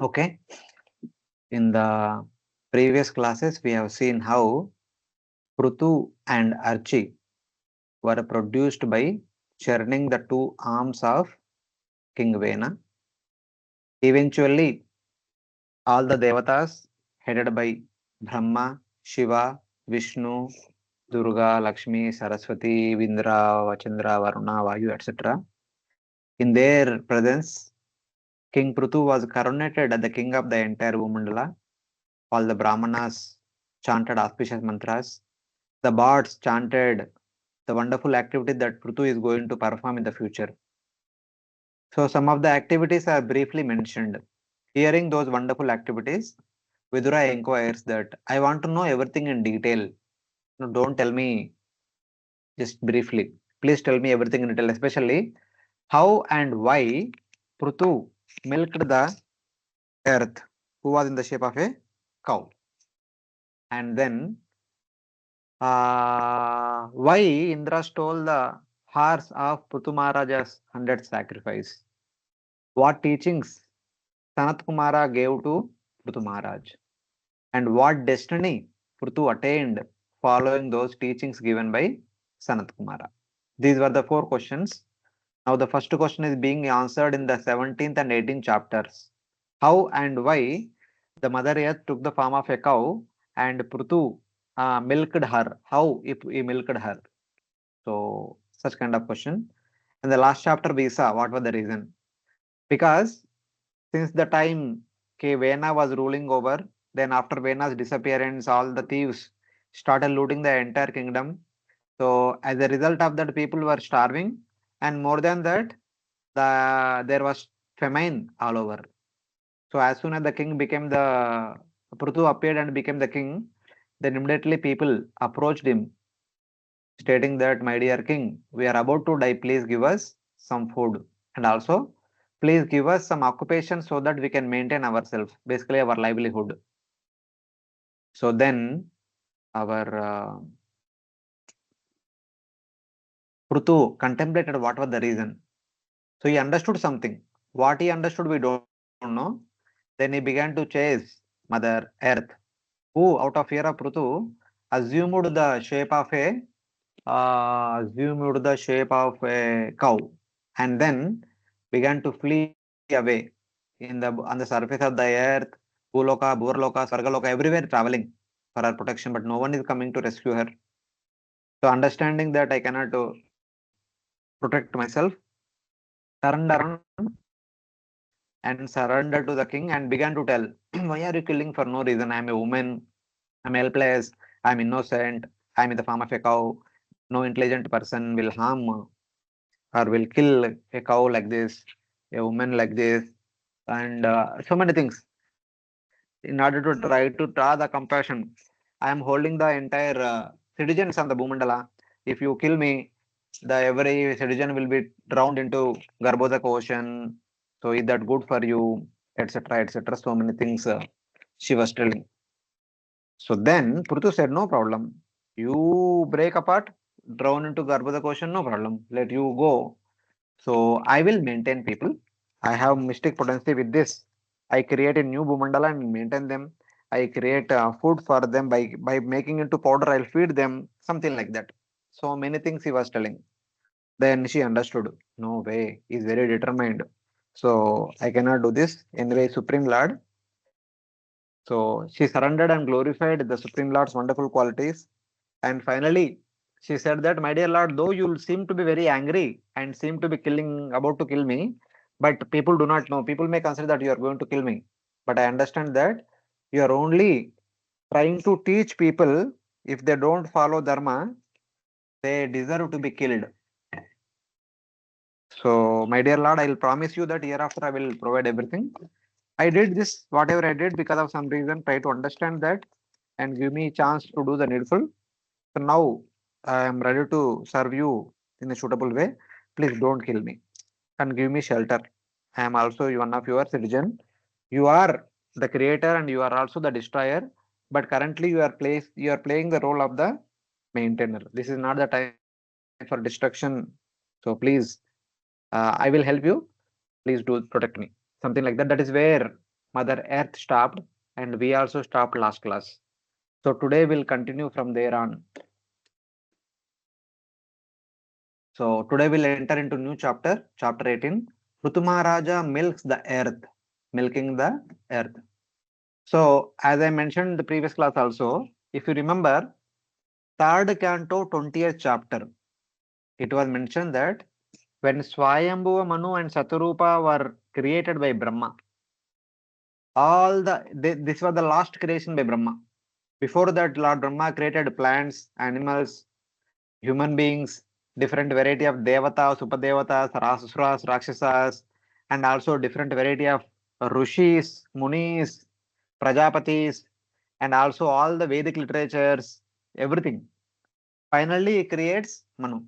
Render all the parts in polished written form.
Okay. In the previous classes, we have seen how Pruthu and Archi were produced by churning the two arms of King Vena. Eventually, all the devatas headed by Brahma, Shiva, Vishnu, Durga, Lakshmi, Saraswati, Vindra, Vachandra, Varuna, Vayu, etc. In their presence, King Pruthu was coronated as the king of the entire Bhumandala. All the Brahmanas chanted auspicious mantras. The bards chanted the wonderful activity that Pruthu is going to perform in the future. So, some of the activities are briefly mentioned. Hearing those wonderful activities, Vidura inquires that I want to know everything in detail. No, don't tell me just briefly. Please tell me everything in detail, especially how and why Pruthu milked the earth, who was in the shape of a cow. And then why Indra stole the horse of Prithu Maharaja's 100th sacrifice? What teachings Sanat Kumara gave to Prithu Maharaj? And what destiny Prithu attained following those teachings given by Sanat Kumara? These were the four questions. Now the first question is being answered in the 17th and 18th chapters. How and why the Mother Earth took the form of a cow and Prithu milked her? How if he milked her? So such kind of question. In the last chapter we saw what was the reason. Because since the time Vena was ruling over, then after Vena's disappearance, all the thieves started looting the entire kingdom. So as a result of that, people were starving, and more than that, there was famine all over. So as soon as the king became the Pruthu appeared and became the king, then immediately people approached him, stating that, my dear king, we are about to die. Please give us some food, and also please give us some occupation so that we can maintain ourselves, basically our livelihood. So then our Pruthu contemplated what was the reason. So he understood something. What he understood, we don't know. Then he began to chase Mother Earth, who, out of fear of Pruthu, assumed the shape of a cow, and then began to flee away on the surface of the earth, Bhuloka, Bhurloka, Swargaloka, everywhere traveling for her protection, but no one is coming to rescue her. So understanding that I cannot protect myself, turned around and surrendered to the king and began to tell, why are you killing for no reason? I am a woman, I'm helpless, I'm innocent, I'm in the form of a cow. No intelligent person will harm or will kill a cow like this, a woman like this, and so many things. In order to try to draw the compassion, I am holding the entire citizens on the Bhumandala. If you kill me, the every citizen will be drowned into Garbhodak ocean. So is that good for you, etc., etc. So many things she was telling. So then Prutu said, no problem. You break apart, drown into Garbhodak ocean, no problem. Let you go. So I will maintain people. I have mystic potency with this. I create a new Bhumandala and maintain them. I create food for them by making into powder. I'll feed them, something like that. So many things he was telling. Then she understood. No way. He's very determined. So I cannot do this. Anyway, Supreme Lord. So she surrendered and glorified the Supreme Lord's wonderful qualities. And finally, she said that, my dear Lord, though you seem to be very angry and seem to be about to kill me, but people do not know. People may consider that you are going to kill me. But I understand that you are only trying to teach people, if they don't follow Dharma, they deserve to be killed. So, my dear Lord, I will promise you that hereafter I will provide everything. I did this, whatever I did, because of some reason. Try to understand that and give me a chance to do the needful. So now I am ready to serve you in a suitable way. Please don't kill me and give me shelter. I am also one of your citizen. You are the creator and you are also the destroyer. But currently you are playing the role of the maintainer. This is not the time for destruction. So please, I will help you. Please do protect me. Something like that. That is where Mother Earth stopped, and we also stopped last class. So today we'll continue from there on. So today we'll enter into new chapter, chapter 18. Prthu Maharaja milks the earth, milking the earth. So as I mentioned in the previous class also, if you remember, third canto 20th chapter, it was mentioned that when Swayambhuva Manu and Satarupa were created by Brahma, this was the last creation by Brahma. Before that, Lord Brahma created plants, animals, human beings, different variety of devatas, upadevatas, asuras, rakshasas, and also different variety of rishis, munis, prajapatis, and also all the Vedic literatures, everything. Finally, he creates Manu.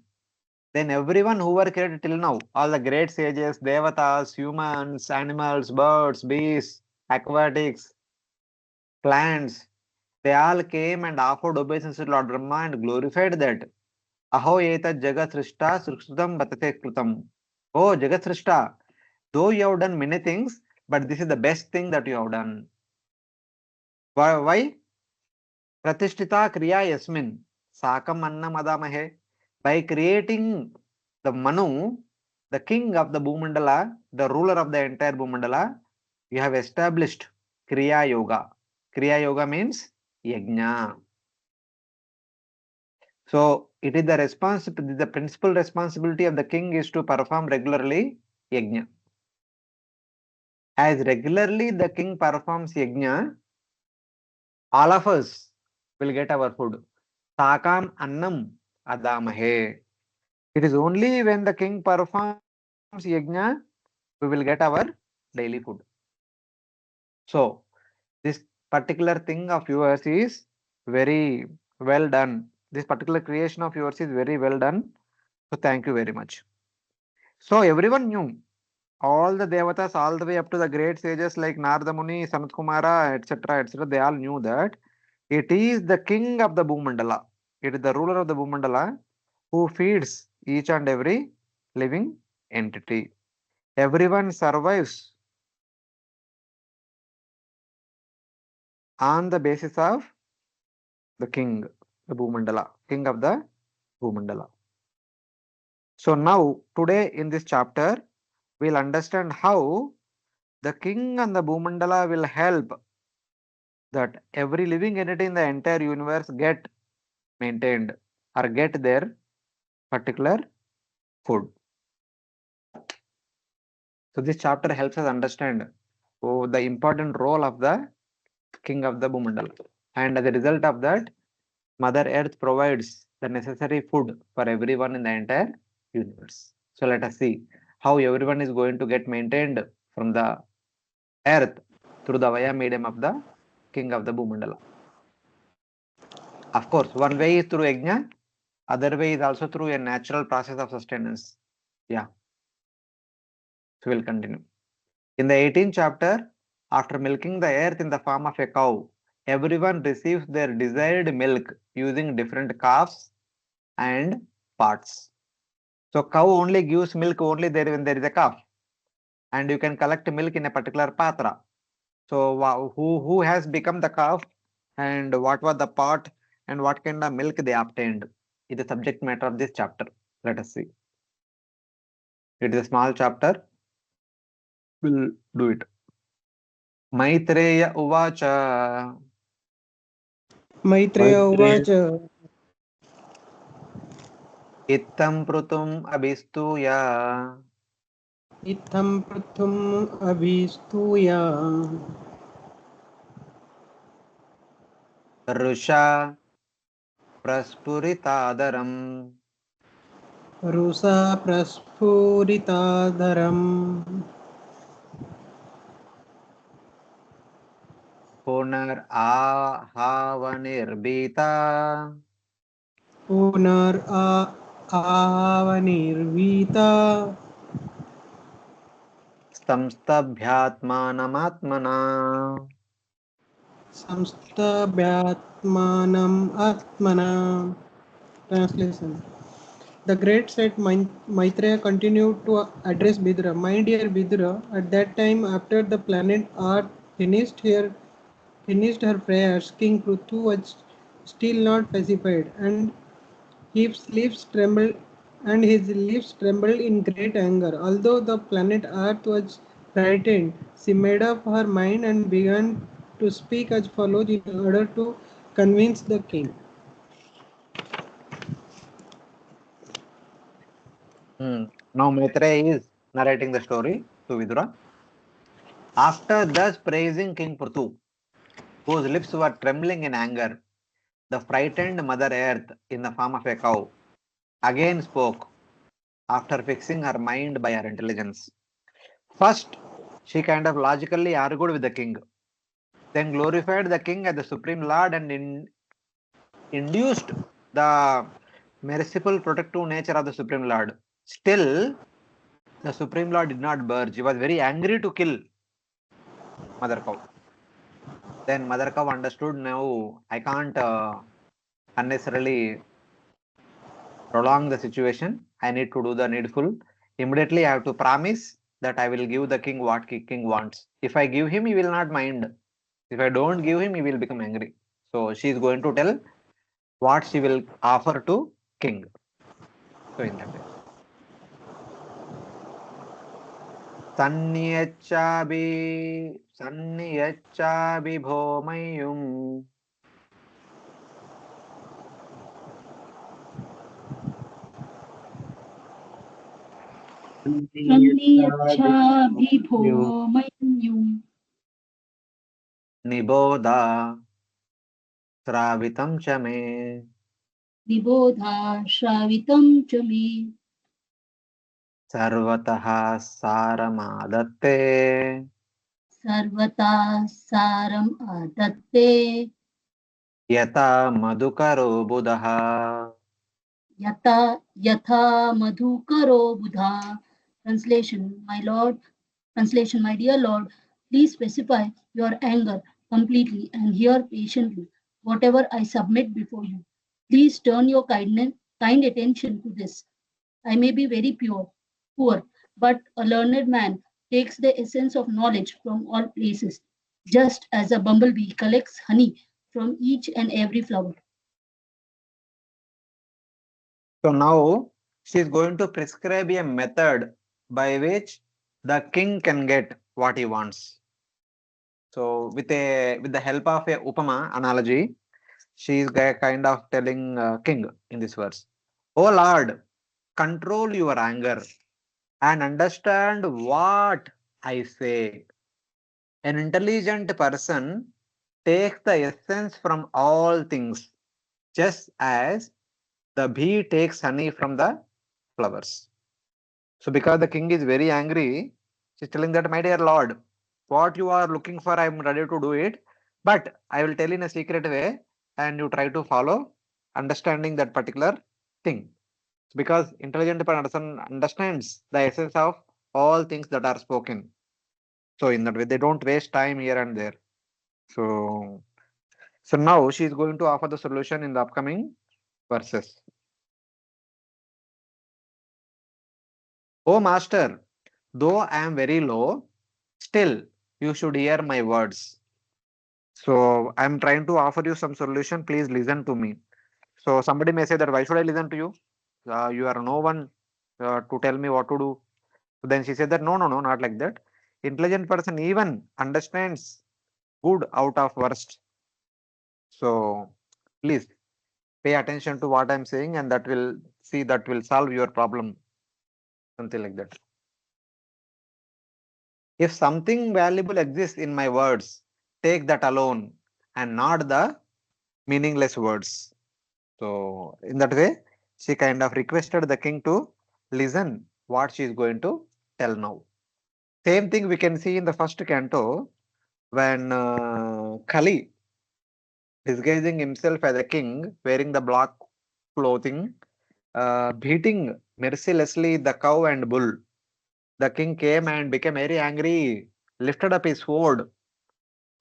Then everyone who were created till now, all the great sages, devatas, humans, animals, birds, beasts, aquatics, plants, they all came and offered obeisance to Lord Brahma and glorified that. Aho etat jagat srishta srishtam batate kritam. Oh, jagat srishta, though you have done many things, but this is the best thing that you have done. Why? Pratishtita kriya yasmin. Sakam annam adamahe. By creating the Manu, the king of the Bhumandala, the ruler of the entire Bhumandala, you have established Kriya Yoga. Kriya Yoga means Yajna. So it is the principal responsibility of the king is to perform regularly Yajna. As regularly the king performs Yajna, all of us will get our food. Sakam annam adamahe. It is only when the king performs Yajna, we will get our daily food. So this particular thing of yours is very well done. This particular creation of yours is very well done. So thank you very much. So everyone knew, all the devatas, all the way up to the great sages like Narada Muni, Sanat Kumara, etc., etc., they all knew that it is the king of the Bhumandala. It is the ruler of the Bhumandala who feeds each and every living entity. Everyone survives on the basis of the king, the Bhumandala, king of the Bhumandala. So now, today in this chapter, we'll understand how the king and the Bhumandala will help that every living entity in the entire universe get maintained or get their particular food. So this chapter helps us understand the important role of the king of the Bhumandala. And as a result of that, Mother Earth provides the necessary food for everyone in the entire universe. So let us see how everyone is going to get maintained from the earth through the via medium of the king of the Bhumandala. Of course, one way is through Yajna, other way is also through a natural process of sustenance. Yeah. So we'll continue. In the 18th chapter, after milking the earth in the form of a cow, everyone receives their desired milk using different calves and parts. So cow only gives milk only there when there is a calf, and you can collect milk in a particular patra. So who has become the calf, and what was the part, and what kind of milk they obtained is the subject matter of this chapter. Let us see. It is a small chapter. We'll do it. Maitreya Uvacha. Maitreya Uvacha. Ittam Prutum Abhistuya. Itham Prthum Abhistuya. Rusha Praspuritaadaram. Rusa Prasphuritaadaram. Punar Ahavanirbhita. Punar Avanirvita. Samstabhyatmanamatmana. Samstabhyatmanam Atmana. Translation. The great saint Maitreya continued to address Bidra. My dear Bidra, at that time after the planet Earth finished her prayers, King Prthu was still not pacified, and his lips trembled in great anger. Although the planet Earth was frightened, she made up her mind and began to speak as follows in order to convince the king. Now Maitreya is narrating the story to Vidura. After thus praising King Prthu, whose lips were trembling in anger, the frightened Mother Earth, in the form of a cow, again spoke after fixing her mind by her intelligence. First, she kind of logically argued with the king, then glorified the king as the supreme lord and induced the merciful protective nature of the supreme lord. Still, the supreme lord did not budge. He was very angry to kill Mother Cow. Then Mother Cow understood, no, I can't unnecessarily prolong the situation. I need to do the needful. Immediately, I have to promise that I will give the king what king wants. If I give him, he will not mind. If I don't give him, he will become angry. So she is going to tell what she will offer to king. So in that way. Sanniyacchabi bhomayum Sanniyacchaabhibo mayum niboda sravitam cha me निबोधा श्रावितं च मे sarvataha saramaadatte सर्वता सारम् आदत्ते yata madhukaro budaha. यथा यथा मधुकरो बुधा. Translation, my dear Lord, please specify your anger completely and hear patiently whatever I submit before you. Please turn your kind attention to this. I may be very poor, but a learned man takes the essence of knowledge from all places, just as a bumblebee collects honey from each and every flower. So now she is going to prescribe a method by which the king can get what he wants. So with the help of a upama analogy, she is kind of telling king in this verse, "O Lord, control your anger and understand what I say. An intelligent person takes the essence from all things, just as the bee takes honey from the flowers." So because the king is very angry, she's telling that, my dear Lord, what you are looking for, I am ready to do it. But I will tell in a secret way and you try to follow understanding that particular thing. Because intelligent person understands the essence of all things that are spoken. So in that way, they don't waste time here and there. So, so now she is going to offer the solution in the upcoming verses. Oh master, though I am very low, still you should hear my words. So I'm trying to offer you some solution. Please listen to me. So somebody may say that why should I listen to you? You are no one to tell me what to do. So then she said that no, no, no, not like that. Intelligent person even understands good out of worst. So please pay attention to what I'm saying, and that will solve your problem. Something like that. If something valuable exists in my words, take that alone and not the meaningless words. So in that way, she kind of requested the king to listen what she is going to tell now. Same thing we can see in the first canto when Kali, disguising himself as a king, wearing the black clothing, beating mercilessly the cow and bull. The king came and became very angry, lifted up his sword,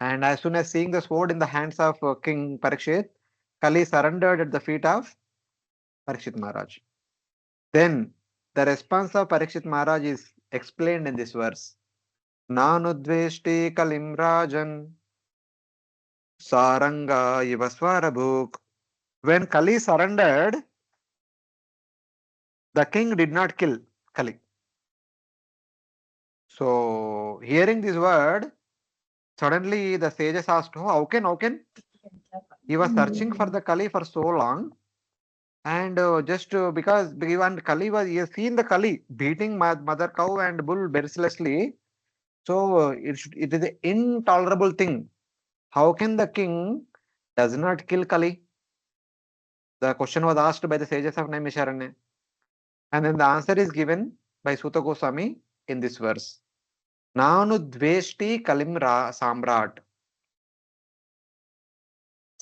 and as soon as seeing the sword in the hands of King Parikshit, Kali surrendered at the feet of Parikshit Maharaj. Then the response of Parikshit Maharaj is explained in this verse. Nanudveshti kalim rajan saranga iva swarabhuk. When Kali surrendered, the king did not kill Kali. So, hearing this word, suddenly the sages asked, oh, how can? He was searching for the Kali for so long. And just because even Kali was, he has seen the Kali beating mother cow and bull mercilessly. So, it is an intolerable thing. How can the king does not kill Kali? The question was asked by the sages of Naimisharanya. And then the answer is given by Suta Goswami in this verse. Nanu dveshti kalim samrat.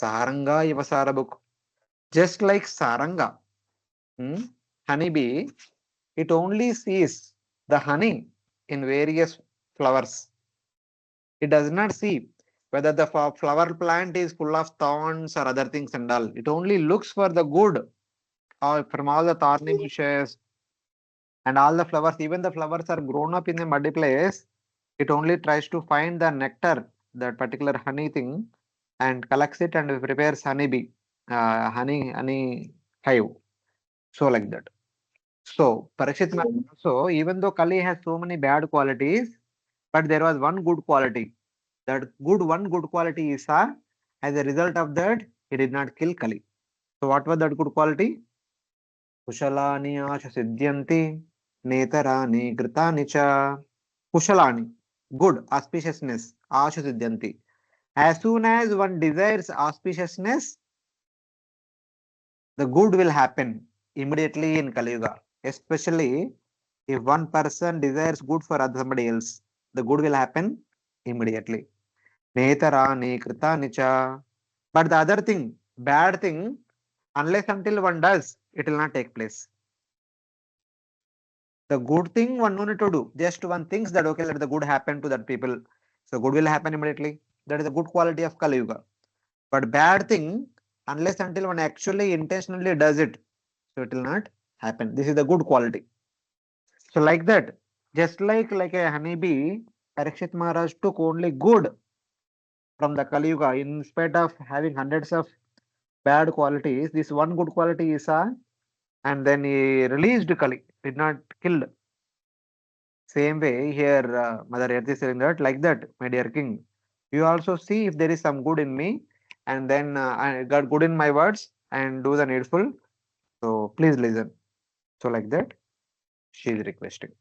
Saranga iva sarabuk. Just like saranga, honeybee, it only sees the honey in various flowers. It does not see whether the flower plant is full of thorns or other things and all. It only looks for the good from all the thorny bushes and all the flowers. Even the flowers are grown up in a muddy place. It only tries to find the nectar, that particular honey thing, and collects it and prepares honeybee, honey hive. So like that. So Parikshit Maharaj also, even though Kali has so many bad qualities, but there was one good quality. That good quality is as a result of that, he did not kill Kali. So what was that good quality? Kushalani asha siddhyanti netarani gritani cha. Kushalani, good, auspiciousness, asha siddhyanti. As soon as one desires auspiciousness, the good will happen immediately in Kali Yuga. Especially if one person desires good for somebody else, the good will happen immediately. Netarani kritani cha. But the other thing, bad thing, unless until one does, it will not take place. The good thing one no need to do. Just one thinks that okay, let the good happen to that people. So good will happen immediately. That is the good quality of Kali Yuga. But bad thing, unless until one actually intentionally does it, so it will not happen. This is the good quality. So like that, just like a honeybee, Parikshit Maharaj took only good from the Kali Yuga in spite of having hundreds of bad qualities. This one good quality is and then he released Kali, did not kill. Same way here, Mother Earth is saying that like that, my dear king, you also see if there is some good in me, and then I got good in my words and do the needful. So please listen. So like that, she is requesting.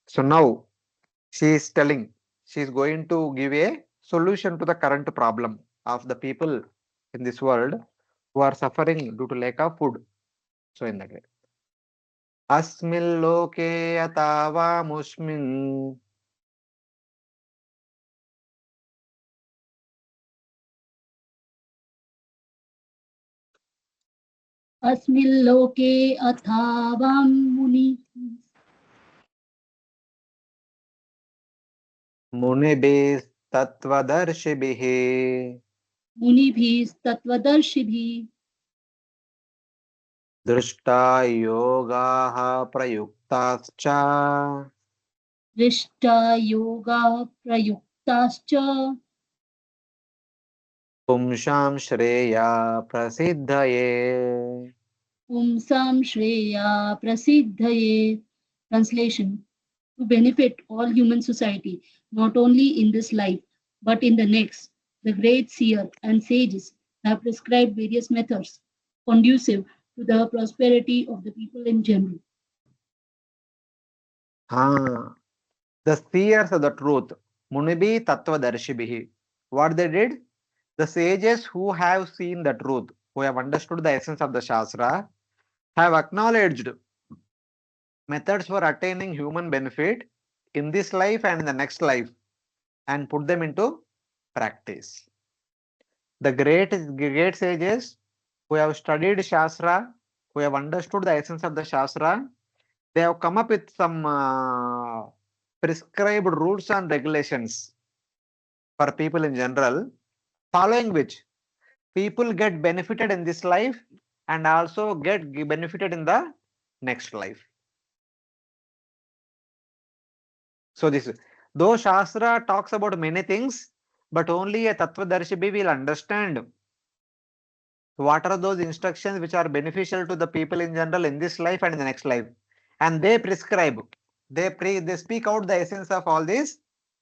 So now she is telling, she is going to give a solution to the current problem of the people in this world who are suffering due to lack of food. So in that way. अस्मिल्लोके यतावामुस्मिन् अस्मिल्लोके अथावां मुनिभिस्तत्त्वदर्शिभिः मुनिभिस्तत्त्वदर्शिभिः दृष्टा योगाः प्रयुक्ताश्च दृष्टा योगाः प्रयुक्ताश्च पुंसां Shreya प्रसिद्धये. पुंसां Shreya प्रसिद्धये. Translation: to benefit all human society, not only in this life, but in the next. The great seer and sages have prescribed various methods conducive to the prosperity of the people in general. The seers of the truth, Munibi Tattvadarshibhihi. What they did? The sages who have seen the truth, who have understood the essence of the Shastra, have acknowledged methods for attaining human benefit in this life and in the next life and put them into practice. The great sages who have studied Shastra, who have understood the essence of the Shastra, they have come up with some prescribed rules and regulations for people in general, following which people get benefited in this life and also get benefited in the next life. So this, though Shastra talks about many things, but only a Tattvadarshi will understand what are those instructions which are beneficial to the people in general in this life and in the next life. And they prescribe, they speak out the essence of all these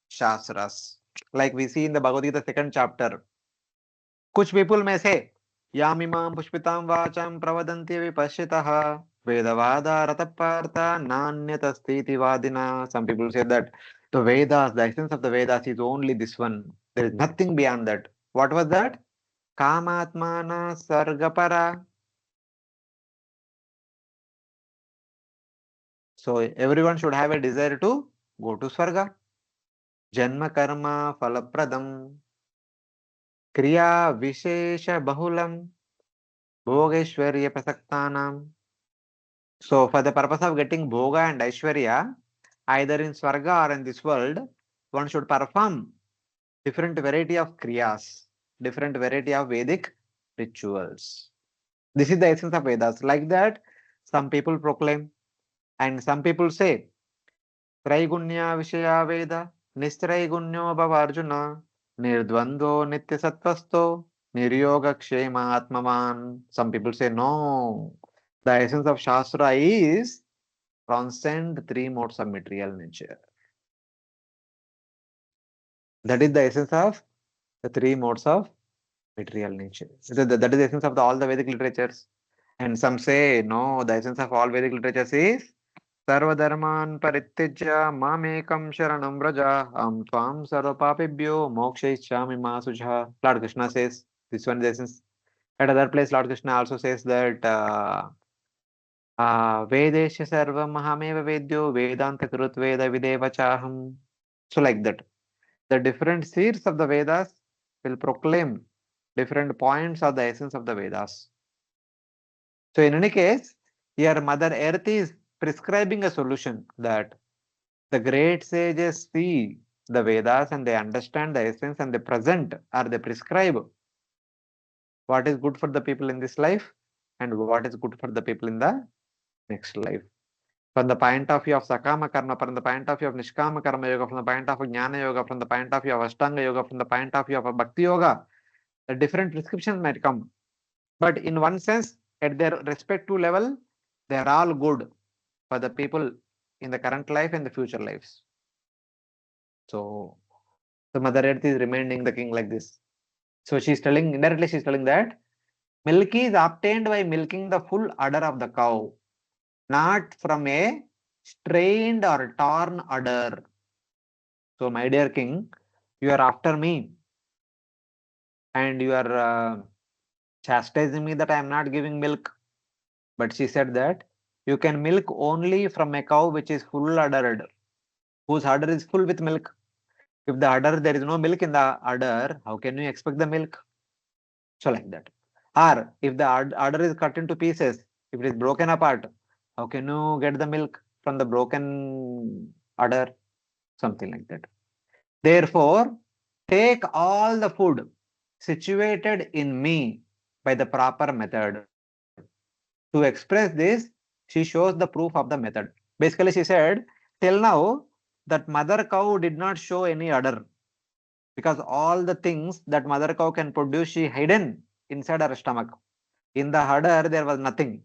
Shastras. Like we see in the Bhagavad Gita second chapter. Kuch people may say, Yamimam pushpitam vacham pravadanti vipashitaha Vedavada ratapartha nanyatastiti vadina. Some people say that the Vedas, the essence of the Vedas is only this one. There is nothing beyond that. What was that? Kamatmana sargapara. So everyone should have a desire to go to Swarga. Janma karma falapradam. Kriya vishesha bahulam. Bhogeshwarya prasaktanam. So for the purpose of getting bhoga and aishwarya, either in Swarga or in this world, one should perform different variety of kriyas, different variety of Vedic rituals. This is the essence of Vedas. Like that, some people proclaim and some people say, Traigunya Vishaya Veda, Nistraigunyo Bhavarjuna, Nirdvando Nitya Sattvasto, Niryoga Kshema Atmavan. Some people say, no, the essence of Shastra is transcend three modes of material nature. That is the essence of the three modes of material nature. That is the essence of all the Vedic literatures. And some say, no, the essence of all Vedic literatures is Sarvadharman Parityajya Mamekam Sharanam Vraja Am Tvam Sarvapapibhyo Mokshayichyami Ma Sujha. Lord Krishna says, this one is the essence. At other place, Lord Krishna also says that Vedesha Sarvam Mahameva Vedyo Vedanta Krut Veda Videva Chaham. So like that. The different seers of the Vedas will proclaim different points of the essence of the Vedas. So in any case, here Mother Earth is prescribing a solution that the great sages see the Vedas and they understand the essence and they present or they prescribe what is good for the people in this life and what is good for the people in the next life. From the point of view of Sakama Karma, from the point of view of Nishkama Karma Yoga, from the point of view of Jnana Yoga, from the point of view of Ashtanga Yoga, from the point of view of Bhakti Yoga, the different prescriptions might come. But in one sense, at their respective level, they are all good for the people in the current life and the future lives. So the Mother Earth is remaining the king like this. So she's telling, indirectly she's telling that milk is obtained by milking the full udder of the cow, not from a strained or torn udder. So my dear king, you are after me and you are chastising me that I am not giving milk. But she said that you can milk only from a cow which is full uddered, whose udder is full with milk. If the udder, there is no milk in the udder, how can you expect the milk? So like that. Or if the udder is cut into pieces, if it is broken apart, how can you get the milk from the broken udder? Something like that. Therefore, take all the food situated in me by the proper method. To express this, she shows the proof of the method. Basically, she said, till now, that mother cow did not show any udder because all the things that mother cow can produce, she hidden inside her stomach. In the udder, there was nothing.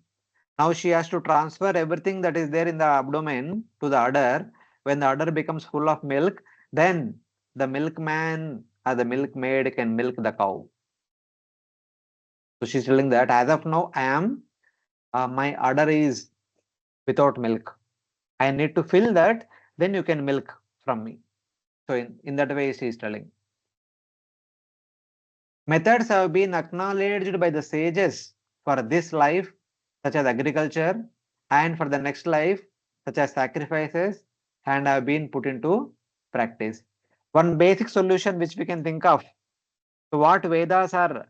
Now she has to transfer everything that is there in the abdomen to the udder. When the udder becomes full of milk, then the milkman or the milkmaid can milk the cow. So she's telling that as of now, I am, my udder is without milk. I need to fill that, then you can milk from me. So in that way, she is telling. Methods have been acknowledged by the sages for this life, such as agriculture, and for the next life, such as sacrifices, and have been put into practice. One basic solution which we can think of, so what Vedas are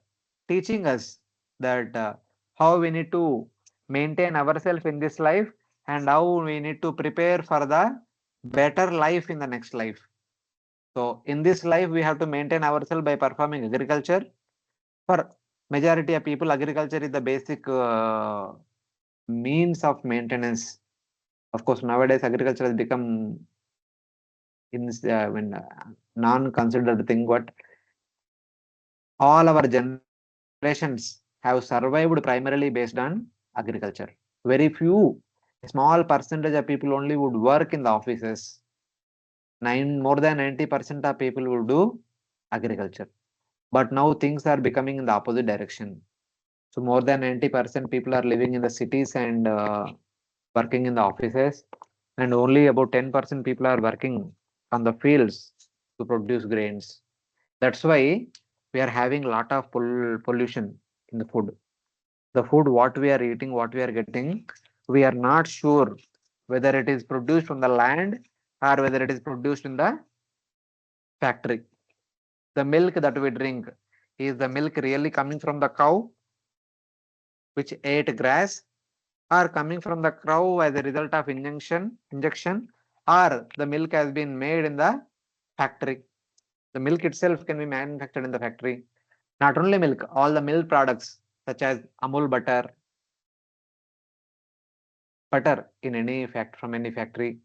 teaching us, that how we need to maintain ourselves in this life and how we need to prepare for the better life in the next life. So in this life, we have to maintain ourselves by performing agriculture. For majority of people, agriculture is the basic means of maintenance. Of course, nowadays agriculture has become in when non-considered thing, but all our generations have survived primarily based on agriculture. Very few, a small percentage of people only would work in the offices. More than 90% of people will do agriculture. But now things are becoming in the opposite direction. So more than 90% people are living in the cities and working in the offices, and only about 10% people are working on the fields to produce grains. That's why we are having a lot of pollution in the food. The food what we are eating, what we are getting, we are not sure whether it is produced from the land or whether it is produced in the factory. The milk that we drink, is the milk really coming from the cow which ate grass, or coming from the cow as a result of injection, or the milk has been made in the factory? The milk itself can be manufactured in the factory. Not only milk, all the milk products such as Amul butter in any from any factory,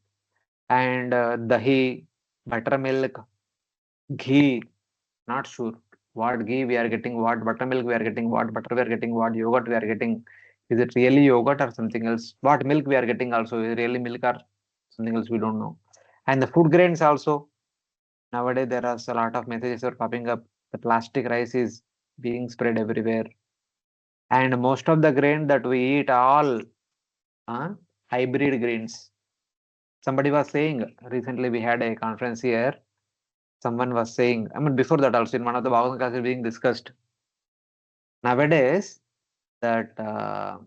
and dahi, buttermilk, ghee. Not sure what ghee we are getting, what buttermilk we are getting, what butter we are getting, what yogurt we are getting. Is it really yogurt or something else? What milk we are getting also, is it really milk or something else, we don't know. And the food grains also. Nowadays there are a lot of messages are popping up. The plastic rice is being spread everywhere. And most of the grain that we eat are all hybrid grains. Somebody was saying, recently we had a conference here. Someone was saying, I mean, before that also in one of the Bhagavad classes being discussed. Nowadays, that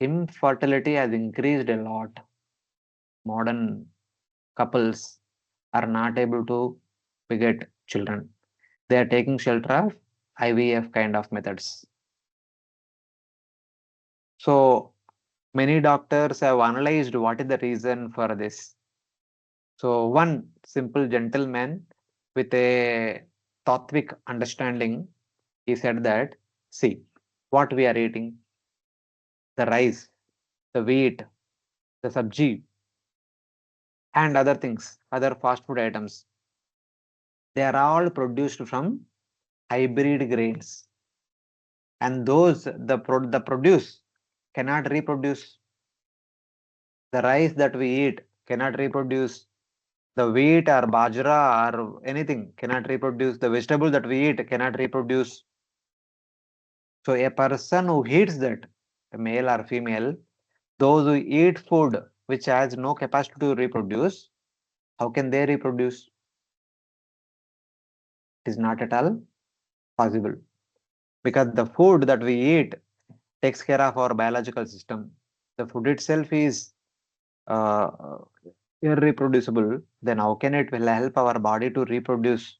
infertility has increased a lot. Modern couples are not able to beget children. They are taking shelter of IVF kind of methods. So many doctors have analyzed what is the reason for this. So one simple gentleman with a Tattvic understanding, he said that, see, what we are eating, the rice, the wheat, the sabji, and other things, other fast food items, they are all produced from hybrid grains. And those, the produce cannot reproduce. The rice that we eat cannot reproduce. The wheat or bajra or anything cannot reproduce. The vegetable that we eat cannot reproduce. So a person who eats that, a male or female, those who eat food which has no capacity to reproduce, how can they reproduce? It is not at all possible, because the food that we eat takes care of our biological system. The food itself is uh, irreproducible, then how can it will help our body to reproduce?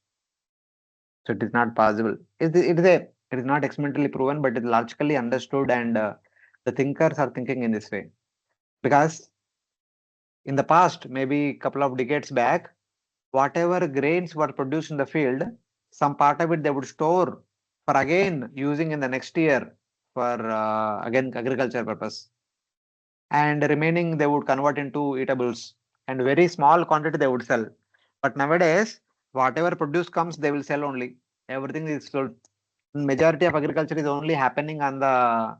So it is not possible. It is not experimentally proven, but it is logically understood, and the thinkers are thinking in this way. Because in the past, maybe couple of decades back, whatever grains were produced in the field, some part of it they would store for again using in the next year for again agriculture purpose, and remaining they would convert into eatables, and very small quantity they would sell. But nowadays, whatever produce comes, they will sell only. Everything is sold. Majority of agriculture is only happening on the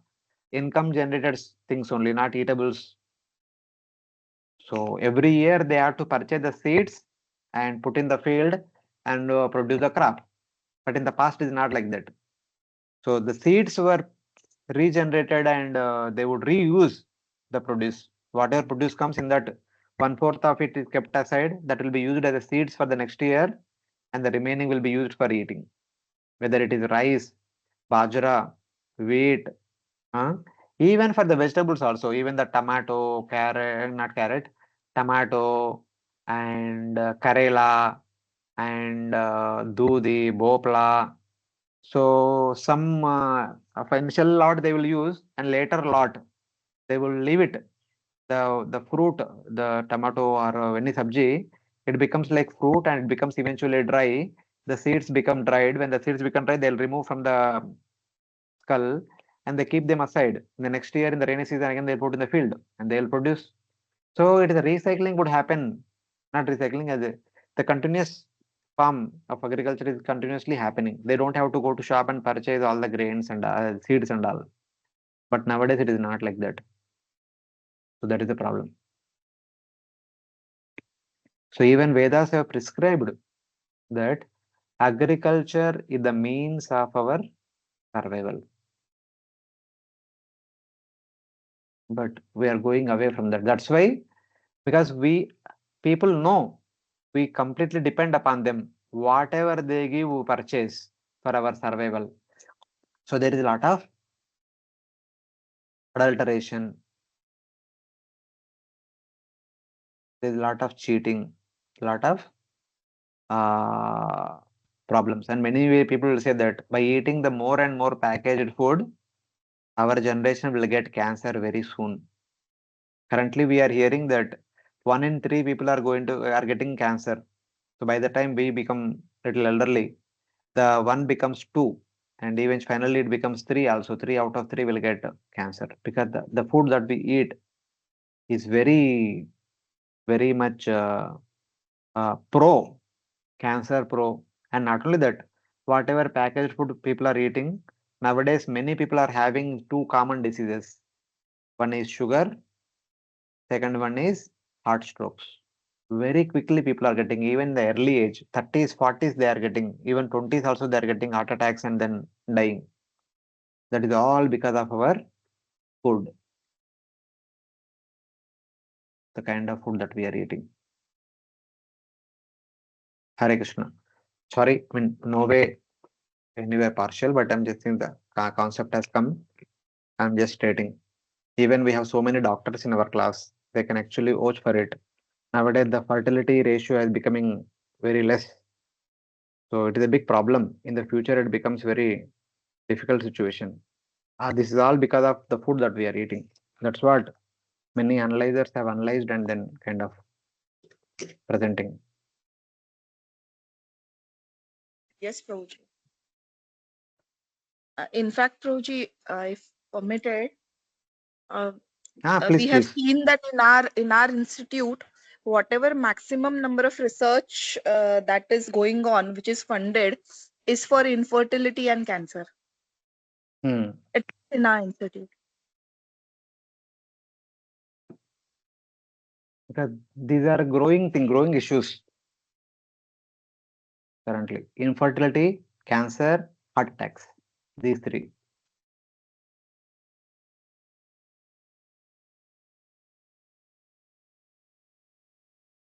income generated things only, not eatables. So every year they have to purchase the seeds and put in the field and produce the crop. But in the past, it is not like that. So the seeds were regenerated, and they would reuse the produce. Whatever produce comes in that, 1/4 of it is kept aside. That will be used as a seeds for the next year, and the remaining will be used for eating. Whether it is rice, bajra, wheat, uh, even for the vegetables also, even the tomato, carrot, not carrot, tomato, and karela, and dudi, bopla. So some of initial lot they will use, and later lot they will leave it. The fruit, the tomato or any sabji, it becomes like fruit and it becomes eventually dry. The seeds become dried. When the seeds become dry, they'll remove from the skull and they keep them aside. In the next year, in the rainy season, again they'll put in the field and they'll produce. So it is a recycling would happen not recycling, the continuous farm of agriculture is continuously happening. They don't have to go to shop and purchase all the grains and seeds and all. But nowadays it is not like that. So that is the problem. So even Vedas have prescribed that agriculture is the means of our survival. But we are going away from that. That's why, because people know we completely depend upon them. Whatever they give, we purchase for our survival. So there is a lot of adulteration, there is a lot of cheating, a lot of uh, problems. And many people will say that by eating the more and more packaged food, our generation will get cancer very soon. Currently, we are hearing that 1 in 3 people are getting cancer. So by the time we become little elderly, the one becomes 2, and even finally it becomes 3 also. 3 out of 3 will get cancer, because the food that we eat is very much pro cancer pro. And not only that, whatever packaged food people are eating nowadays, many people are having two common diseases. One is sugar, second one is heart strokes. Very quickly people are getting, even in the early age, 30s, 40s, they are getting, even 20s also they are getting heart attacks and then dying. That is all because of our food, the kind of food that we are eating. Hare Krishna. Sorry, I mean, no way, anywhere partial, but I'm just saying the concept has come. I'm just stating. Even we have so many doctors in our class, they can actually vouch for it. Nowadays, the fertility ratio is becoming very less. So it is a big problem. In the future, it becomes very difficult situation. This is all because of the food that we are eating. That's what many analyzers have analyzed and then kind of presenting. Yes, Prabhuji. In fact, Prabhuji, if permitted, Please, we have please. seen that in our institute, whatever maximum number of research that is going on, which is funded, is for infertility and cancer. It's in our institute. Because these are growing issues currently. Infertility, cancer, heart attacks. These three.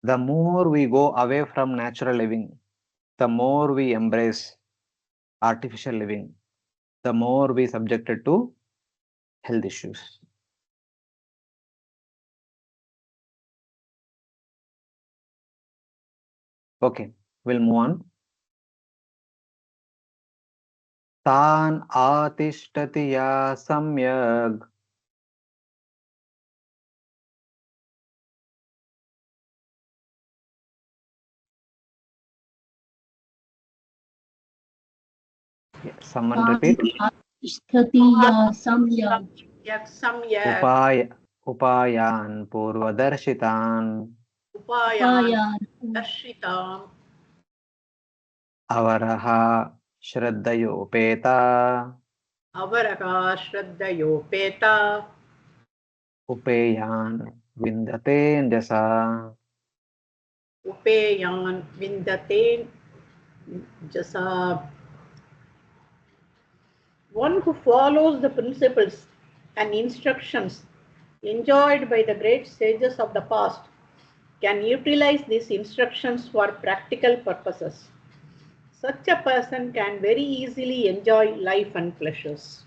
The more we go away from natural living, the more we embrace artificial living, the more we subjected to health issues. Okay, we'll move on. Tan atishtati ya samyag. Someone repeat. Upayan purvadarshitan. Avaraha shraddayopeta. Upeyan vindate jasa. Upeyan vindate jasa. One who follows the principles and instructions enjoyed by the great sages of the past can utilize these instructions for practical purposes. Such a person can very easily enjoy life and pleasures.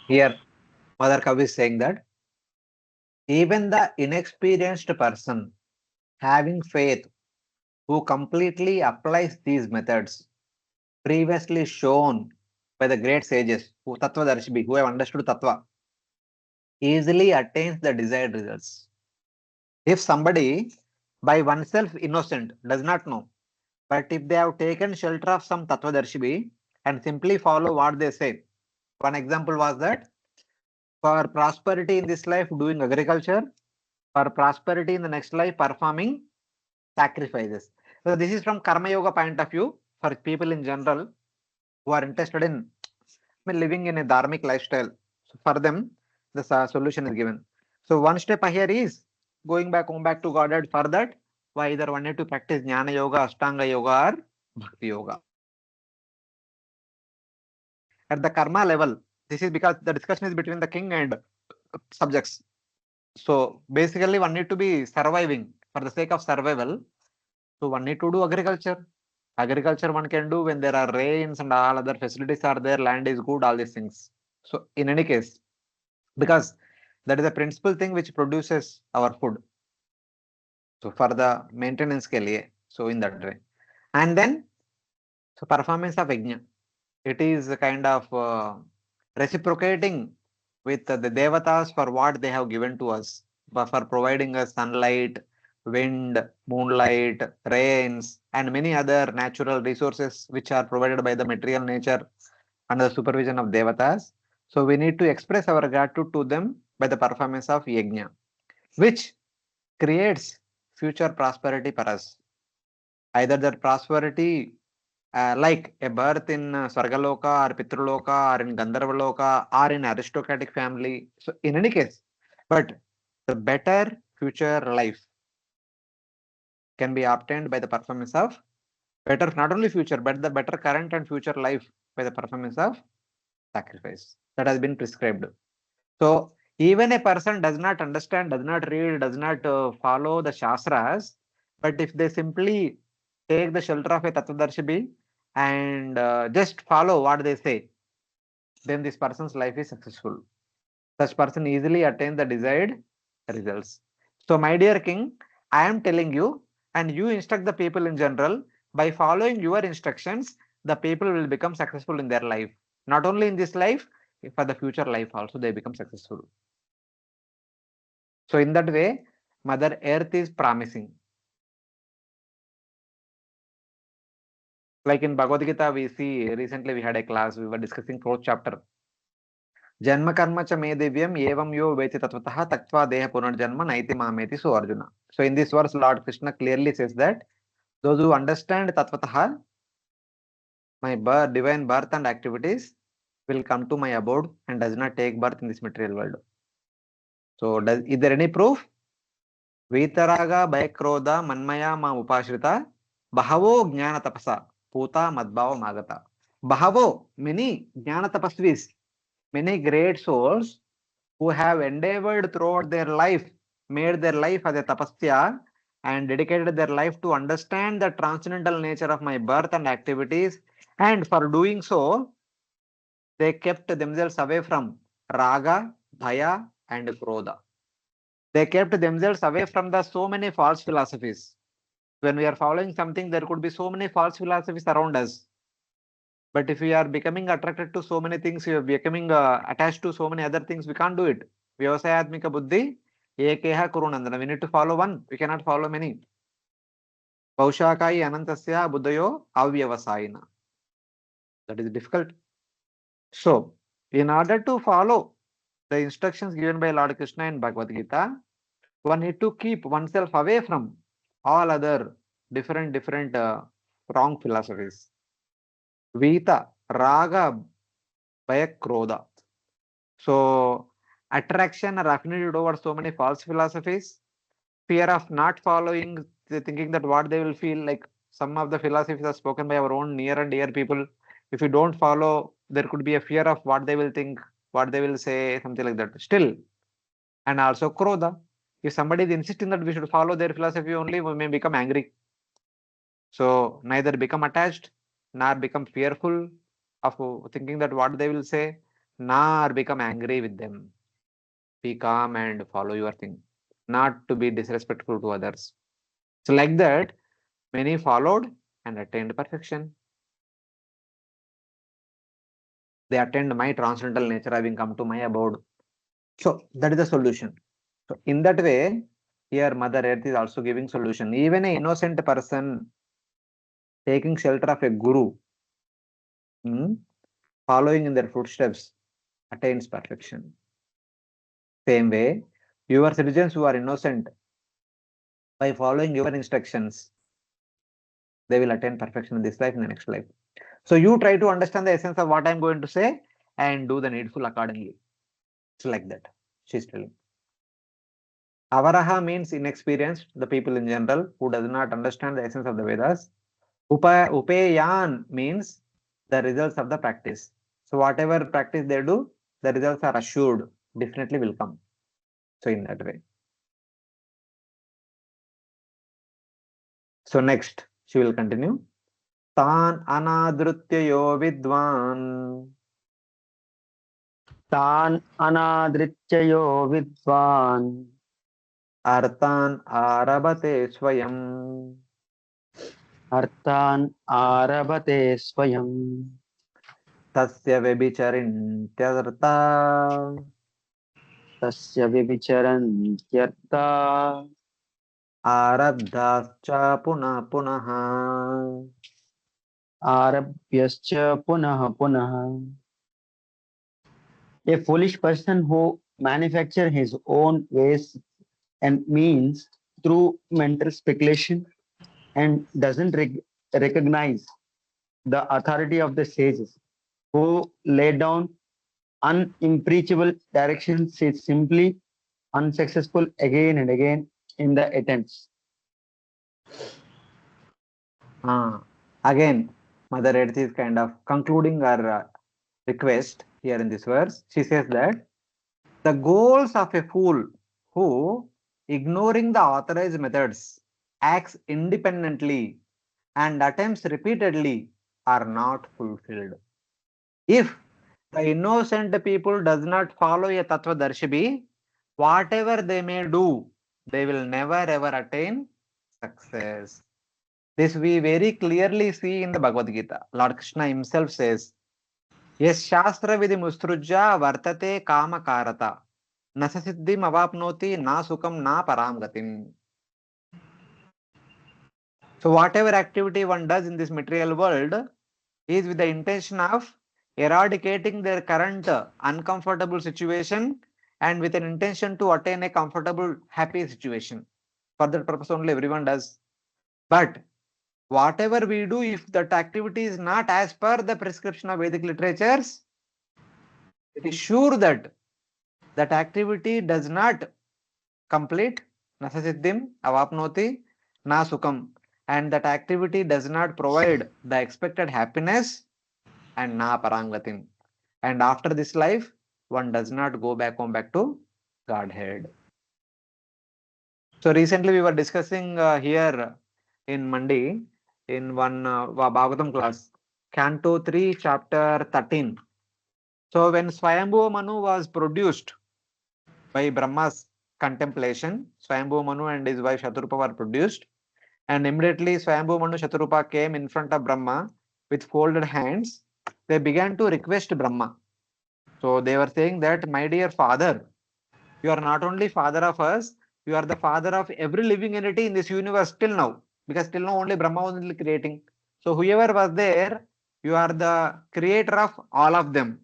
Here, Mother Kavi is saying that even the inexperienced person having faith who completely applies these methods previously shown by the great sages, who Tattvadarshi, who have understood Tattva, easily attains the desired results. If somebody by oneself innocent does not know, but if they have taken shelter of some Tattvadarshi and simply follow what they say, one example was that For prosperity in this life, doing agriculture. For prosperity in the next life, performing sacrifices. So this is from Karma Yoga point of view for people in general who are interested in living in a dharmic lifestyle. So for them, the solution is given. So one step ahead is going back, home back to Godhead. For that, why either one need to practice Jnana Yoga, Ashtanga Yoga, or Bhakti Yoga. At the karma level, this is because the discussion is between the king and subjects. So basically, one need to be surviving for the sake of survival. So one need to do agriculture. Agriculture one can do when there are rains and all other facilities are there, land is good, all these things. So in any case, because that is the principal thing which produces our food. So for the maintenance ke liye, so in that way. And then, so performance of yajna, it is a kind of reciprocating with the devatas for what they have given to us, for providing us sunlight, wind, moonlight, rains, and many other natural resources which are provided by the material nature under the supervision of devatas. So we need to express our gratitude to them by the performance of yajna, which creates future prosperity for us. Either that prosperity like a birth in Swargaloka or Pitraloka or in Gandharvaloka or in aristocratic family. So in any case, but the better future life can be obtained by the performance of better, not only future, but the better current and future life by the performance of sacrifice that has been prescribed. So even a person does not understand, does not read, does not follow the Shastras, but if they simply take the shelter of a Tattvadarshi and just follow what they say, then this person's life is successful. Such person easily attain the desired results. So my dear king, I am telling you, and you instruct the people in general, by following your instructions, the people will become successful in their life. Not only in this life, for the future life also they become successful. So in that way, Mother Earth is promising. Like in Bhagavad Gita, we see recently we had a class, we were discussing 4th chapter. Janma karma cha me divyam evam yo veti tatvatah taktva deha punarjanma naiti mameti so Arjuna. So in this verse, Lord Krishna clearly says that those who understand tatvatah, my birth, divine birth and activities, will come to my abode and does not take birth in this material world. So is there any proof? Vitaraga Bhayakroda Manmaya Ma Upashrita Bahavo Jnana Tapasa Puta Madbhava Magata. Bahavo, many Jnana Tapasvis, many great souls who have endeavored throughout their life, made their life as a tapasya and dedicated their life to understand the transcendental nature of my birth and activities, and for doing so, they kept themselves away from raga, bhaya, and krodha. They kept themselves away from the so many false philosophies. When we are following something, there could be so many false philosophies around us. But if we are becoming attracted to so many things, we are becoming attached to so many other things, we can't do it. Vyavasayatmika buddhi, ekeha kurunandana. We need to follow one. We cannot follow many. Paushakai anantasya buddhayo avyavasayina. That is difficult. So, in order to follow the instructions given by Lord Krishna in Bhagavad Gita, one need to keep oneself away from all other different wrong philosophies. Vita, raga, bhaya, krodha. So attraction or affinity towards so many false philosophies, fear of not following, thinking that what they will feel like. Some of the philosophies are spoken by our own near and dear people. If you don't follow, there could be a fear of what they will think, what they will say, something like that. Still, and also krodha. If somebody is insisting that we should follow their philosophy only, we may become angry. So neither become attached, nor become fearful of thinking that what they will say, nor become angry with them. Be calm and follow your thing, not to be disrespectful to others. So like that, many followed and attained perfection. They attained my transcendental nature, having come to my abode. So that is the solution. So in that way, here Mother Earth is also giving solution. Even an innocent person taking shelter of a guru, following in their footsteps, attains perfection. Same way, your citizens who are innocent, by following your instructions, they will attain perfection in this life and the next life. So you try to understand the essence of what I'm going to say and do the needful accordingly. It's like that, she's telling. Avaraha means inexperienced, the people in general who does not understand the essence of the Vedas. Upayan means the results of the practice. So whatever practice they do, the results are assured, definitely will come. So in that way. So next, she will continue. Tan anadritya yo vidwan. Tan anadrityayo vidvan. Arthan arabate swayam. Arthan arabate swayam. Tasya vebicharintyartha. Tasya vivicharantyartha. Arabdhascha punah punaha. Arabhyascha punah punah. A foolish person who manufactures his own ways and means through mental speculation and doesn't recognize the authority of the sages who lay down unimpeachable directions is simply unsuccessful again and again in the attempts. Again, Mother Earth is kind of concluding her request here in this verse. She says that the goals of a fool who, ignoring the authorized methods, acts independently and attempts repeatedly are not fulfilled. If the innocent people does not follow a Tattva-darshibi, whatever they may do, they will never ever attain success. This we very clearly see in the Bhagavad Gita. Lord Krishna himself says, Yes Shastra Vidhi Mustrujya Vartate Kama Karata Nasa Siddhim Avapnoti Na Sukam Na Param Gatim. So whatever activity one does in this material world is with the intention of eradicating their current uncomfortable situation and with an intention to attain a comfortable, happy situation. For that purpose only everyone does. But whatever we do, if that activity is not as per the prescription of Vedic literatures, it is sure that that activity does not complete, nasasiddhim avapnoti na sukam, and that activity does not provide the expected happiness and na parangatim. And after this life, one does not go back home back to Godhead. So recently we were discussing here in Mandi in one Bhagavatam class, Canto 3, Chapter 13. So when Swayambhuva Manu was produced by Brahma's contemplation, Swayambhuva Manu and his wife Shaturupa were produced, and immediately Swayambhuva Manu Shaturupa came in front of Brahma with folded hands. They began to request Brahma. So they were saying that, my dear father, you are not only father of us, you are the father of every living entity in this universe till now. Because till now only Brahma was only creating. So whoever was there, you are the creator of all of them.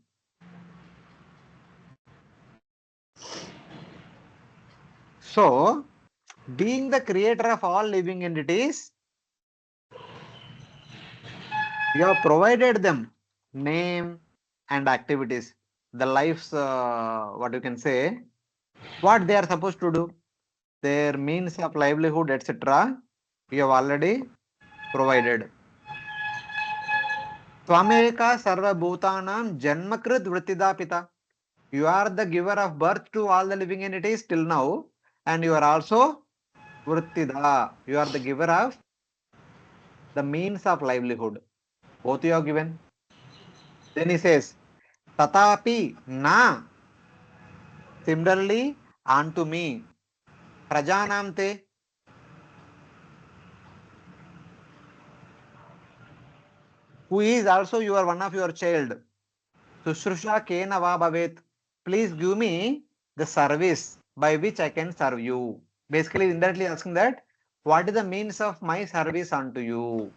So, being the creator of all living entities, you have provided them name and activities, the lives, what you can say, what they are supposed to do, their means of livelihood, etc. You have already provided. Twameka sarva bhutanam janmakrit vrittida pita. You are the giver of birth to all the living entities till now, and you are also vrittida. You are the giver of the means of livelihood. Both you have given. Then he says, Tatapi na. Similarly, unto me. Prajanamte. Who is also you are one of your child. Sushrusha kena va bhavet. Please give me the service by which I can serve you. Basically, indirectly asking that, what is the means of my service unto you?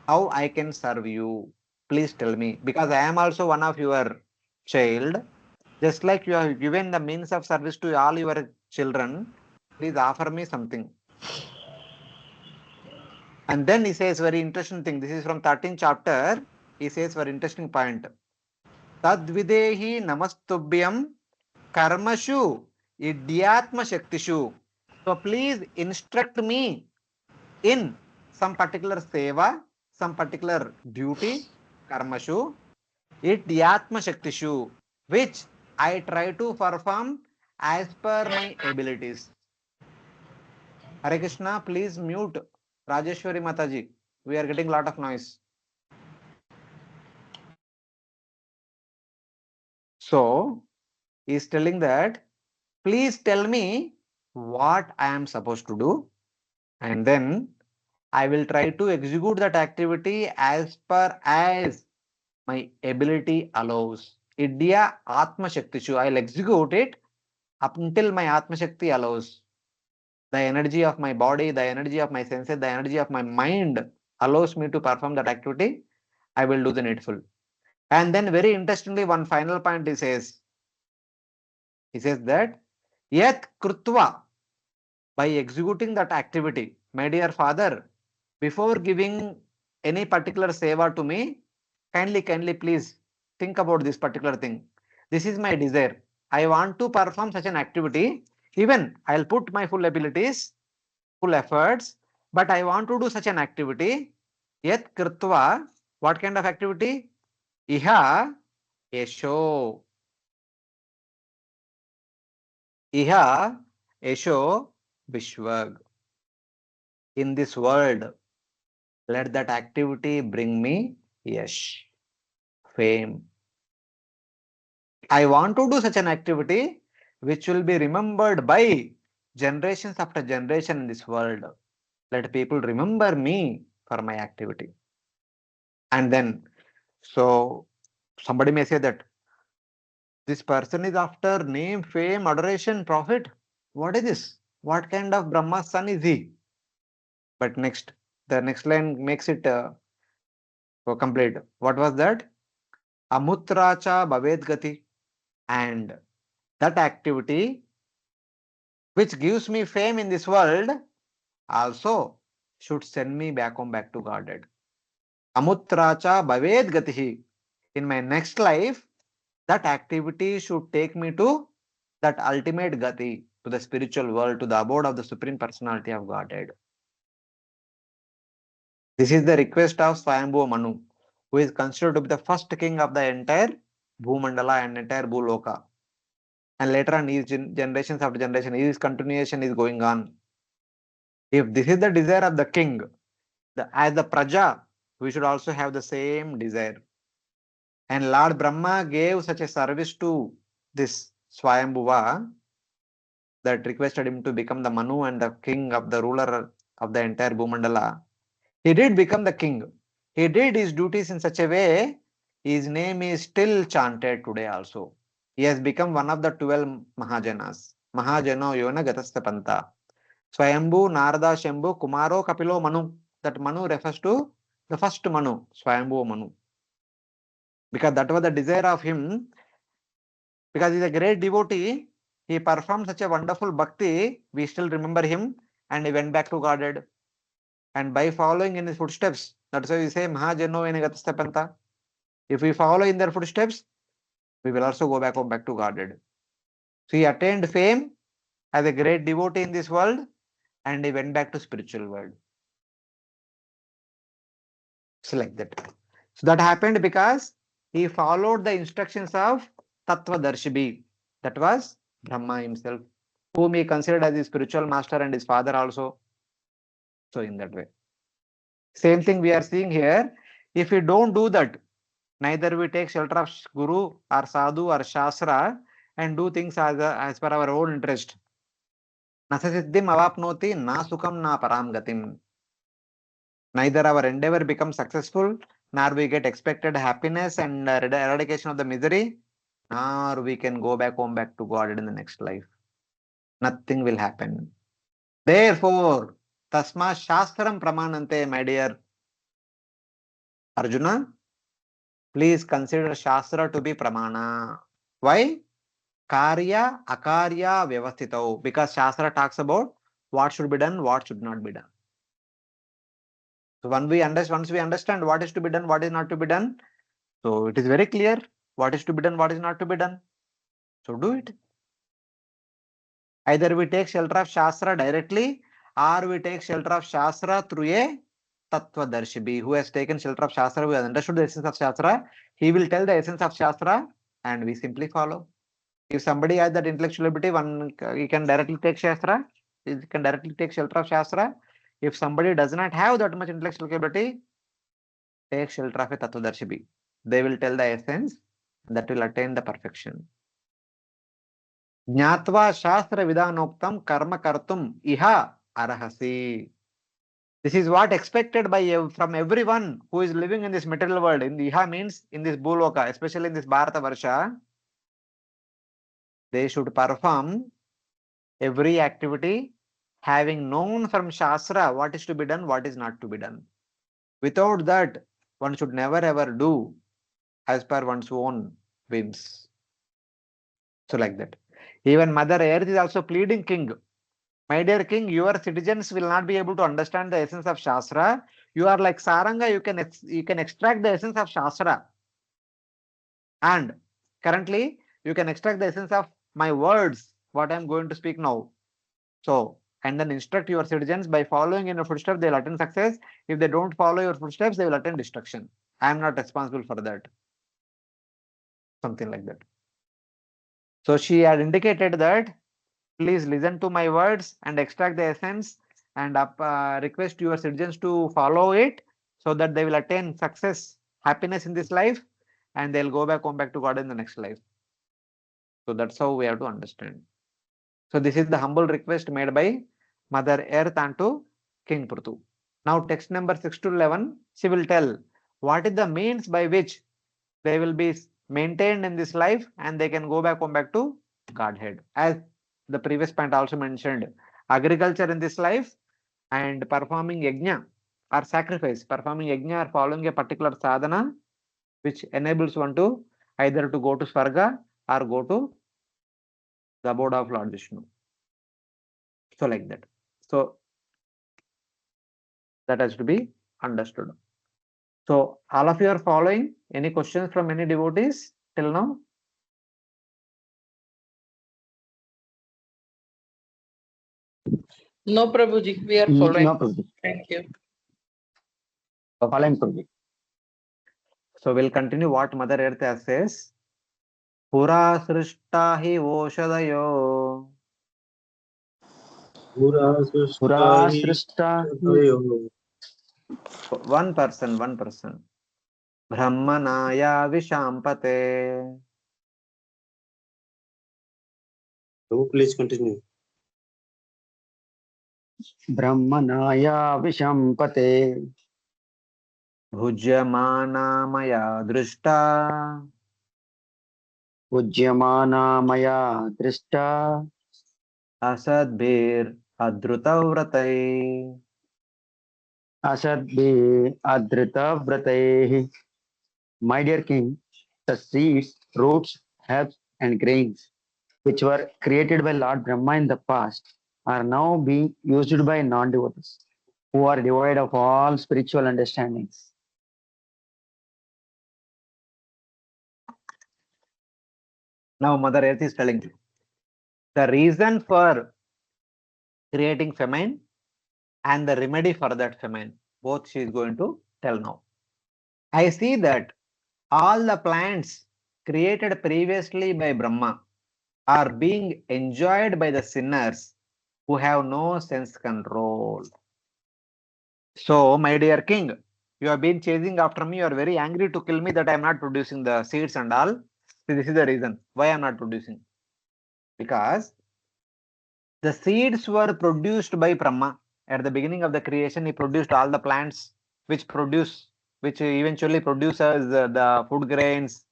How I can serve you? Please tell me. Because I am also one of your child. Just like you have given the means of service to all your children, please offer me something. And then he says very interesting thing. This is from 13th chapter. He says very interesting point. Tadvidehi namastubhyam karmashu idyatma shaktishu. So please instruct me in some particular seva, some particular duty, karmashu, idyatma shaktishu, which I try to perform as per my abilities. Hare Krishna, please mute Rajeshwari Mataji. We are getting a lot of noise. So, he is telling that, please tell me what I am supposed to do, and then I will try to execute that activity as per as my ability allows. Idya Atma Shaktishu. I'll execute it up until my Atma Shakti allows. The energy of my body, the energy of my senses, the energy of my mind allows me to perform that activity. I will do the needful. And then very interestingly, one final point he says that yet krutva, by executing that activity, my dear father, before giving any particular seva to me, kindly please think about this particular thing. This is my desire. I want to perform such an activity. Even I'll put my full abilities, full efforts, but I want to do such an activity. Yet krutva, what kind of activity? Iha yesho. Iha yesho vishwag. In this world, let that activity bring me yash, fame. I want to do such an activity which will be remembered by generations after generation in this world. Let people remember me for my activity. And then, so somebody may say that this person is after name, fame, adoration, profit. What is this? What kind of Brahma's son is he? But next, the next line makes it complete. What was that? Amutracha bhaved gati. And that activity which gives me fame in this world also should send me back home, back to Godhead. Amutracha bhaved gatihi. In my next life, that activity should take me to that ultimate gati, to the spiritual world, to the abode of the Supreme Personality of Godhead. This is the request of Swayambhu Manu, who is considered to be the first king of the entire Bhumandala and entire Bhuloka. And later on, his generations after generation, his continuation is going on. If this is the desire of the king, as the Praja, we should also have the same desire. And Lord Brahma gave such a service to this Swayambhuva that requested him to become the Manu and the king of the ruler of the entire Bhumandala. He did become the king. He did his duties in such a way, his name is still chanted today also. He has become one of the 12 Mahajanas. Mahajano Yona Gatasya Panta. Swayambhu, Narada, Shambhu, Kumaro, Kapilo, Manu. That Manu refers to the first Manu, Swayambhu Manu. Because that was the desire of him. Because he is a great devotee, he performed such a wonderful bhakti, we still remember him, and he went back to Godhead. And by following in his footsteps, that's why we say Mahajano Venegatastapanta. If we follow in their footsteps, we will also go back home, back to Godhead. So he attained fame as a great devotee in this world, and he went back to spiritual world. So like that. So that happened because he followed the instructions of Tattva-darshibi. That was Brahma himself, whom he considered as his spiritual master and his father also. So in that way. Same thing we are seeing here. If we don't do that, neither we take shelter of Guru or Sadhu or Shastra and do things as per our own interest. Nasasiddhim avapnoti na sukham na param gatim. Neither our endeavor becomes successful, nor we get expected happiness and eradication of the misery, nor we can go back home, back to God in the next life. Nothing will happen. Therefore, tasma shastram pramanante, my dear Arjuna, please consider Shastra to be pramana. Why? Karya, akarya, vyavasthitau. Because Shastra talks about what should be done, what should not be done. So once we understand what is to be done, what is not to be done, so it is very clear what is to be done, what is not to be done. So do it. Either we take shelter of Shastra directly, or we take shelter of Shastra through a Tattvadarshi who has taken shelter of Shastra, who has understood the essence of Shastra. He will tell the essence of Shastra, and we simply follow. If somebody has that intellectual ability, he can directly take Shastra. He can directly take shelter of Shastra. If somebody does not have that much intellectual capability, take shelter of a Tattvadarshi. They will tell the essence that will attain the perfection. Jnatva Shastra Vidanoktam Karma Kartum Iha Arahasi. This is what expected by from everyone who is living in this material world. In the Iha means in this Bhuloka, especially in this Bharata Varsha, they should perform every activity having known from Shastra what is to be done, what is not to be done. Without that, one should never ever do as per one's own whims. So like that. Even Mother Earth is also pleading king. My dear king, your citizens will not be able to understand the essence of Shastra. You are like Saranga, you can extract the essence of Shastra. And currently, you can extract the essence of my words, what I am going to speak now. So, and then instruct your citizens by following in your footsteps, they will attain success. If they don't follow your footsteps, they will attain destruction. I am not responsible for that. Something like that. So, she had indicated that please listen to my words and extract the essence and request your citizens to follow it so that they will attain success, happiness in this life, and they'll go back home back to God in the next life. So that's how we have to understand. So this is the humble request made by Mother Earth unto King Prthu. Now text number 6 to 11, she will tell what is the means by which they will be maintained in this life and they can go back home back to Godhead. As the previous point also mentioned, agriculture in this life and performing yajna or sacrifice, performing yajna or following a particular sadhana which enables one to either to go to Swarga or go to the abode of Lord Vishnu. So like that. So that has to be understood. So all of you are following. Any questions from any devotees till now? No, Prabhuji, we are No, following. Prabhuji. Thank you. Following, Prabhuji. So we'll continue what Mother Earth says. Pura srishta hi voshadayo. Pura srishta. One person. Brahmanaya vishampate. Please continue. Brahmanaya vishampate. Bhujyamana maya drishta. Ujyamana maya drishta. Asadbhir adrutavratai. Asadbhi adrita vratehi. My dear king, the seeds, roots, herbs, and grains which were created by Lord Brahma in the past are now being used by non-devotees who are devoid of all spiritual understandings. Now Mother Earth is telling you the reason for creating famine and the remedy for that famine. Both she is going to tell now. I see that all the plants created previously by Brahma are being enjoyed by the sinners who have no sense control. So, my dear king, you have been chasing after me. You are very angry to kill me that I am not producing the seeds and all. So this is the reason why I am not producing. Because the seeds were produced by Brahma. At the beginning of the creation, he produced all the plants which eventually produces the food grains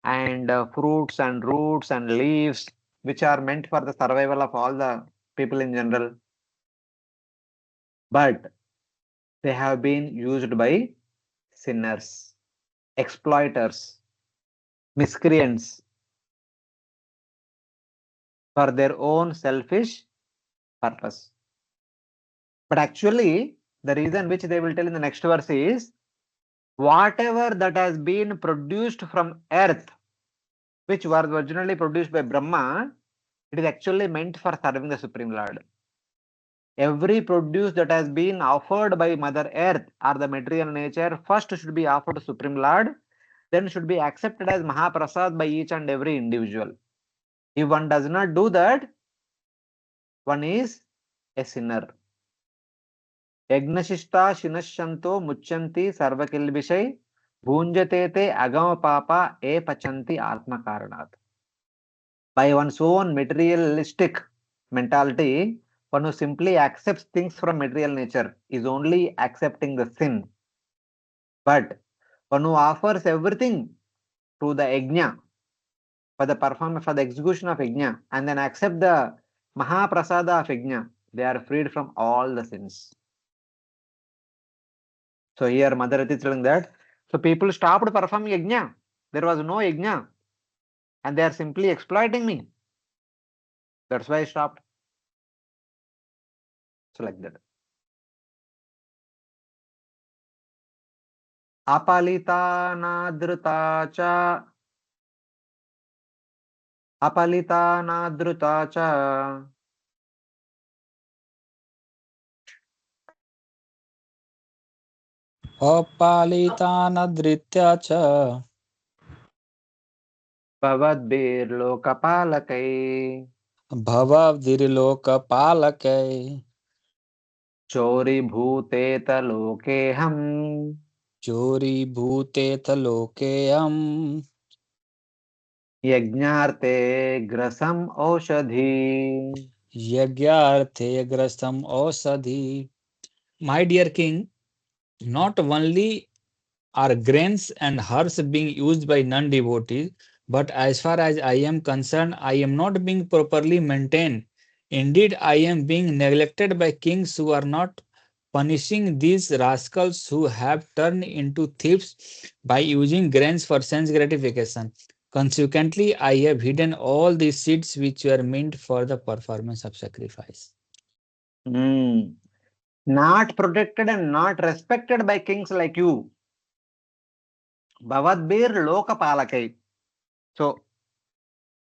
and fruits and roots and leaves, which are meant for the survival of all the people in general. But they have been used by sinners, exploiters, miscreants. for their own selfish purpose. But actually, the reason which they will tell in the next verse is, whatever that has been produced from earth, which was originally produced by Brahma, it is actually meant for serving the Supreme Lord. Every produce that has been offered by Mother Earth or the material nature first should be offered to Supreme Lord, then should be accepted as Mahaprasad by each and every individual. If one does not do that, one is a sinner. Yagnashishta shinashanto muchanti sarvakilbishai bhunjate te agama papa e pachanti atma karanat. By one's own materialistic mentality, one who simply accepts things from material nature is only accepting the sin. But one who offers everything to the yajna for the performance, for the execution of yajna, and then accept the Mahaprasada of yajna, they are freed from all the sins. So here Mother Earth is telling that, so people stopped performing yajna. There was no yajna. And they are simply exploiting me. That's why I stopped. So like that. Apalita nadruta cha. Apalita nadruta cha. अपालितानधृत्या च Bhavadbir भवद्भिर्लोकपालकै चोरी भूतेत लोकेहम चोरीभूतेऽथ लोकेऽयम् यज्ञार्थे ग्रसम औषधि. यज्ञार्थे ग्रस्तम् औषधि. My dear king, not only are grains and herbs being used by non-devotees, but as far as I am concerned, I am not being properly maintained. Indeed, I am being neglected by kings who are not punishing these rascals who have turned into thieves by using grains for sense gratification. Consequently, I have hidden all these seeds which were meant for the performance of sacrifice. Not protected and not respected by kings like you. Bhavadbir lokapalakai. So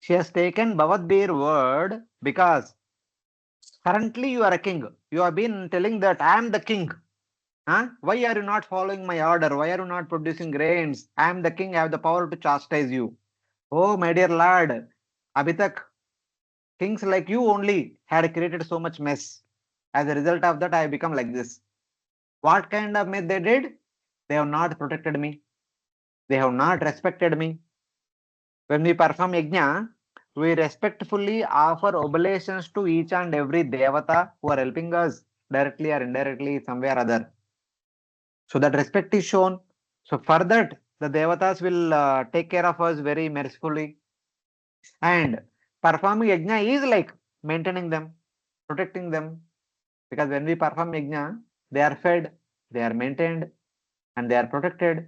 she has taken Bhavadbir word because currently you are a king. You have been telling that I am the king. Huh? Why are you not following my order? Why are you not producing grains? I am the king. I have the power to chastise you. Oh, my dear lord, Abhitak, kings like you only had created so much mess. As a result of that, I have become like this. What kind of mess they did? They have not protected me. They have not respected me. When we perform yajna, we respectfully offer oblations to each and every devata who are helping us directly or indirectly somewhere or other. So that respect is shown. So for that, the devatas will take care of us very mercifully. And performing yajna is like maintaining them, protecting them. Because when we perform yajna, they are fed, they are maintained, and they are protected.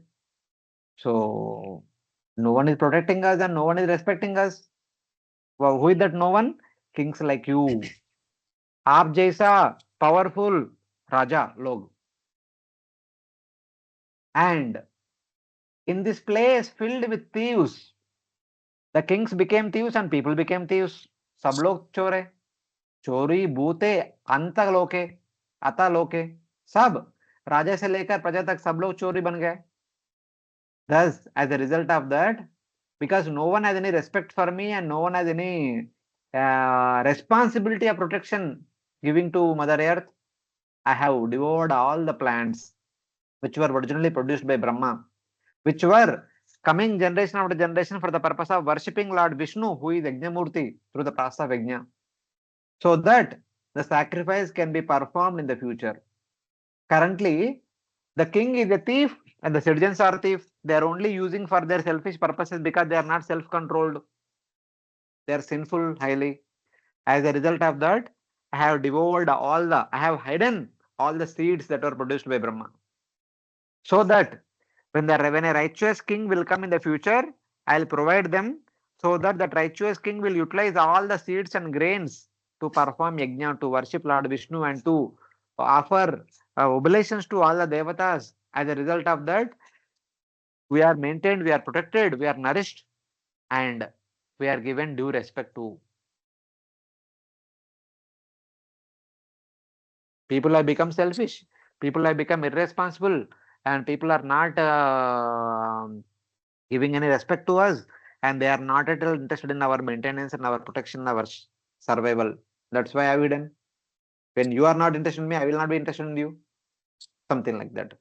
So no one is protecting us and no one is respecting us. Well, who is that no one? Kings like you. आप जैसा powerful Raja log. And in this place filled with thieves, the kings became thieves and people became thieves. सब लोग चोर है. चोरी बूते अंत लोके अता लोके सब राजा से लेकर प्रजा तक सब लोग चोरी बन गए. Thus, as a result of that, because no one has any respect for me and no one has any responsibility of protection giving to Mother Earth, I have devoured all the plants which were originally produced by Brahma, which were coming generation after generation for the purpose of worshipping Lord Vishnu, who is Yajnamurti, through the process of Yajna, so that the sacrifice can be performed in the future. Currently, the king is a thief and the citizens are thieves. They are only using for their selfish purposes because they are not self-controlled. They are sinful highly. As a result of that, I have devoured I have hidden all the seeds that were produced by Brahma. So that when a righteous king will come in the future, I'll provide them so that the righteous king will utilize all the seeds and grains to perform yajna, to worship Lord Vishnu, and to offer oblations to all the devatas. As a result of that, we are maintained, we are protected, we are nourished, and we are given due respect to. People have become selfish, people have become irresponsible, and people are not giving any respect to us, and they are not at all interested in our maintenance and our protection, our survival. That's why I have hidden. When you are not interested in me, I will not be interested in you. Something like that.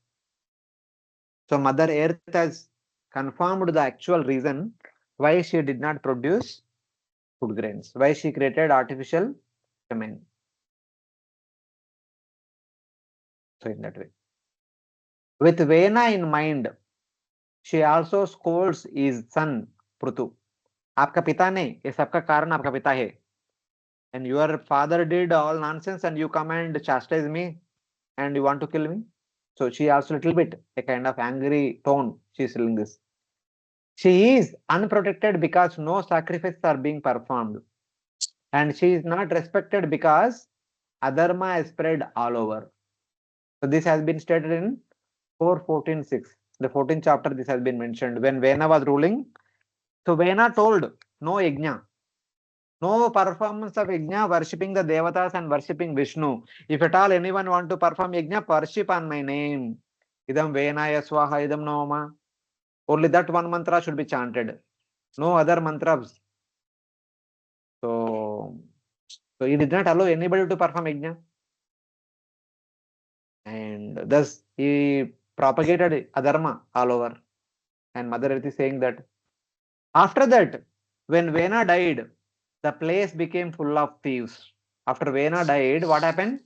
So Mother Earth has confirmed the actual reason why she did not produce food grains, why she created artificial famine. So in that way. With Vena in mind, she also scolds his son Prthu. आपका पिता ने, ये सबका कारण आपका पिता है. And your father did all nonsense and you come and chastise me and you want to kill me. So she also a little bit a kind of angry tone she is telling this. She is unprotected because no sacrifices are being performed. And she is not respected because adharma is spread all over. So this has been stated in 4:14:6. The 14th chapter this has been mentioned. When Vena was ruling, so Vena told no yajna. No performance of yajna worshipping the devatas and worshipping Vishnu. If at all anyone want to perform yajna, worship on my name. Idam Venaya Swaha Idam Noma. Only that one mantra should be chanted. No other mantras. So he did not allow anybody to perform yajna. And thus he propagated adharma all over. And Mother Earth is saying that after that, when Vena died, the place became full of thieves. After Vena died, what happened?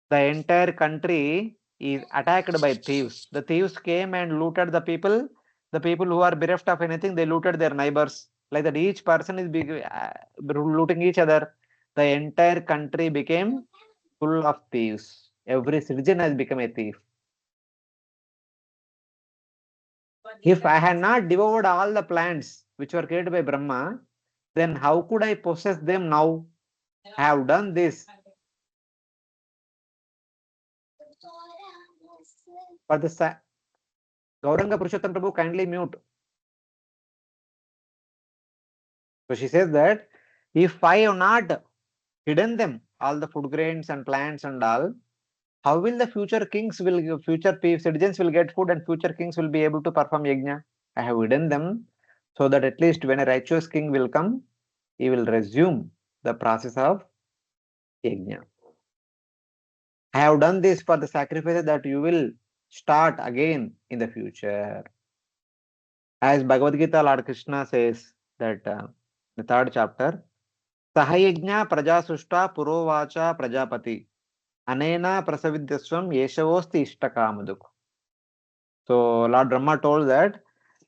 The entire country is attacked by thieves. The thieves came and looted the people who are bereft of anything, they looted their neighbors. Like that, each person is looting each other. The entire country became full of thieves. Every citizen has become a thief. If I had not devoured all the plants which were created by Brahma, then how could I possess them now? I have done this for the Gauranga Purushottam Prabhu, kindly mute. So she says that if I have not hidden them, all the food grains and plants and all, how will the future citizens will get food and future kings will be able to perform yajna? I have hidden them so that at least when a righteous king will come, he will resume the process of yajna. I have done this for the sacrifices that you will start again in the future. As Bhagavad Gita, Lord Krishna says that the 3rd chapter, Sahayajna Prajasushta Purovacha Prajapati Anena Prasavidyaswam Yeshavosti Ishtakamaduk. So Lord Brahma told that,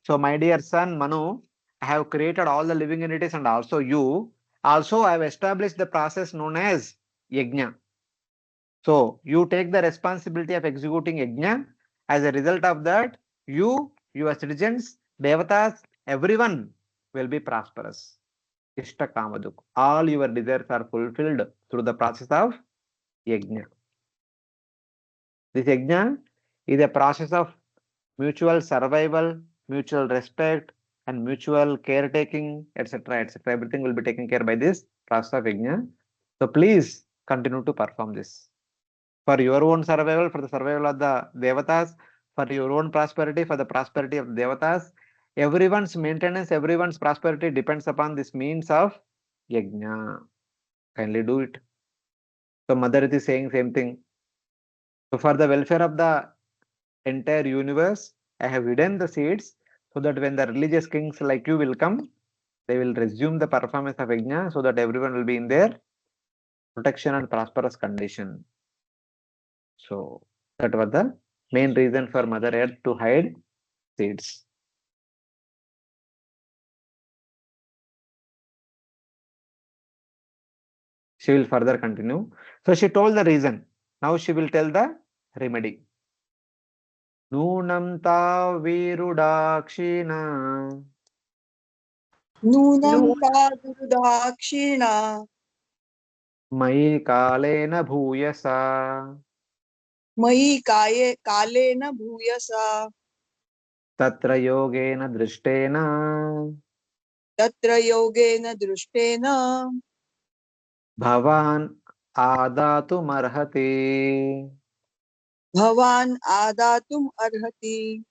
so my dear son Manu, I have created all the living entities and also you. Also I have established the process known as Yajna. So you take the responsibility of executing yajna. As a result of that, you, your citizens, devatas, everyone will be prosperous. Ishta Kamaduk. All your desires are fulfilled through the process of yajna. This yajna is a process of mutual survival, mutual respect, and mutual caretaking, etc. etc. Everything will be taken care by this process of yajna. So please continue to perform this. For your own survival, for the survival of the devatas, for your own prosperity, for the prosperity of the devatas, everyone's maintenance, everyone's prosperity depends upon this means of yajna. Kindly do it. So Mother is saying same thing. So for the welfare of the entire universe, I have hidden the seeds so that when the religious kings like you will come, they will resume the performance of yajna so that everyone will be in their protection and prosperous condition. So that was the main reason for Mother Earth to hide seeds. She will further continue. So she told the reason. Now she will tell the remedy. Nunam ta virudakshina नूनं पादुर्दाक्षिणा मयि कालेन भूयसा मयि कालेन भूयसा तत्र योगेन दृष्टेन तत्र योगेन दृष्टेन भवान् आदातुमर्हति. भवान् आदातुम् अर्हति.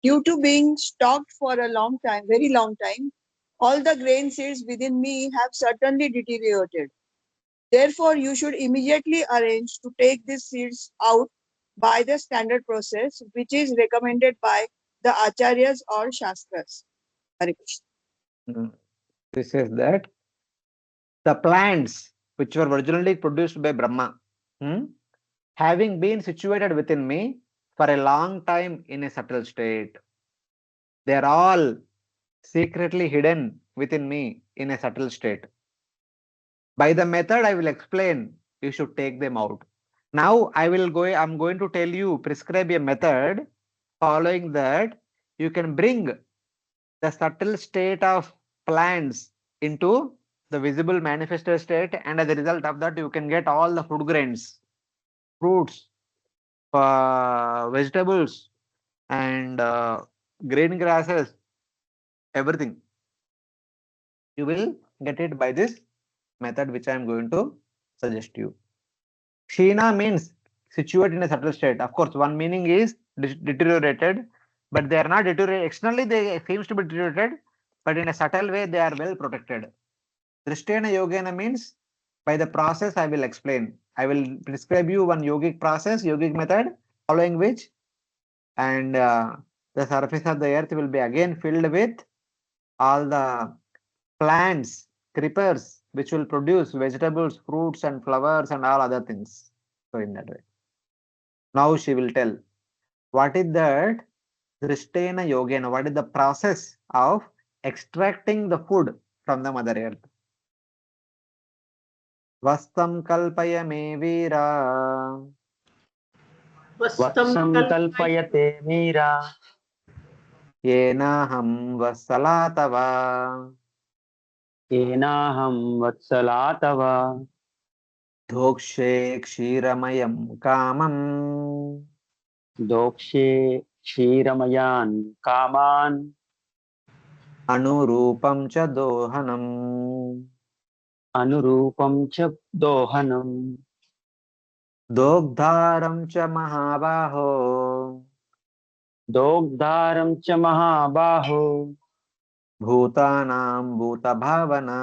Due to being stocked for a long time, very long time, all the grain seeds within me have certainly deteriorated. Therefore, you should immediately arrange to take these seeds out by the standard process, which is recommended by the acharyas or shastras. Hare Krishna. This says that the plants which were originally produced by Brahma, having been situated within me for a long time in a subtle state, they are all secretly hidden within me in a subtle state. By the method I will explain, you should take them out. Now I'm going to tell you, prescribe a method. Following that, you can bring the subtle state of plants into the visible manifested state, and as a result of that, you can get all the food grains, fruits, vegetables, and green grasses, everything. You will get it by this method which I am going to suggest you. Sheena means situate in a subtle state. Of course, one meaning is deteriorated, but they are not deteriorated. Externally, they seems to be deteriorated, but in a subtle way, they are well protected. Drishtena Yogena means by the process I will explain. I will prescribe you one yogic process, yogic method, following which, and the surface of the earth will be again filled with all the plants, creepers, which will produce vegetables, fruits, and flowers, and all other things. So, in that way. Now she will tell what is that Drishtena Yogena, what is the process of extracting the food from the Mother Earth. Vastam kalpaya me veera. वत्सं कल्पयते Meera येनाहं वत्सला तव. येनाहं वत्सला तव धोक्षे क्षीरमयं कामम्. दोक्षे क्षीरमयान् कामान् अनुरूपं च दोहनम्. अनुरूपं च दोहनम् दोग्धारं च महाबाहो. दोग्धारं च महाबाहो भूतानां भूतभावना.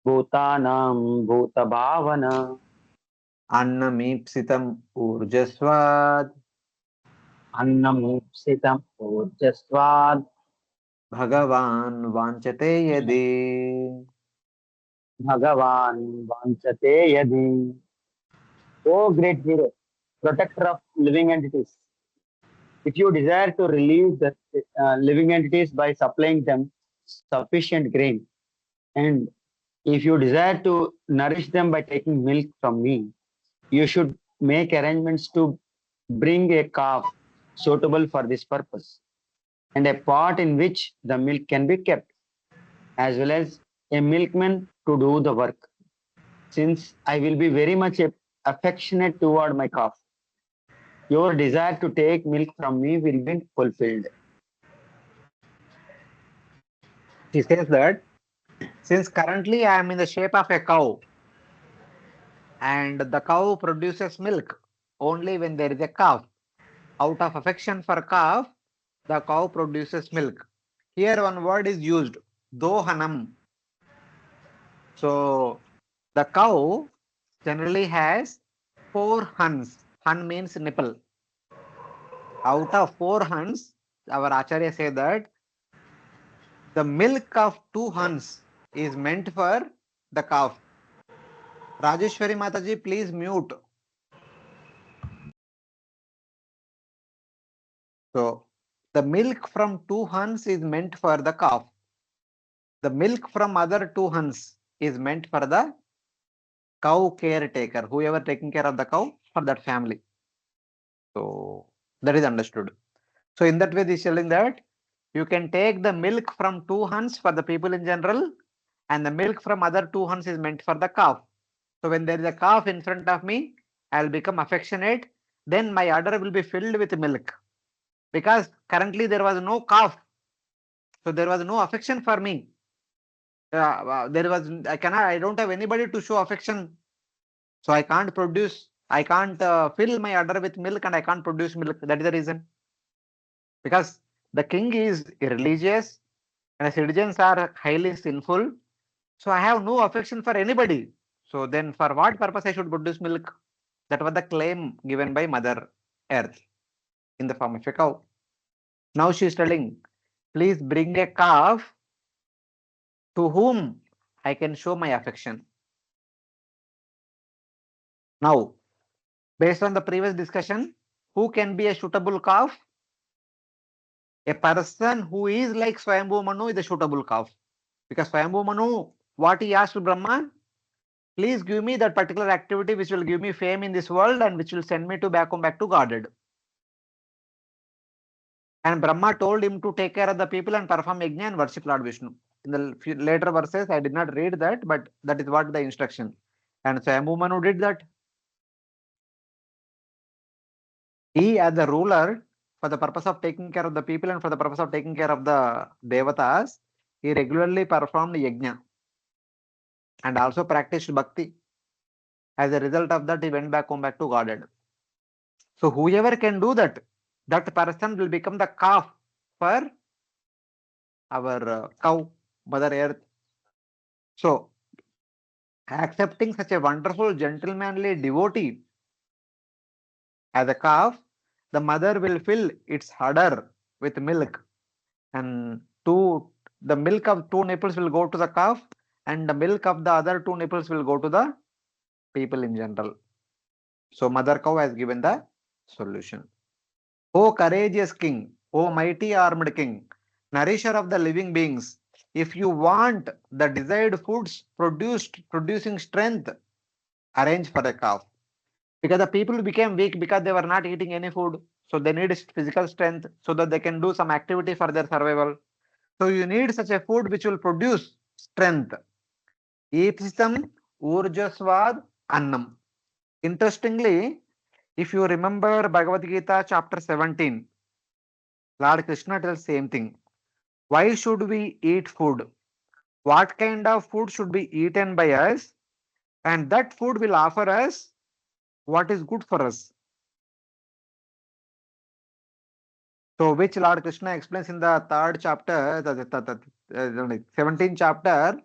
भूतानां भूतभावना अन्नमीप्सितम् ऊर्जस्वात्. अन्नमीप्सितम् ऊर्जस्वात् भगवान् वाञ्छते यदि. भगवान् वाञ्छते यदि. O great hero, protector of living entities, if you desire to relieve the living entities by supplying them sufficient grain, and if you desire to nourish them by taking milk from me, you should make arrangements to bring a calf suitable for this purpose, and a pot in which the milk can be kept, as well as a milkman to do the work. Since I will be very much affectionate toward my calf, your desire to take milk from me will be fulfilled. She says that since currently I am in the shape of a cow, and the cow produces milk only when there is a calf. Out of affection for calf, the cow produces milk. Here one word is used, dohanam. So the cow generally has 4 huns. Hun means nipple. Out of 4 huns, our Acharya say that the milk of 2 huns is meant for the calf. Rajeshwari Mataji, please mute. So the milk from 2 huns is meant for the calf. The milk from other 2 huns is meant for the cow caretaker, whoever taking care of the cow for that family. So that is understood. So in that way, this is telling that you can take the milk from 2 huns for the people in general, and the milk from other 2 huns is meant for the calf. So when there is a calf in front of me, I'll become affectionate. Then my udder will be filled with milk. Because currently there was no calf. So there was no affection for me. I don't have anybody to show affection. So I can't fill my udder with milk, and I can't produce milk. That is the reason. Because the king is irreligious and the citizens are highly sinful. So I have no affection for anybody. So then for what purpose I should produce milk? That was the claim given by Mother Earth in the form of a cow. Now she is telling, please bring a calf to whom I can show my affection. Now, based on the previous discussion, who can be a suitable calf? A person who is like Swayambhu Manu is a suitable calf. Because Swayambhu Manu, what he asked to Brahma, please give me that particular activity which will give me fame in this world and which will send me to back to Godhead. And Brahma told him to take care of the people and perform yajna and worship Lord Vishnu. In the later verses, I did not read that, but that is what the instruction. And Swayambhu Manu did that. He, as the ruler, for the purpose of taking care of the people and for the purpose of taking care of the devatas, he regularly performed yajna and also practiced bhakti. As a result of that, he went back to Godhead. So whoever can do that, that person will become the calf for our cow, Mother Earth. So accepting such a wonderful, gentlemanly devotee as a calf, the mother will fill its udder with milk, and the milk of 2 nipples will go to the calf, and the milk of the other 2 nipples will go to the people in general. So mother cow has given the solution. O courageous king, O mighty armed king, nourisher of the living beings, if you want the desired foods producing strength, arrange for a calf. Because the people became weak because they were not eating any food. So they need physical strength so that they can do some activity for their survival. So you need such a food which will produce strength. Epsisam urjasvad annam. Interestingly, if you remember Bhagavad Gita chapter 17, Lord Krishna tells same thing. Why should we eat food? What kind of food should be eaten by us? And that food will offer us what is good for us. So which Lord Krishna explains in the 3rd chapter, the 17th chapter,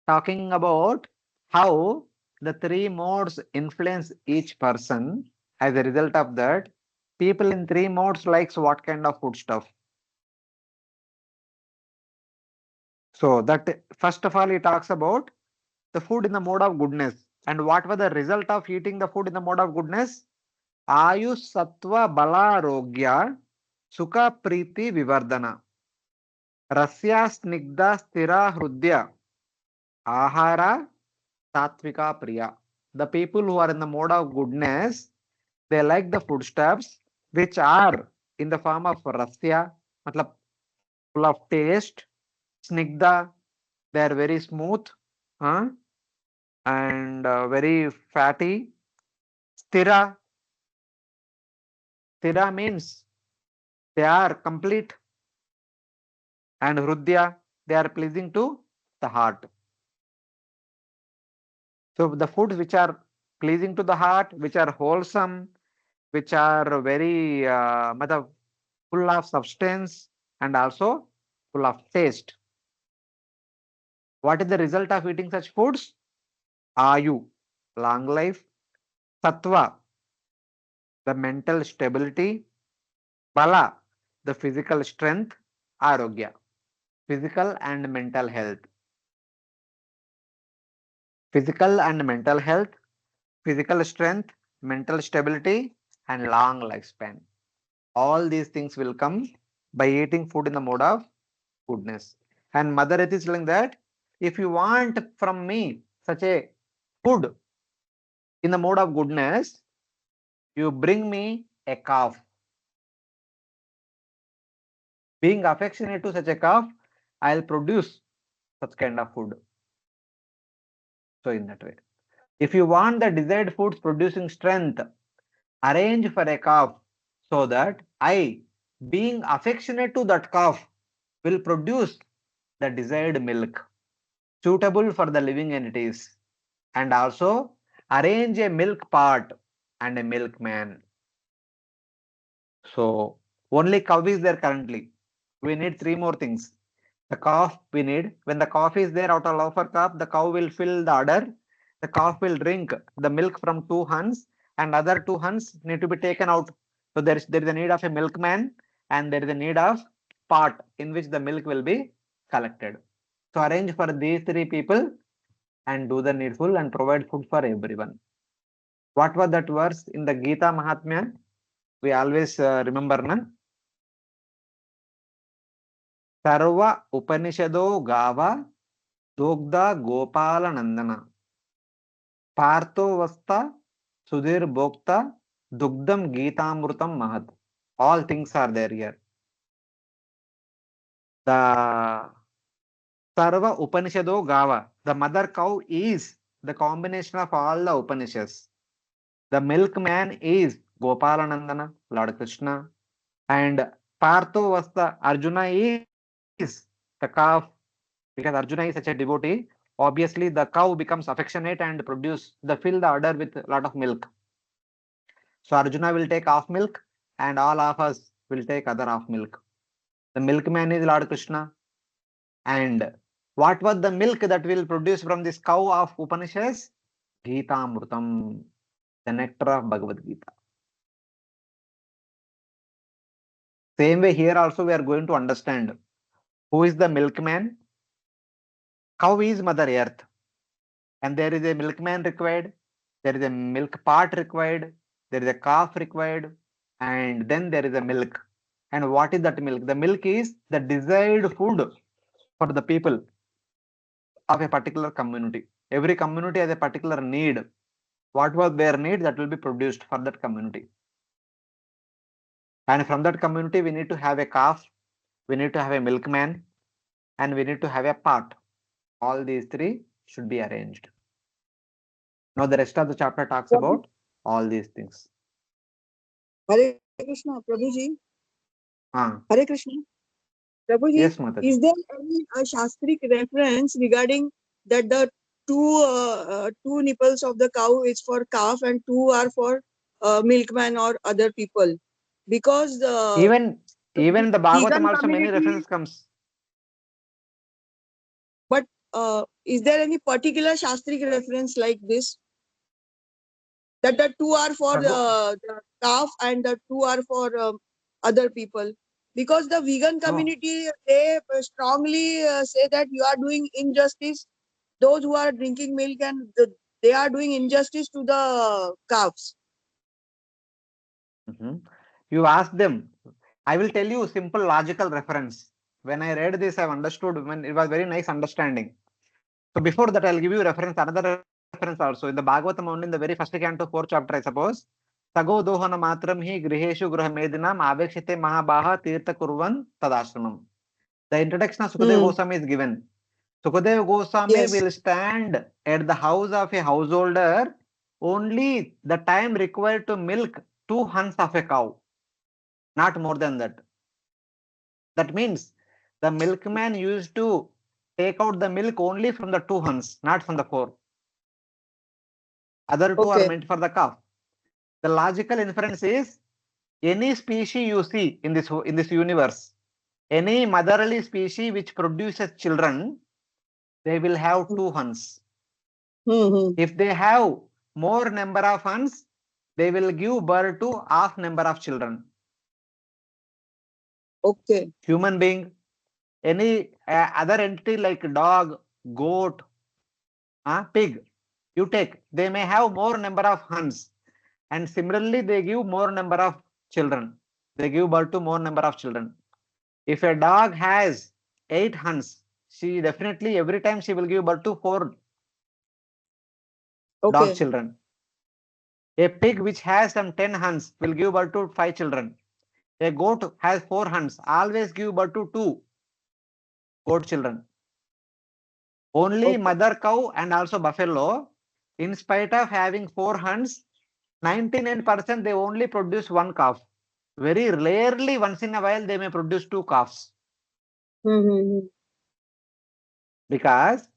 talking about how the 3 modes influence each person. As a result of that, people in 3 modes likes what kind of food stuff. So that first of all, he talks about the food in the mode of goodness. And what was the result of eating the food in the mode of goodness? Ayu sattva bala rogya sukha priti vivardhana rasya snigdha stira hrudya ahara satvika priya. The people who are in the mode of goodness, they like the foodstuffs which are in the form of rasya, matlab full of taste, snigdha, they are very smooth, and very fatty. Stira means they are complete, and hrudya, they are pleasing to the heart. So the foods which are pleasing to the heart, which are wholesome, which are very full of substance and also full of taste. What is the result of eating such foods? Ayu, long life. Sattva, the mental stability. Bala, the physical strength. Arogya, physical and mental health. Physical and mental health, physical strength, mental stability, and long lifespan. All these things will come by eating food in the mode of goodness. And Mother Earth is telling that if you want from me such a food in the mode of goodness, you bring me a calf. Being affectionate to such a calf, I'll produce such kind of food. So in that way, if you want the desired foods producing strength, arrange for a calf so that I, being affectionate to that calf, will produce the desired milk suitable for the living entities, and also arrange a milk part and a milkman. So only cow is there currently. We need three more things. The calf we need. When the calf is there out of our calf, the cow will fill the udder. The calf will drink the milk from two huns, and other two huns need to be taken out. So there is a need of a milkman, and there is a need of pot in which the milk will be collected. So arrange for these three people and do the needful and provide food for everyone. What was that verse in the Gita Mahatmya? We always remember, na? Sarva Upanishado Gava Dogda Gopala Nandana Partho Vasta Sudhir Bhokta Dugdam Gitamrutam Mahat. All things are there here. The Sarva Upanishado Gava, the mother cow is the combination of all the Upanishads. The milkman is Gopalanandana, Lord Krishna, and Partho Vasta Arjuna is the calf, because Arjuna is such a devotee. Obviously, the cow becomes affectionate and fill the udder with a lot of milk. So Arjuna will take half milk, and all of us will take other half milk. The milkman is Lord Krishna. And what was the milk that will produce from this cow of Upanishads? Gita Amrutam, the nectar of Bhagavad Gita. Same way here also we are going to understand who is the milkman. Cow is Mother Earth, and there is a milkman required, there is a milk part required, there is a calf required, and then there is a milk. And what is that milk? The milk is the desired food for the people of a particular community. Every community has a particular need. What was their need, that will be produced for that community. And from that community, we need to have a calf, we need to have a milkman, and we need to have a pot. All these three should be arranged. Now the rest of the chapter talks about all these things. Hare Krishna, Prabhuji. Ah, Hare Krishna. Prabhuji, yes, Mataji. is there any Shastric reference regarding that the two nipples of the cow is for calf and two are for milkman or other people? Because Even in the Bhagavatam vegan also many community, references comes. but is there any particular Shastric reference like this? That the two are for the calf and the two are for other people? Because the vegan community, they strongly say that you are doing injustice. Those who are drinking milk and they are doing injustice to the calves. You ask them. I will tell you simple logical reference. When I read this, I've understood. When it was very nice understanding. So before that, I'll give you reference, another reference also in the Bhagavatam, only in the very first canto, 4th chapter, I suppose. Sago dohana matram hi griheshu gruhamedinam avekshite mahabaha tirtha kurvan tadashramam. The introduction of Sukadeva Goswami is given. Sukadeva Goswami will stand at the house of a householder only the time required to milk 2 huns of a cow, not more than that. That means the milkman used to take out the milk only from the 2 huns, not from the 4. Other 2 are meant for the calf. The logical inference is any species you see in this universe, any motherly species which produces children, they will have 2 huns. If they have more number of huns, they will give birth to half number of children. Okay. Human being, any other entity like dog, goat, pig, you take, they may have more number of huns, and similarly they give more number of children. They give birth to more number of children. If a dog has 8 huns, she definitely every time she will give birth to 4 dog children. A pig which has some 10 huns will give birth to 5 children. A goat has 4 hunts, always give birth to 2 goat children. Only Okay. mother cow and also buffalo, in spite of having 4 hunts, 99% they only produce 1 calf. Very rarely, once in a while, they may produce 2 calves. Because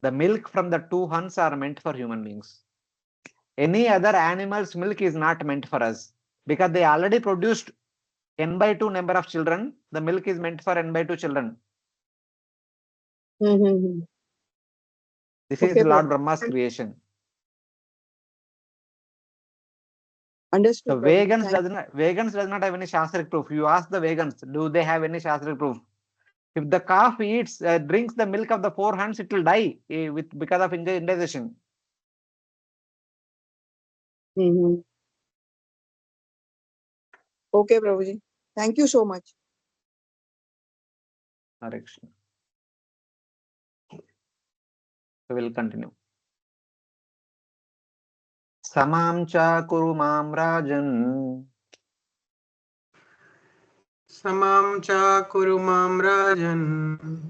the milk from the 2 hunts are meant for human beings. Any other animal's milk is not meant for us. Because they already produced n by 2 number of children, the milk is meant for n by 2 children. This is Okay, Lord Prabhu. Brahma's creation. Understood, So Prabhu. vegans does not have any shastric proof. You ask the vegans, do they have any shastric proof? If the calf eats, drinks the milk of the 4 hunts, it will die because of indigestion. Okay, Prabhuji. Thank you so much. Hare Krishna. We will continue. Samam cha kuru mam rajan. Samam cha kuru mam rajan.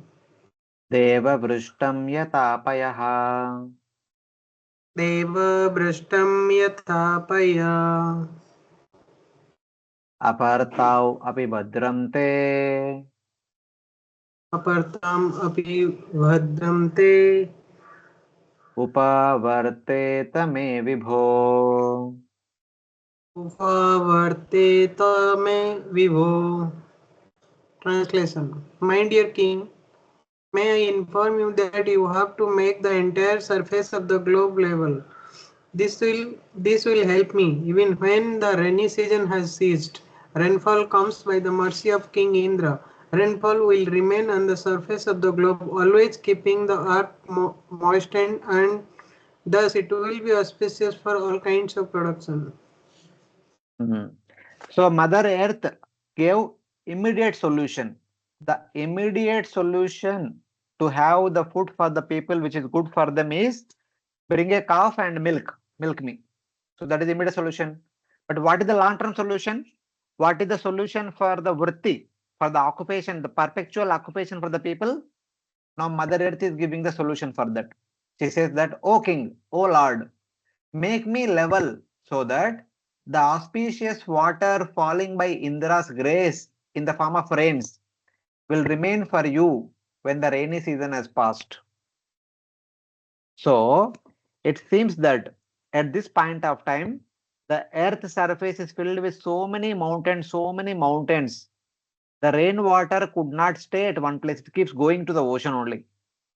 Deva vrishtam yatapayaha. Deva brashtam yathapaya. Apartav api bhadram te. Apartam api bhadram te. Upavarte tame vibho. Upavarteta me vibho. Translation. My dear king, may I inform you that you have to make the entire surface of the globe level. This will help me even when the rainy season has ceased. Rainfall comes by the mercy of King Indra. Rainfall will remain on the surface of the globe, always keeping the earth moistened, and thus it will be auspicious for all kinds of production. So Mother Earth gave immediate solution. The immediate solution to have the food for the people which is good for them is bring a calf and milk me. So that is immediate solution. But what is the long-term solution? What is the solution for the vritti, for the occupation, the perpetual occupation for the people? Now Mother Earth is giving the solution for that. She says that, O King, O Lord, make me level so that the auspicious water falling by Indra's grace in the form of rains will remain for you when the rainy season has passed. So it seems that at this point of time, the earth surface is filled with so many mountains. The rainwater could not stay at one place. It keeps going to the ocean only.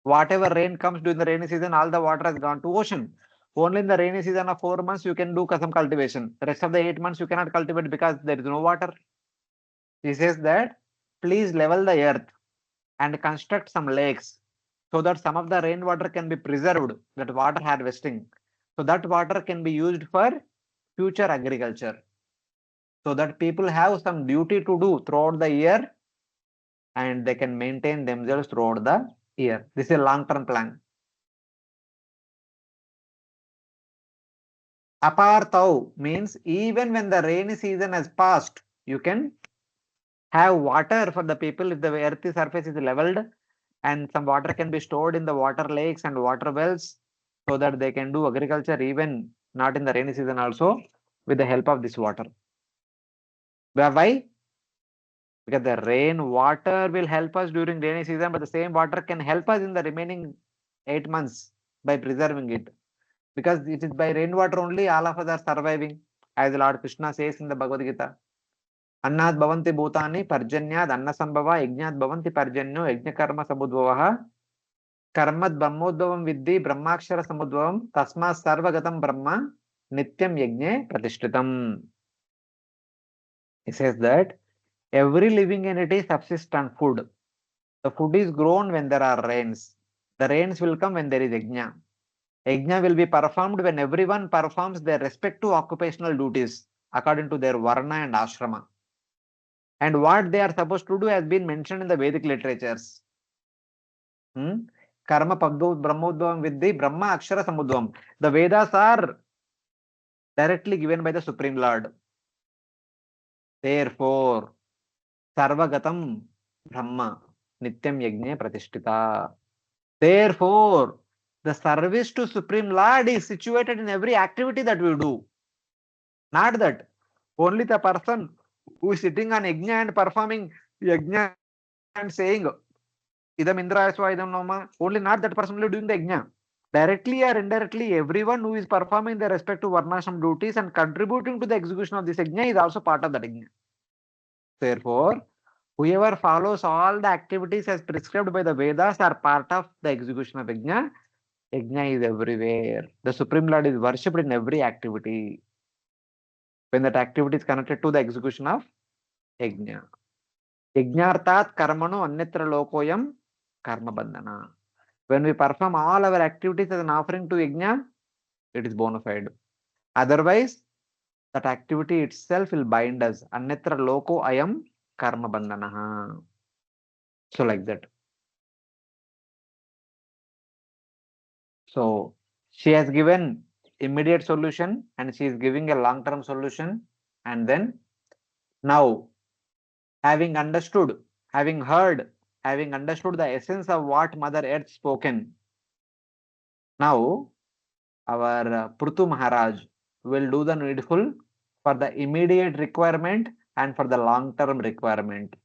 Whatever rain comes during the rainy season, all the water has gone to ocean. Only in the rainy season of 4 months, you can do some cultivation. The rest of the 8 months, you cannot cultivate because there is no water. He says that, please level the earth and construct some lakes so that some of the rainwater can be preserved, that water harvesting. So that water can be used for future agriculture. So that people have some duty to do throughout the year and they can maintain themselves throughout the year. This is a long-term plan. Apartau means even when the rainy season has passed, you can have water for the people if the earth's surface is leveled, and some water can be stored in the water lakes and water wells so that they can do agriculture even not in the rainy season also with the help of this water. Why? Because the rain water will help us during rainy season, but the same water can help us in the remaining 8 months by preserving it. Because it is by rainwater only all of us are surviving, as Lord Krishna says in the Bhagavad Gita. Annad bhavanti bhutani parjanyad anna sambhava yajnad bhavanti parjanyo yajna karma samudvavaha karmad brahmodvavam viddhi brahmakshara samudvavam tasma sarvagatam brahma nityam yajne pratishthritam. He says that every living entity subsists on food. The food is grown when there are rains. The rains will come when there is yajna. Yajna will be performed when everyone performs their respective occupational duties according to their varna and ashrama. And what they are supposed to do has been mentioned in the Vedic literatures. Karma Pagdo Brahmodvavam Viddhi Brahma Akshara Samudvam. The Vedas are directly given by the Supreme Lord. Therefore, Sarvagatam Brahma Nityam Yajne Pratishtita. Therefore, the service to Supreme Lord is situated in every activity that we do. Not that only the person who is sitting on yajna and performing yajna and saying idam indraya swa idam nama, only not that person only doing the yajna. Directly or indirectly, everyone who is performing their respective varnashram duties and contributing to the execution of this yajna is also part of that yajna. Therefore, whoever follows all the activities as prescribed by the Vedas are part of the execution of yajna. Yajna is everywhere. The Supreme Lord is worshipped in every activity when that activity is connected to the execution of yajna. Yajnartat karmano annyatra lokoyam karma bandhana. When we perform all our activities as an offering to yajna, it is bona fide. Otherwise, that activity itself will bind us. Annyatra loko ayam karma bandhana. So like that. So she has given immediate solution and she is giving a long-term solution. And then now, having understood, having heard, having understood the essence of what Mother Earth spoken, now our Prthu Maharaj will do the needful for the immediate requirement and for the long-term requirement.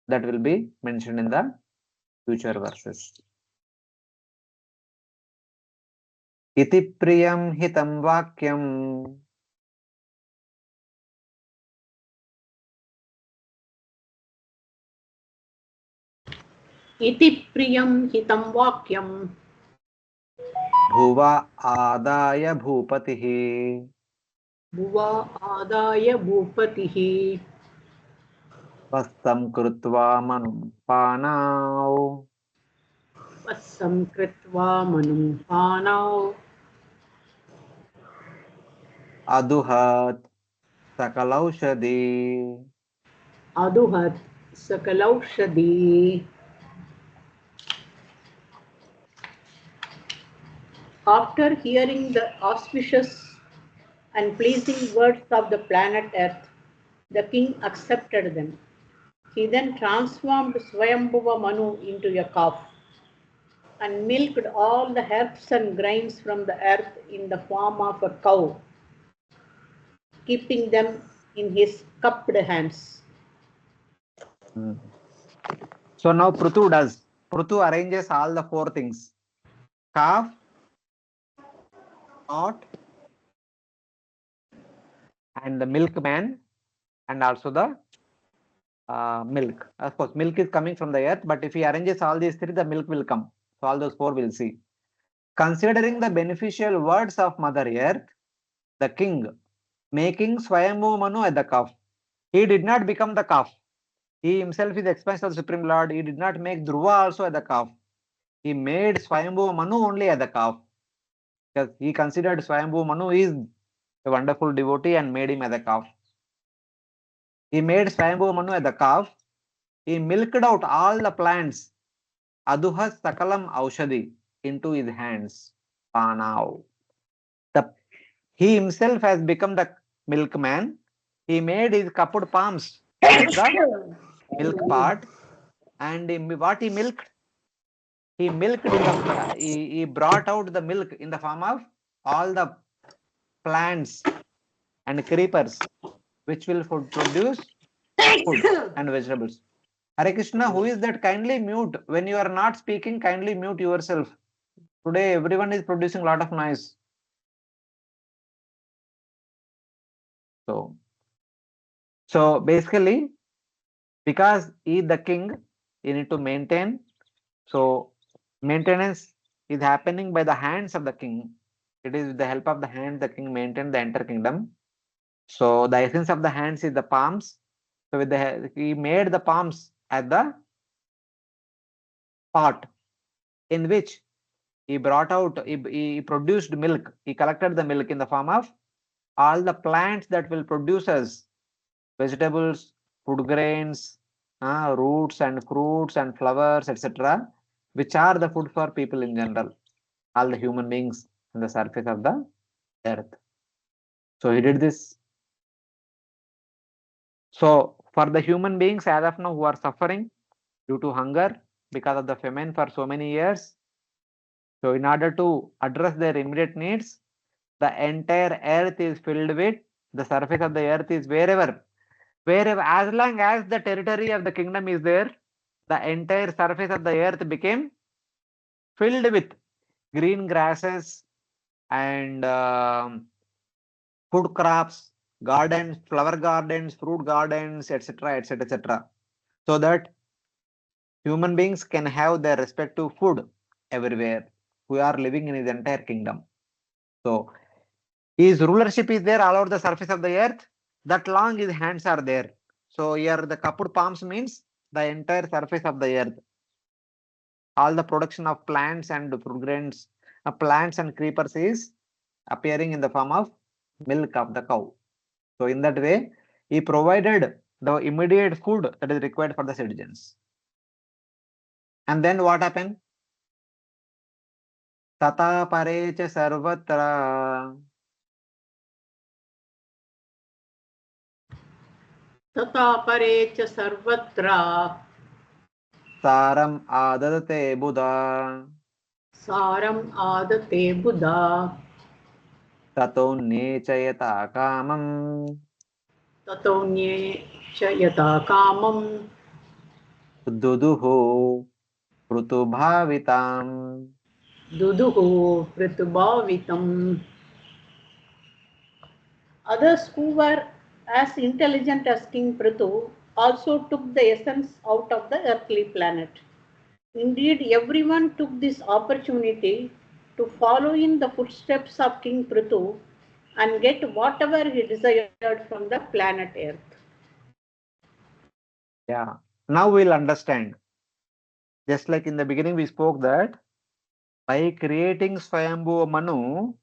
That will be mentioned in the future verses. Iti priyam hitam vakyam Iti priyam hitam vakyam bhuva adaya bhupatihi bhuva adaya bhupatihi vastam krutva manum panau vassam kritva manum panau aduhat sakalaushadi. aduhat sakalaushadi. After hearing the auspicious and pleasing words of the planet Earth, the king accepted them. He then transformed Swayambhuva Manu into a calf and milked all the herbs and grains from the earth in the form of a cow, keeping them in his cupped hands. So now Prthu does. Prthu arranges all the four things: calf, ox, and the milkman, and also the milk. Of course, milk is coming from the earth, but if he arranges all these three, the milk will come. So all those four will see. Considering the beneficial words of Mother Earth, the king, making Swayambhu Manu at the calf, he did not become the calf. He himself is the expansion of the Supreme Lord. He did not make Dhruva also at the calf. He made Swayambhu Manu only at the calf, because he considered Swayambhu Manu is a wonderful devotee and made him as a calf. He made Swayambhu Manu as a calf. He milked out all the plants, Aduha Sakalam Aushadi, into his hands. Panav. He himself has become the milkman. He made his cupped palms as the milk part. And what he milked? He milked in the he brought out the milk in the form of all the plants and creepers, which will produce food and vegetables. Hare Krishna, who is that? Kindly mute. When you are not speaking, kindly mute yourself. Today, everyone is producing a lot of noise. So basically, because he is the king, you need to maintain. So maintenance is happening by the hands of the king. It is with the help of the hand the king maintained the entire kingdom. So the essence of the hands is the palms. So with the he made the palms at the pot in which he brought out, he produced milk. He collected the milk in the form of all the plants that will produce us vegetables, food grains, roots and fruits and flowers, etc., which are the food for people in general, all the human beings on the surface of the earth. So he did this. So For the human beings as of now who are suffering due to hunger because of the famine for so many years, so in order to address their immediate needs, the entire earth is filled with, the surface of the earth is wherever, as long as the territory of the kingdom is there, the entire surface of the earth became filled with green grasses and food crops, gardens, flower gardens, fruit gardens, etc., etc., etc., so that human beings can have their respective food everywhere who are living in his entire kingdom. So his rulership is there all over the surface of the earth. That long his hands are there. So here the cupped palms means the entire surface of the earth. All the production of plants and fruit grains, plants and creepers is appearing in the form of milk of the cow. So in that way, he provided the immediate food that is required for the citizens. And then what happened? Tata pare cha sarvatra. तथा परे च सर्वत्र Saram adadate buddha. सारम् आदते बुधा Tato nechayata kamam. ततोऽन्ये च यथा कामम् Duduho prutubhavitam. दुदुः पृथुभावितम्. Others who were as intelligent as King Prthu also took the essence out of the earthly planet. Indeed, everyone took this opportunity to follow in the footsteps of King Prthu and get whatever he desired from the planet Earth. Yeah. Now we'll understand. Just like in the beginning we spoke that by creating Swayambhu Manu,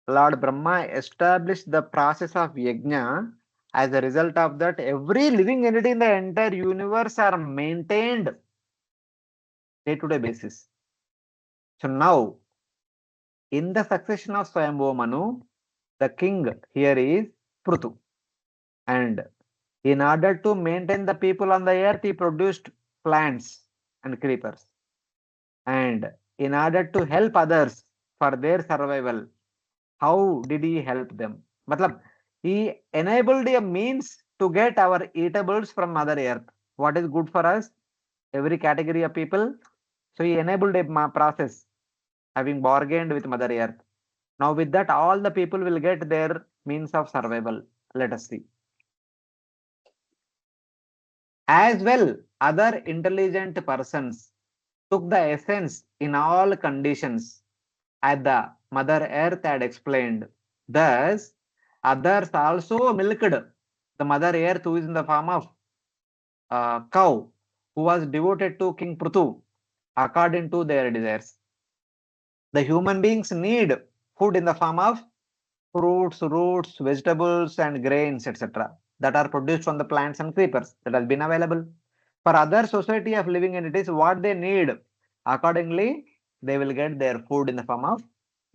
Lord Brahma established the process of yajna. As a result of that, every living entity in the entire universe are maintained day-to-day basis. So now, in the succession of Swayambhu Manu, the king here is Prthu. And in order to maintain the people on the earth, he produced plants and creepers. And in order to help others for their survival, how did he help them? Matlab, he enabled a means to get our eatables from Mother Earth. What is good for us? Every category of people. So he enabled a process, having bargained with Mother Earth. Now with that, all the people will get their means of survival. Let us see. As well, other intelligent persons took the essence in all conditions, as the Mother Earth had explained. Thus, others also milked the Mother Earth, who is in the form of cow, who was devoted to King Prthu according to their desires. The human beings need food in the form of fruits, roots, vegetables, and grains, etc., that are produced from the plants and creepers that has been available. For other society of living entities, what they need, accordingly, they will get their food in the form of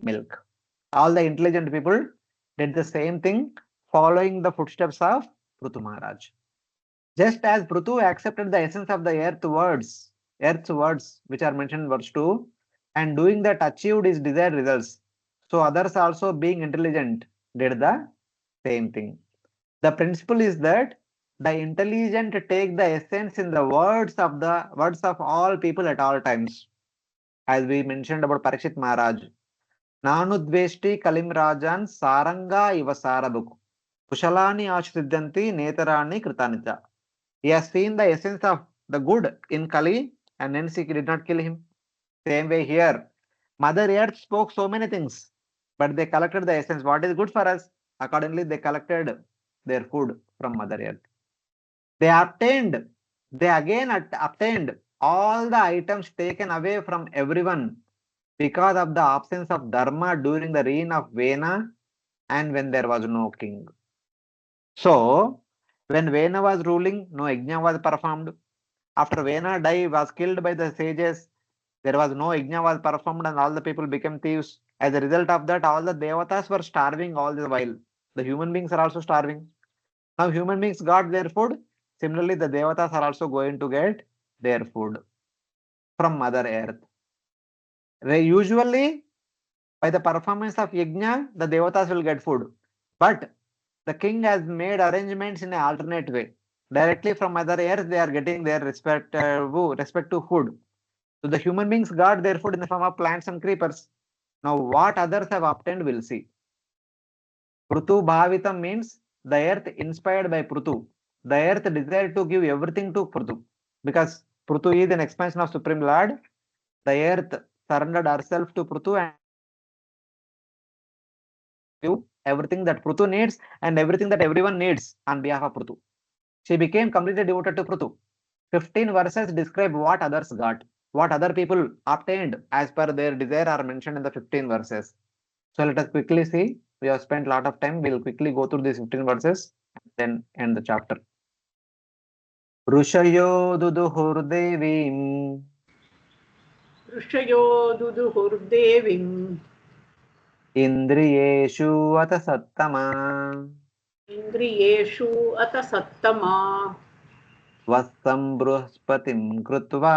milk. All the intelligent people did the same thing, following the footsteps of Prthu Maharaj. Just as Prthu accepted the essence of the earth's words, which are mentioned in verse 2, and doing that achieved his desired results. So others also, being intelligent, did the same thing. The principle is that the intelligent take the essence in the words of all people at all times. As we mentioned about Parikshit Maharaj, Nanu dveshti kalim rajan saranga iva sarabuku. Kushalani ashriddhanti netarani kritanita. He has seen the essence of the good in Kali, and hence he did not kill him. Same way here, Mother Earth spoke so many things, but they collected the essence. What is good for us? Accordingly, they collected their food from Mother Earth. They again obtained all the items taken away from everyone because of the absence of Dharma during the reign of Vena and when there was no king. So, when Vena was ruling, no yajna was performed. After Vena died, was killed by the sages, there was no yajna was performed and all the people became thieves. As a result of that, all the devatas were starving all the while. The human beings are also starving. Now human beings got their food. Similarly, the devatas are also going to get their food from Mother Earth. They usually, by the performance of yajna, the devatas will get food. But the king has made arrangements in an alternate way. Directly from Mother Earth, they are getting their respective food. So the human beings got their food in the form of plants and creepers. Now, what others have obtained, we'll see. Prthu Bhavitam means the earth inspired by Prthu. The earth desired to give everything to Prthu because Prthu is an expansion of Supreme Lord. The earth surrendered herself to Prthu and give everything that Prthu needs and everything that everyone needs on behalf of Prthu. She became completely devoted to Prthu. 15 verses describe what others got, what other people obtained as per their desire are mentioned in the 15 verses. So let us quickly see. We have spent a lot of time. We'll quickly go through these 15 verses and then end the chapter. Rushayo duduhurdevim ऋषयो दुदुहुर्देवीम् indriyeshu atasattama इन्द्रियेषु अत सत्तमा vassam bruhaspatim krutva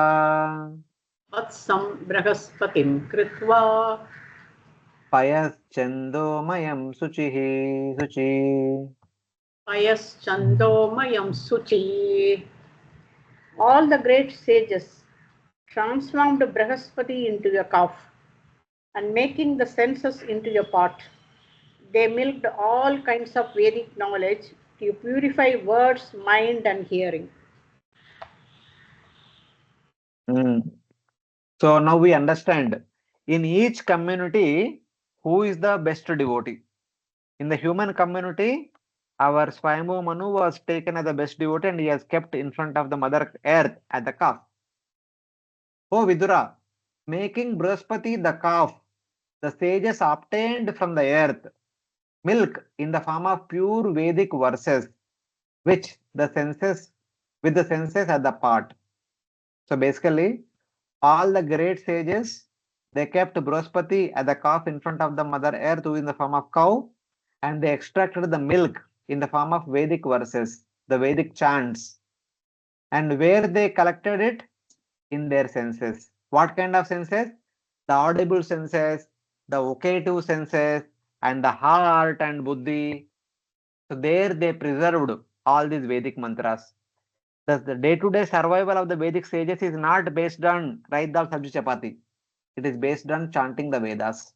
वत्सं बृहस्पतिं कृत्वा payaschandomayam suchi. पयश्चन्दोमयं Shuchi. All the great sages transformed Brihaspati into a calf and making the senses into a pot. They milked all kinds of Vedic knowledge to purify words, mind, and hearing. So now we understand in each community who is the best devotee. In the human community, our Swayambhu Manu was taken as the best devotee and he has kept in front of the Mother Earth at the calf. Oh Vidura, making Brihaspati the calf, the sages obtained from the earth milk in the form of pure Vedic verses, which the senses at the part. So basically, all the great sages, they kept Brihaspati as the calf in front of the Mother Earth, who is in the form of cow, and they extracted the milk in the form of Vedic verses, the Vedic chants. And where they collected it? In their senses. What kind of senses? The audible senses, the vocative senses, and the heart and buddhi. So there they preserved all these Vedic mantras. Thus the day-to-day survival of the Vedic sages is not based on rice dal sabji chapati. It is based on chanting the Vedas.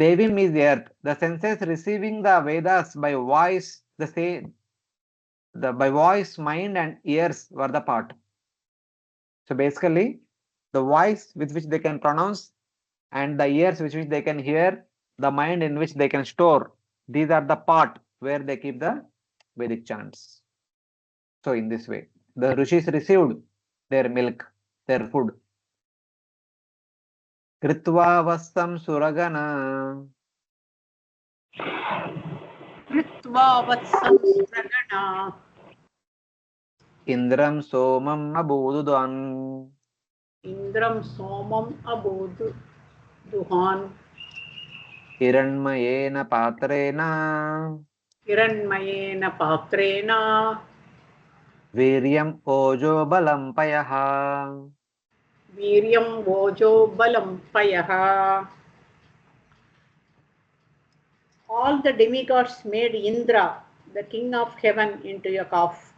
Devim is earth. The senses receiving the Vedas by voice, by voice, mind, and ears were the part. So basically, the voice with which they can pronounce and the ears with which they can hear, the mind in which they can store, these are the part where they keep the Vedic chants. So in this way, the rishis received their milk, their food. Kritva vastam suragana कृत्वा वत्सं सुरगणा Indram somam abududan इन्द्रं सोमम् अबोधुहान् hiranmayena patrena हिरण्मयेन पात्रेण viryam ojo balam payaha. वीर्यं वोजो बलं पयः. All the demigods made Indra, the king of heaven, into a calf.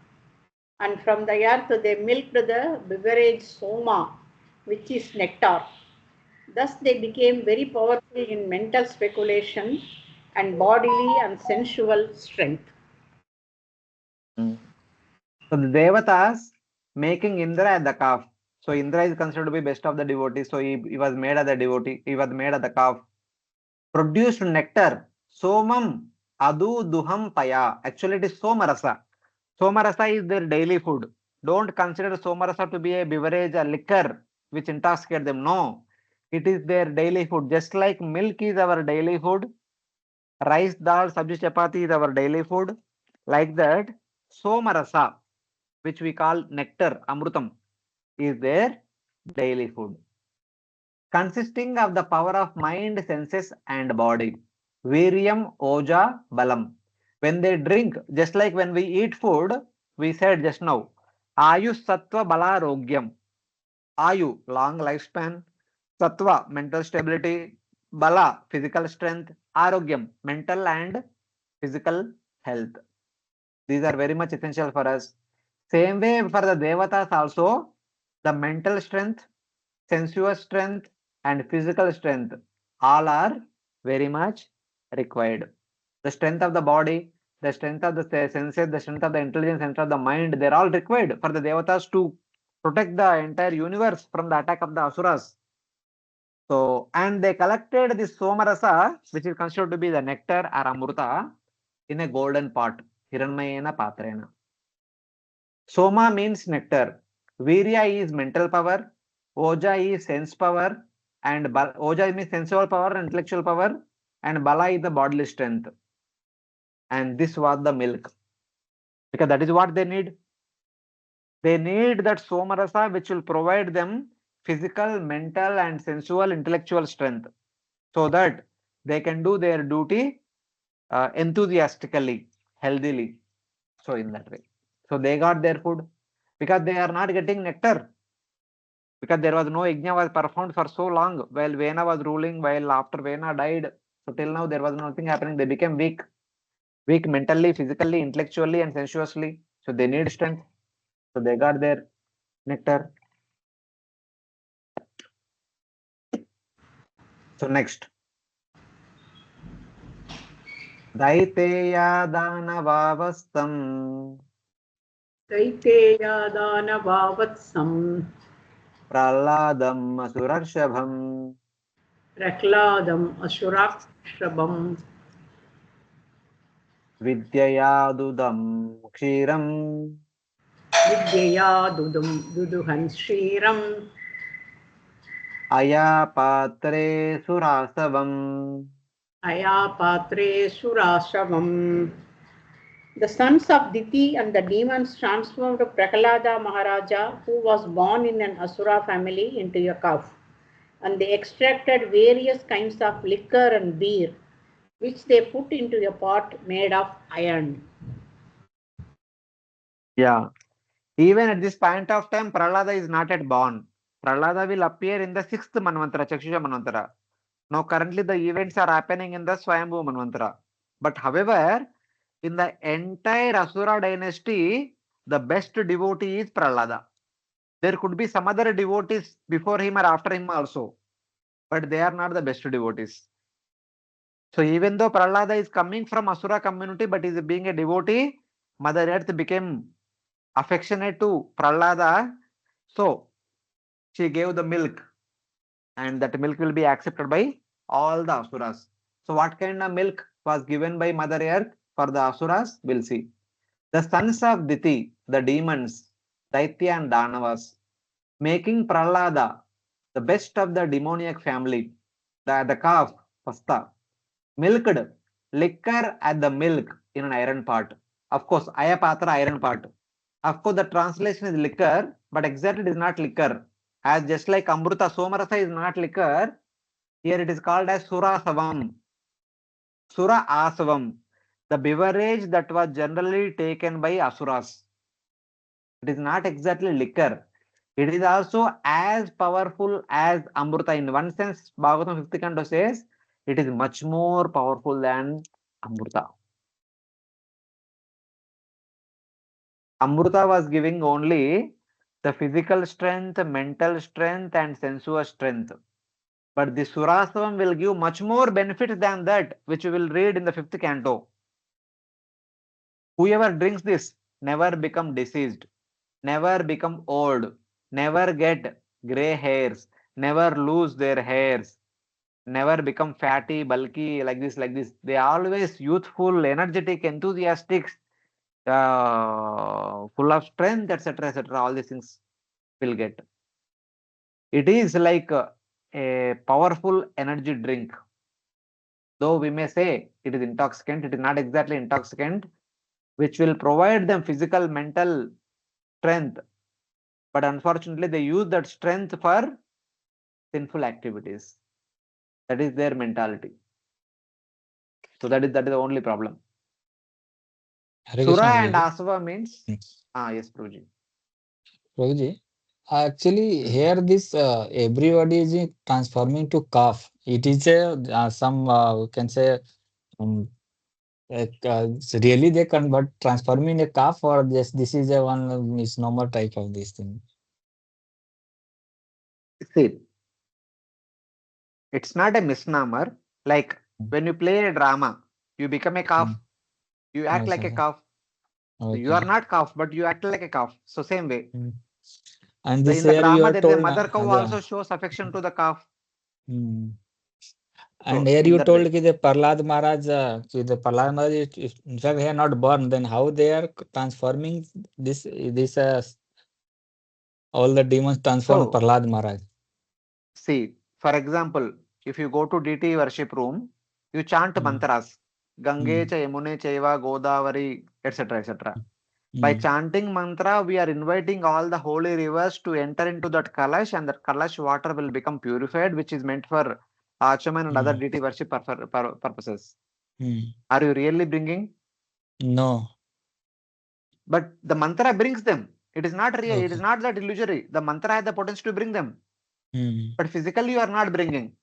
And from the earth they milked the beverage soma, which is nectar. Thus they became very powerful in mental speculation and bodily and sensual strength. So the devatas making Indra as the calf. So Indra is considered to be best of the devotees. So he was made as the devotee. He was made as the calf. Produced nectar. Somam adu duham paya. Actually, it is somarasa. Somarasa is their daily food. Don't consider somarasa to be a beverage, a liquor which intoxicates them. No, it is their daily food. Just like milk is our daily food, rice, dal, sabji, chapati is our daily food. Like that, somarasa, which we call nectar, amrutam, is their daily food. Consisting of the power of mind, senses, and body. Viryam, Oja, Balam. When they drink, just like when we eat food, we said just now, Ayu Sattva Bala Rogyam. Ayu, long lifespan. Sattva, mental stability. Bala, physical strength. Arogyam, mental and physical health. These are very much essential for us. Same way for the Devatas also, the mental strength, sensuous strength, and physical strength all are very much required. The strength of the body, the strength of the senses, the strength of the intelligence, strength of the mind, they're all required for the Devatas to protect the entire universe from the attack of the Asuras. So, and they collected this Somarasa, which is considered to be the nectar or Amruta, in a golden pot, Hiranmayena Patrena. Soma means nectar. Virya is mental power. Oja is sense power. And Oja means sensual power, intellectual power. And Bala is the bodily strength. And this was the milk. Because that is what they need. They need that Somarasa which will provide them physical, mental, and sensual, intellectual strength. So that they can do their duty enthusiastically, healthily. So in that way. So they got their food. Because they are not getting nectar. Because there was no yajna was performed for so long while Vena was ruling, while after Vena died. So till now there was nothing happening. They became weak mentally, physically, intellectually, and sensuously. So they need strength. So they got their nectar. So next. Daiteya Danavavastam दैतेयादानवावत्सं Praladam Asurarshabham प्रह्लादम् असुराक्षभम् Vidyayadudam Kshiram विद्यया दुदुहन् क्षीरम् Ayapatre Surasavam. अयापात्रे सुराशवम्. The sons of Diti and the demons transformed Prahlada Maharaja, who was born in an Asura family, into a calf, and they extracted various kinds of liquor and beer, which they put into a pot made of iron. Yeah. Even at this point of time, Prahlada is not yet born. Prahlada will appear in the 6th Manvantara, Chakshusha Manvantara. Now, currently the events are happening in the Swayambhu Manvantara. But however, in the entire Asura dynasty, the best devotee is Prahlada. There could be some other devotees before him or after him also, but they are not the best devotees. So even though Prahlada is coming from Asura community, but is being a devotee, Mother Earth became affectionate to Prahlada. So she gave the milk, and that milk will be accepted by all the Asuras. So what kind of milk was given by Mother Earth for the Asuras? We'll see. The sons of Diti, the demons, Daitya and Danavas, making Prahlada the best of the demoniac family, the calf, Pasta, milked liquor at the milk in an iron pot. Of course, Ayapatra iron pot. Of course, the translation is liquor, but exactly it is not liquor. As just like Amruta, Somarasa is not liquor, here it is called as Surasavam. Sura Asavam, the beverage that was generally taken by Asuras. It is not exactly liquor. It is also as powerful as Amruta. In one sense, Bhagavatam 5th canto says it is much more powerful than Amruta. Amruta was giving only the physical strength, mental strength, and sensuous strength. But the Surasavam will give much more benefit than that, which we will read in the 5th canto. Whoever drinks this never become diseased, never become old, never get gray hairs, never lose their hairs, never become fatty, bulky, like this, like this. They are always youthful, energetic, enthusiastic, full of strength, etc., etc. All these things will get. It is like a powerful energy drink. Though we may say it is intoxicant, it is not exactly intoxicant, which will provide them physical, mental strength. But unfortunately, they use that strength for sinful activities. That is their mentality. So that is the only problem. Hare Sura Krishna, and Guruji. Asava means, yes, Prabhuji. Prabhuji, actually, Hmm. here this everybody is transforming to calf. It is a some we can say really they convert transforming a calf, or this is a one misnomer type of this thing. See, it's not a misnomer. Like when you play a drama, you become a calf. You act Yes, like a sir. calf. So you are Okay. not calf, but you act like a calf. So same way. And So this in the year you drama, are there is a told, mother cow also shows affection to the calf. and So here in you that told way. कि the Prahlad Maharaj, the Prahlad Maharaj, in fact, they are not born. Then how they are transforming this all the demons transform So Prahlad Maharaj? see, for example, if you go to DT worship room, you chant mantras, Gange cha Yamune chaiva Godavari, etc., etc. By chanting mantra, we are inviting all the holy rivers to enter into that kalash, and that kalash water will become purified, which is meant for Achaman and other deity worship purposes. Are you really bringing? No. But the mantra brings them. It is not real. It is Okay. not that illusory. The mantra has the potential to bring them. But physically, you are not bringing.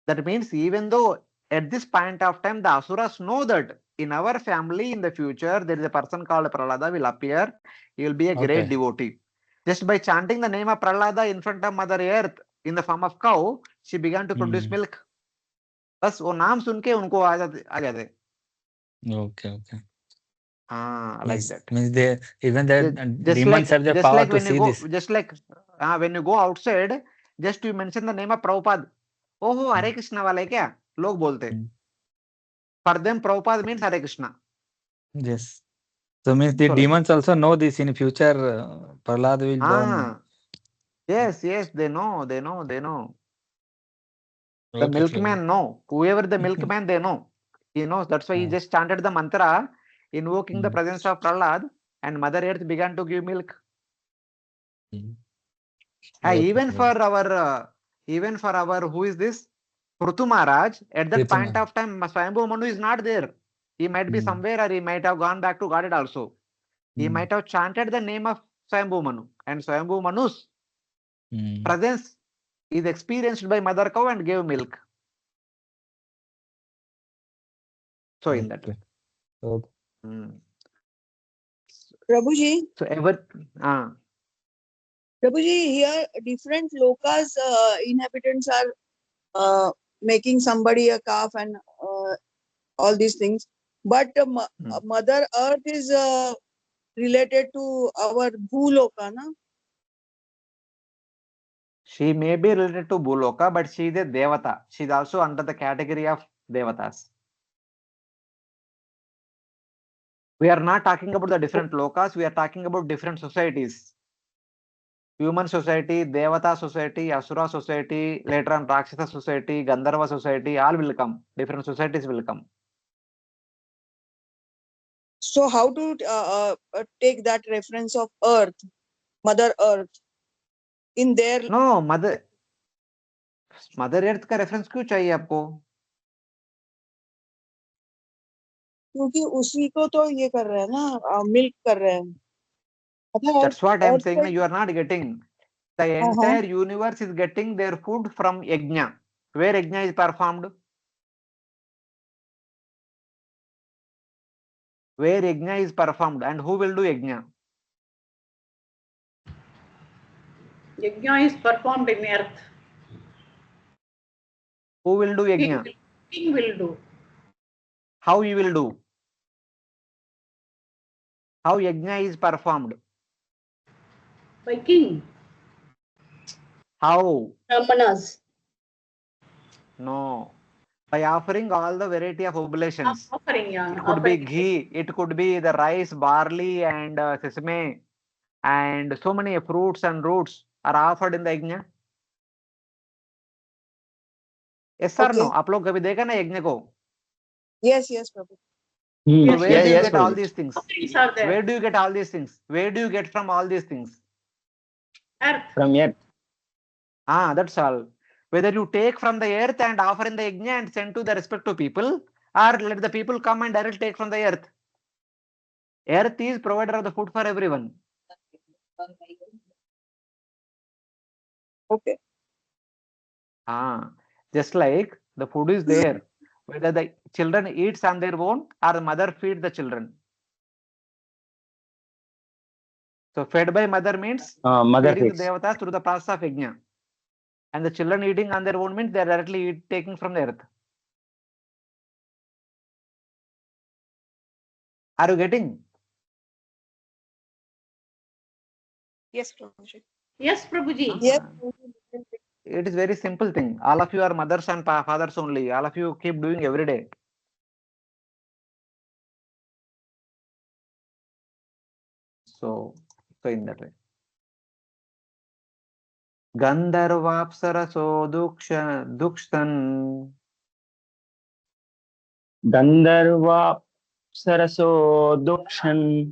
That means even though at this point of time, the asuras know that in our family in the future, there is a person called Prahlada will appear. He will be a great Okay. devotee. Just by chanting the name of Prahlada in front of Mother Earth in the form of cow, she began to produce milk. बस वो नाम सुन के उनको आ जाते. Okay. Okay. Like that. Means they even the Just demons have the power to see this. just like when you go outside, just you mention the name of Prabhupada. Oh, Hare Krishna वाले क्या लोग बोलते. For them, Prabhupada means Hare Krishna. Yes. So means the So like demons also know this in future. Prahlad will born. yes, they know. The Okay, Prabhu. milkman know. Whoever the milkman, they know. He knows. That's why he just chanted the mantra, invoking the presence of Prahlad, and Mother Earth began to give milk. Okay, Even Prabhu. for our who is this? Prthu Maharaj, at that Prithuma. point of time, Swayambhu Manu is not there. He might be somewhere, or he might have gone back to Godhead also. He might have chanted the name of Swayambhu Manu, and Swayambhu Manu's presence is experienced by mother cow and gave milk. So in that way. Okay. Prabhuji, So ever Prabhuji, here different lokas inhabitants are making somebody a calf and all these things. But Mother Earth is related to our Bhuloka, na? she may be related to Bhuloka, but she is a Devata. She is also under the category of Devatas. We are not talking about the different lokas, we are talking about different societies. Human society, Devata society, Asura society, later on Rakshasa society, Gandharva society, all will come. Different societies will come. So how to take that reference of Earth, Mother Earth, in their... No, Mother Earth का reference क्यों चाहिए आपको? क्योंकि उसी को तो ये कर रहे हैं ना, मिल्क कर रहे हैं. That's what I'm saying. You are not getting. The entire universe is getting their food from Yajna. Where Yajna is performed? Where Yajna is performed, and who will do Yajna? Yajna is performed in earth. Who will do Yajna? King will do. How you will do? How Yajna is performed? By king. How? Brahmanas. No. By offering all the variety of oblations. Offering, yeah. It could be ghee, it could be the rice, barley, and sesame, and so many fruits and roots are offered in the yajna. Yes or no? आप लोग कभी देखा ना यज्ञ को? Yes, Prabhu. So where do you yes, get all Prabhu. these things? Are there. Where do you get all these things? Where do you get from all these things? Earth. From earth. That's all. Whether you take from the earth and offer in the yajna and send to the respective people, or let the people come and directly take from the earth? Earth is provider of the food for everyone. Okay. Just like the food is there, whether the children eats on their own or the mother feed the children. So fed by mother means Mother feeding the feeds. devatas through the process of yajna. And the children eating on their own means they are directly taking from the earth. Are you getting? Yes, Prabhuji. Yes, Prabhuji. Yes. It is very simple thing. All of you are mothers and fathers only. All of you keep doing every day. So in that way. Gandharvapsaraso dukshan Gandharva Saraso Dukshan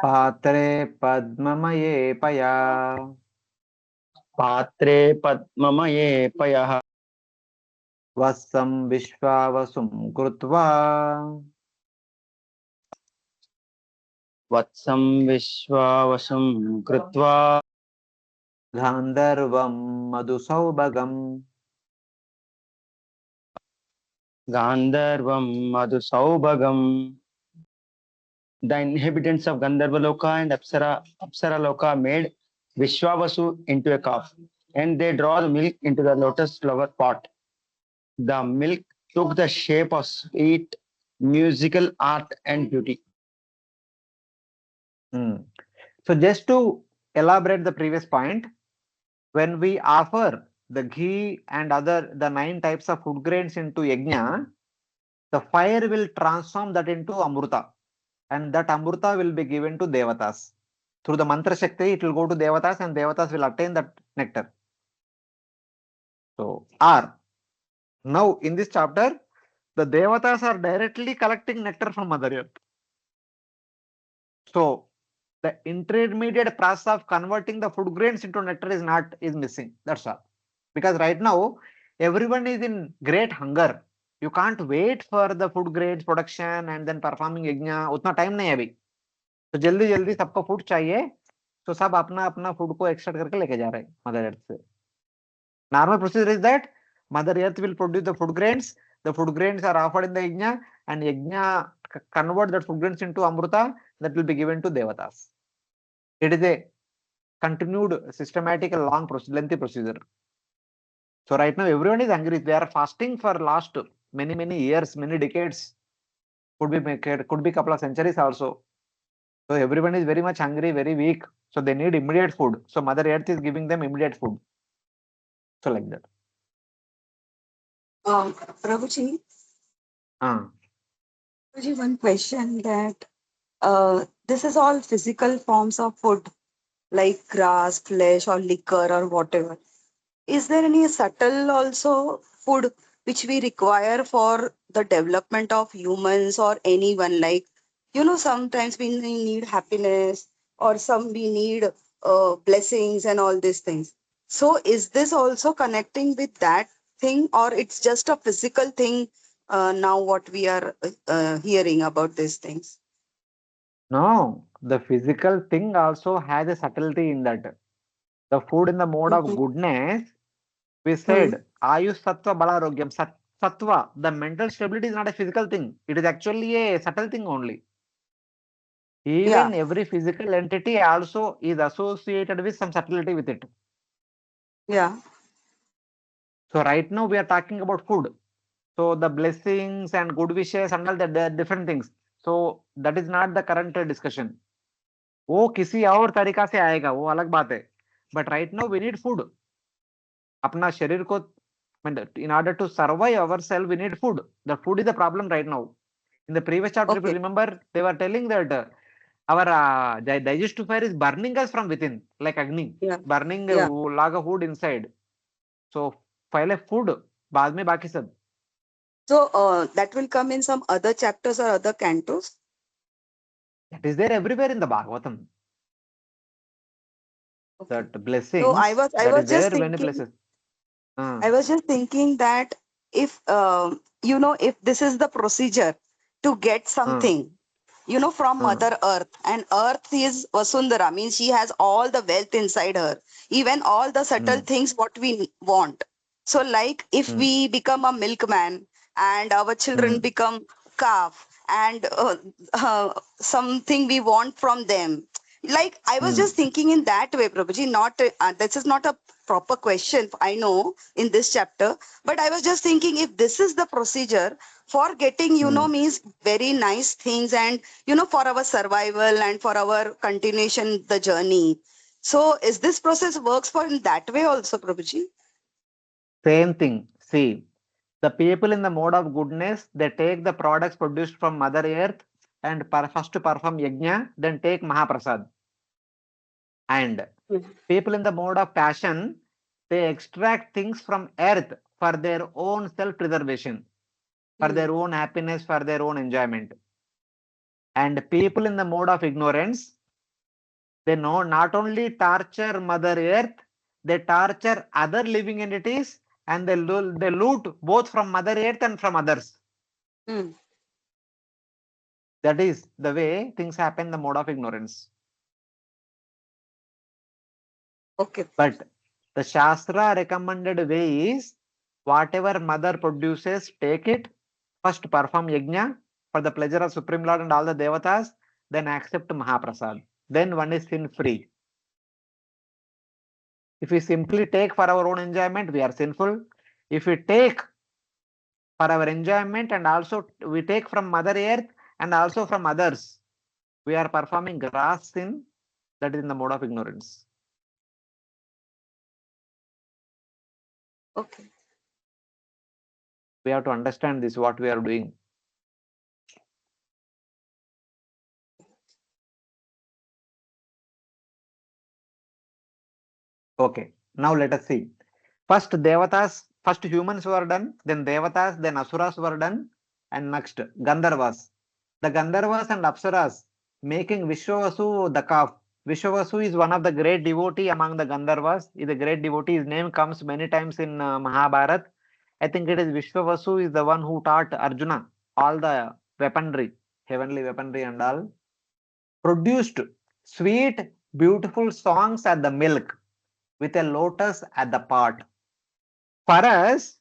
patre padmamaye paya Patre Padmamaye Payaha vasam vishwavasum krutva Vatsam Vishwavasam Krutva gandharvam madhusaubagam. Gandharvam Madhusaubhagam. The inhabitants of Gandharva Loka and Apsara Loka made Vishwavasu into a calf, and they draw the milk into the lotus flower pot. The milk took the shape of sweet musical art and beauty. So just to elaborate the previous point, when we offer the ghee and the 9 types of food grains into yajna, the fire will transform that into amruta, and that amruta will be given to devatas. Through the mantra shakti, it will go to devatas, and devatas will attain that nectar. So, now in this chapter, the devatas are directly collecting nectar from Mother Earth. So, the intermediate process of converting the food grains into nectar is missing. That's all. Because right now, everyone is in great hunger. You can't wait for the food grains production and then performing yajna. उतना time नहीं है अभी. तो जल्दी जल्दी सबको food चाहिए. तो सब अपना अपना food को extract करके लेके जा रहे हैं Mother Earth से. Normal procedure is that Mother Earth will produce the food grains. The food grains are offered in the yajna, and yajna convert that food grains into amruta that will be given to devatas. It is a continued, systematic, and lengthy procedure. So right now everyone is hungry. They are fasting for last many years, many decades. Could be couple of centuries also. So everyone is very much hungry, very weak. So they need immediate food. So Mother Earth is giving them immediate food. So like that. Prabhuji, Ah. Prabhuji, one question that this is all physical forms of food like grass, flesh, or liquor, or whatever. Is there any subtle also food which we require for the development of humans or anyone? Like, sometimes we need happiness, or some we need blessings and all these things. So is this also connecting with that thing, or it's just a physical thing now what we are hearing about these things? No, the physical thing also has a subtlety in that. The food in the mode of goodness, we said, Ayush Sattva Balarogyam. Sattva, the mental stability is not a physical thing. It is actually a subtle thing only. Even every physical entity also is associated with some subtlety with it. Yeah. So right now we are talking about food. So the blessings and good wishes and all that, they are different things. So that is not the current discussion. वो किसी और तरीका से आएगा, वो अलग बात है. But right now we need food. अपना शरीर को, in order to survive ourselves, we need food. The food is the problem right now. In the previous chapter, if you remember, they were telling that our digestive fire is burning us from within, like Agni, burning a log of wood inside. So, पहले food, बाद में बाकी सब. So that will come in some other chapters or other cantos? That is there everywhere in the Bhagavatam. That blessings. So I was just thinking. Many places. I was just thinking that if if this is the procedure to get something from Mother Earth, and Earth is Vasundhara, means she has all the wealth inside her, even all the subtle things what we want. So like if we become a milkman and our children become calf, and something we want from them, like I was just thinking in that way, Prabhuji. Not this is not a proper question, I know, in this chapter, but I was just thinking, if this is the procedure for getting means very nice things, and for our survival and for our continuation the journey, so is this process works for in that way also, Prabhuji? Same thing. See, the people in the mode of goodness, they take the products produced from Mother Earth and first perform yajna, then take Mahaprasad. And people in the mode of passion, they extract things from earth for their own self-preservation, for their own happiness, for their own enjoyment. And people in the mode of ignorance, they know not only torture Mother Earth, they torture other living entities, and they loot both from Mother Earth and from others. That is the way things happen in the mode of ignorance. Okay. But the Shastra recommended way is, whatever Mother produces, take it, first perform yajna for the pleasure of Supreme Lord and all the devatas, then accept Mahaprasad. Then one is sin free. If we simply take for our own enjoyment, we are sinful. If we take for our enjoyment and also we take from Mother Earth and also from others, we are performing gross sin, that is in the mode of ignorance. Okay. We have to understand this, what we are doing. Okay, now let us see. First Devatas, first humans were done, then Devatas, then Asuras were done, and next Gandharvas. The Gandharvas and Apsaras making Vishwavasu the calf. Vishwavasu is one of the great devotee among the Gandharvas. He is a great devotee. His name comes many times in Mahabharata. I think it is Vishwavasu is the one who taught Arjuna all the weaponry, heavenly weaponry and all. Produced sweet, beautiful songs at the milk with a lotus at the pot. For us,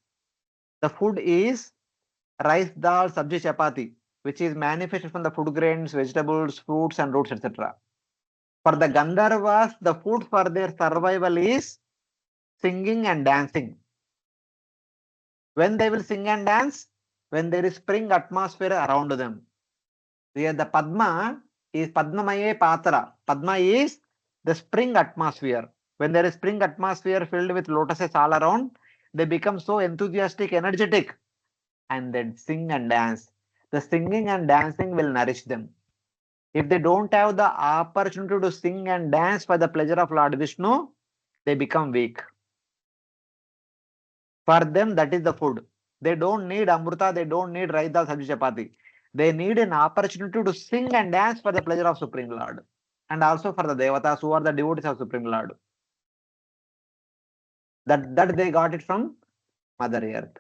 the food is rice, dal, sabji, chapati, which is manufactured from the food grains, vegetables, fruits, and roots, etc. For the Gandharvas, the food for their survival is singing and dancing. When they will sing and dance? When there is spring atmosphere around them. Here the Padma is Padmamaye Patra. Padma is the spring atmosphere. When there is spring atmosphere filled with lotuses all around, they become so enthusiastic, energetic, and then sing and dance. The singing and dancing will nourish them. If they don't have the opportunity to sing and dance for the pleasure of Lord Vishnu, they become weak. For them, that is the food. They don't need amrita, they don't need rice, dal, sabji, chapati. They need an opportunity to sing and dance for the pleasure of Supreme Lord. And also for the devatas who are the devotees of Supreme Lord. That they got it from Mother Earth.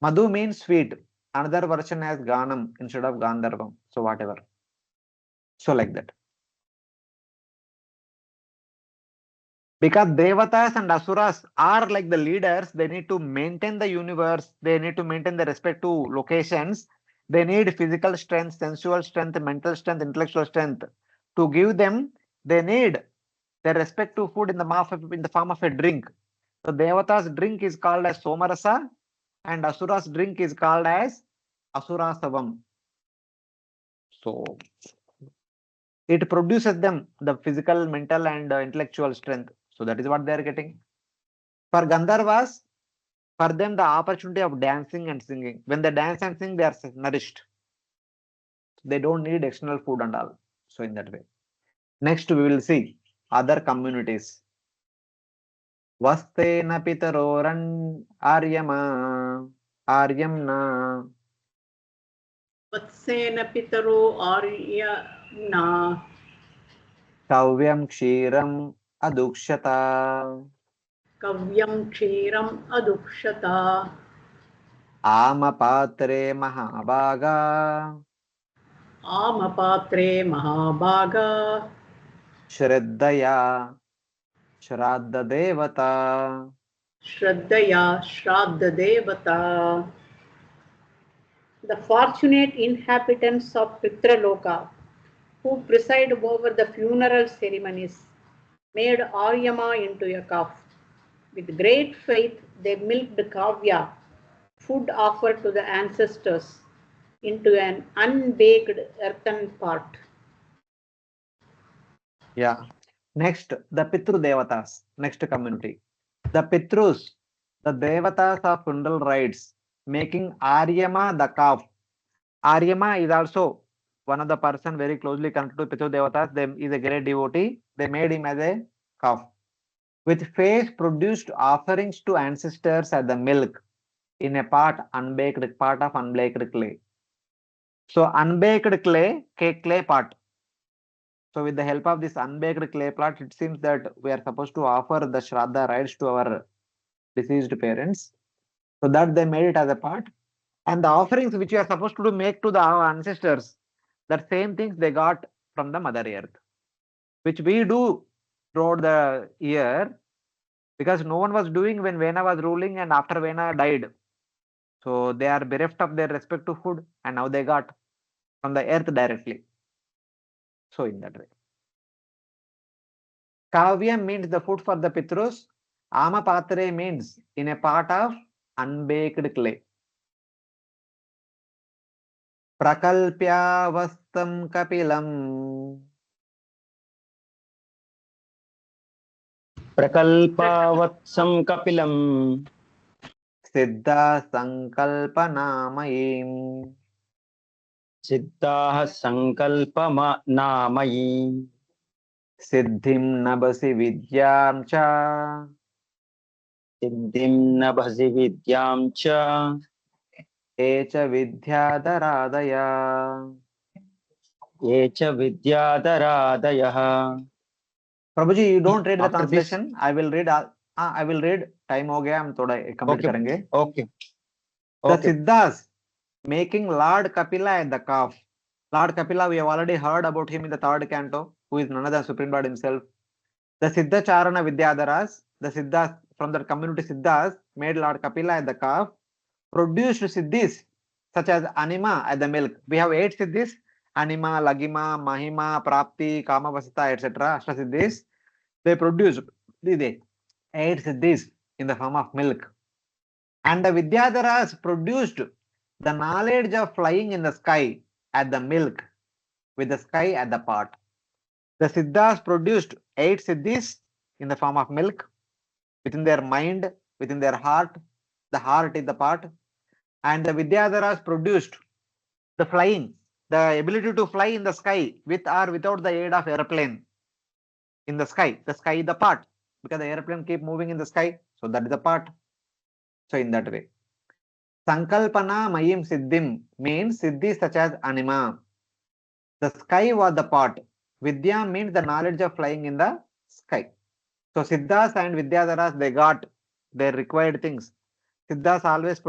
Madhu means sweet. Another version has Ganam instead of Gandharvam. So whatever. So like that. Because Devatas and Asuras are like the leaders, they need to maintain the universe, they need to maintain the respective locations, they need physical strength, sensual strength, mental strength, intellectual strength. To give them, they need their respective food in the form of a drink. So Devatas drink is called as Somarasa and Asuras drink is called as Asurasavam. So it produces them the physical, mental and intellectual strength. So that is what they are getting. For Gandharvas, for them the opportunity of dancing and singing. When they dance and sing, they are nourished. They don't need external food and all. So in that way. Next we will see other communities. Vastena pitaroran aryama aryamna. Vatsena pitaro aryana. Kavyam kshiram adukshata. Kavyam Kshiram Adukshata. Amapatre Mahabhaga. Amapatre Mahabhaga. Shraddaya Shraddha Devata. Shraddaya Shraddha Devata. The fortunate inhabitants of Pitraloka who preside over the funeral ceremonies made Aryama into a calf. With great faith, they milked Kavya, food offered to the ancestors, into an unbaked earthen pot. Yeah. Next, the Pitru Devatas. Next community. The Pitrus, the Devatas of funeral rites, making Aryama the calf. Aryama is also one of the person very closely connected to Pitru Devatas. They is a great devotee. They made him as a calf. With face produced offerings to ancestors at the milk in a pot of unbaked clay. So unbaked clay, clay pot. So with the help of this unbaked clay pot, it seems that we are supposed to offer the Shraddha rites to our deceased parents. So that they made it as a pot. And the offerings which we are supposed to make to our ancestors, that same things they got from the Mother Earth, which we do throughout the year, because no one was doing when Vena was ruling and after Vena died. So they are bereft of their respective food and now they got from the earth directly. So in that way. Kavyam means the food for the Pitrus. Amapatre means in a pot of unbaked clay. Prakalpyavastam kapilam. Prakalpavatsam kapilam. Siddha sankalpanamayim. Siddhaah sankalpama namayim. Siddhim nabasi vidyam cha. Siddhim nabhasi vidyam cha. Echa vidyadaradaya. Echa vidyadaradayah. Prabhuji, you don't read the After this, translation. I will read. I will read. Time हो गया, हम थोड़ा complete okay, करेंगे. okay, The okay. Siddhas making Lord Kapila at the calf. Lord Kapila, we have already heard about him in the third canto, who is none other than Supreme Lord himself. The Siddha Charana Vidyadharas, the Siddhas from the community Siddhas made Lord Kapila at the calf, produced Siddhis such as Anima at the milk. We have 8 Siddhis: Anima, Lagima, Mahima, Prapti, Kamavasita, etc. Ashta Siddhis. They produced the 8 Siddhis in the form of milk. And the Vidyadharas produced the knowledge of flying in the sky at the milk, with the sky at the pot. The Siddhas produced 8 Siddhis in the form of milk, within their mind, within their heart. The heart is the pot. And the Vidyadharas produced the flying, the ability to fly in the sky with or without the aid of airplane. In the sky is the pot, because the airplane keep moving in the sky. So that is the pot. So in that way. Sankalpana Mayim Siddhim means Siddhi such as Anima. The sky was the pot. Vidya means the knowledge of flying in the sky. So Siddhas and Vidyadharas, they got their required things. Siddhas always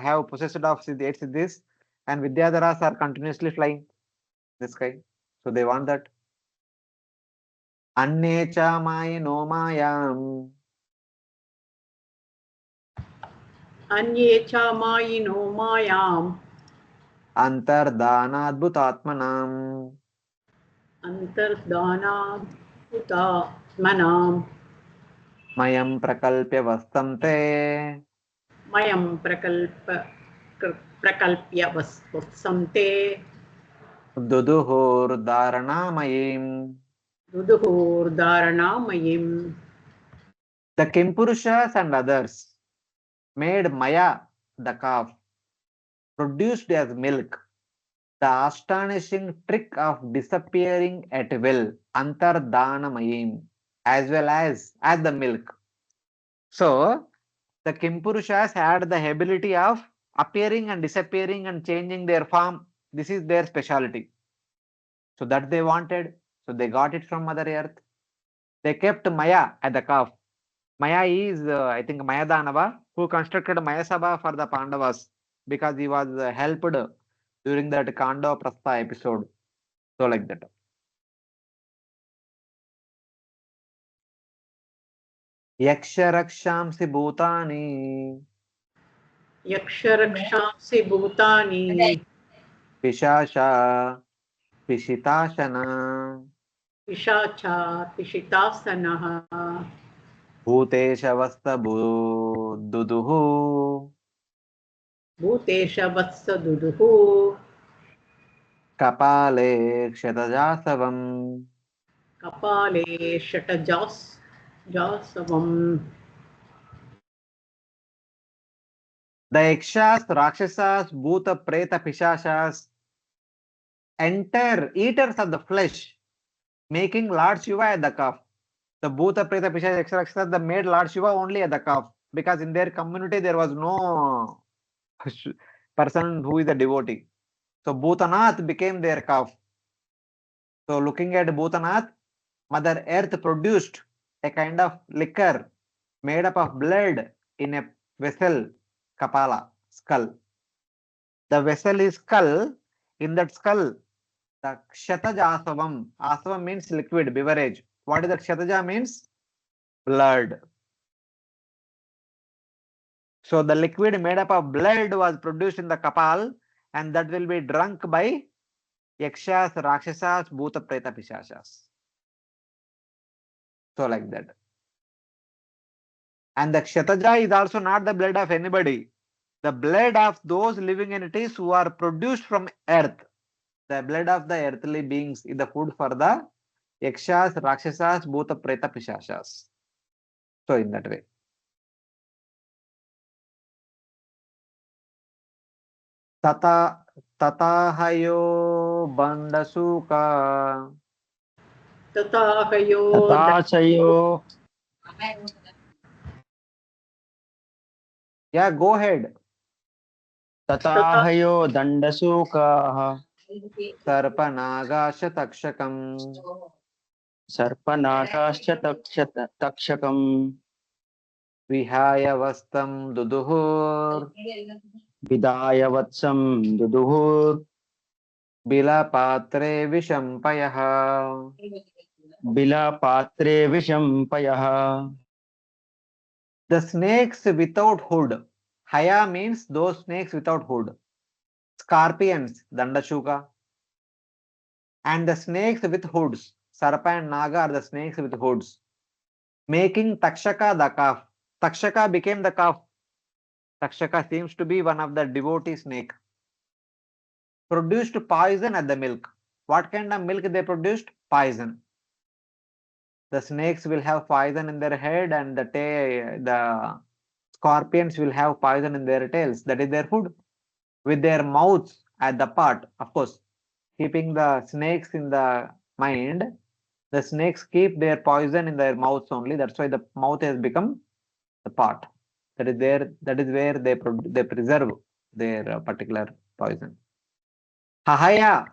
have possessed of 8 Siddhis, and Vidyadharas are continuously flying in the sky. So they want that. Annecha Mayino Mayam. Anye cha mayino mayam. Antardhanadbhutatmanam. Antardhana uta manam. Mayam prakalpya vastamte. Mayam prakalpya vasante. Duduhur Dharanamayim. Duduhur dharanamayim. The Kimpurushas and others made Maya the calf, produced as milk, the astonishing trick of disappearing at will, Antardhanamayim, as well as the milk. So the Kimpurushas had the ability of appearing and disappearing and changing their form. This is their specialty. So that they wanted. So they got it from Mother Earth. They kept Maya at the calf. Maya is, I think, Mayadanava, who constructed Mayasabha for the Pandavas because he was helped during that Kanda Prastha episode. So like that. Yaksharaksham Bhutani Yaksharakshasi bhutani Pishasha Pishitashana pishacha pishitasanaha Bhuteshavasta Duduhu bhutesha vatsa duduhu Kapale Kshatrajasavam. kapale shatajas jasavam. The Yakshas, Rakshasas, Bhuta, Preta, Pishashas enter eaters of the flesh, making Lord Shiva at the calf. The Bhuta, Preta, Pishacha, Yaksha, Rakshasas, they made Lord Shiva only at the calf because in their community there was no person who is a devotee. So Bhutanath became their calf. So looking at Bhutanath, Mother Earth produced a kind of liquor made up of blood in a vessel, Kapala, skull. The vessel is skull. In that skull, the Kshataj Asavam. Asavam means liquid, beverage. What is that? Kshatraja means blood. So the liquid made up of blood was produced in the Kapal, and that will be drunk by Yakshas, Rakshasas, Bhuta, Preta, Pishashas. So like that. And the Kshatraja is also not the blood of anybody. The blood of those living entities who are produced from earth. The blood of the earthly beings is the food for the Yakshas, Rakshasas, Bhuta, Preta, Pishashas. So in that way. Tatahayo Bandasuka. Tatahayo Tatachayo Yeah, go ahead. Tatahayo Dandasukaha Sarpanagasha Takshakam. Sarpanakascha Takshakam Vihaya Vastam Duduhur. Vidaya Vatsam Duduhur Bila Patre Vishampayaha. Bila Patre Vishampayaha. The snakes without hood. Haya means those snakes without hood. Scorpions, Dandashuka. And the snakes with hoods. Sarpa and Naga are the snakes with hoods. Making Takshaka the calf. Takshaka became the calf. Takshaka seems to be one of the devotee snake. Produced poison at the milk. What kind of milk they produced? Poison. The snakes will have poison in their head, and the scorpions will have poison in their tails. That is their food. With their mouths at the part, of course, keeping the snakes in the mind, the snakes keep their poison in their mouths only. That's why the mouth has become the part. That is there. That is where they preserve their particular poison. Hahaya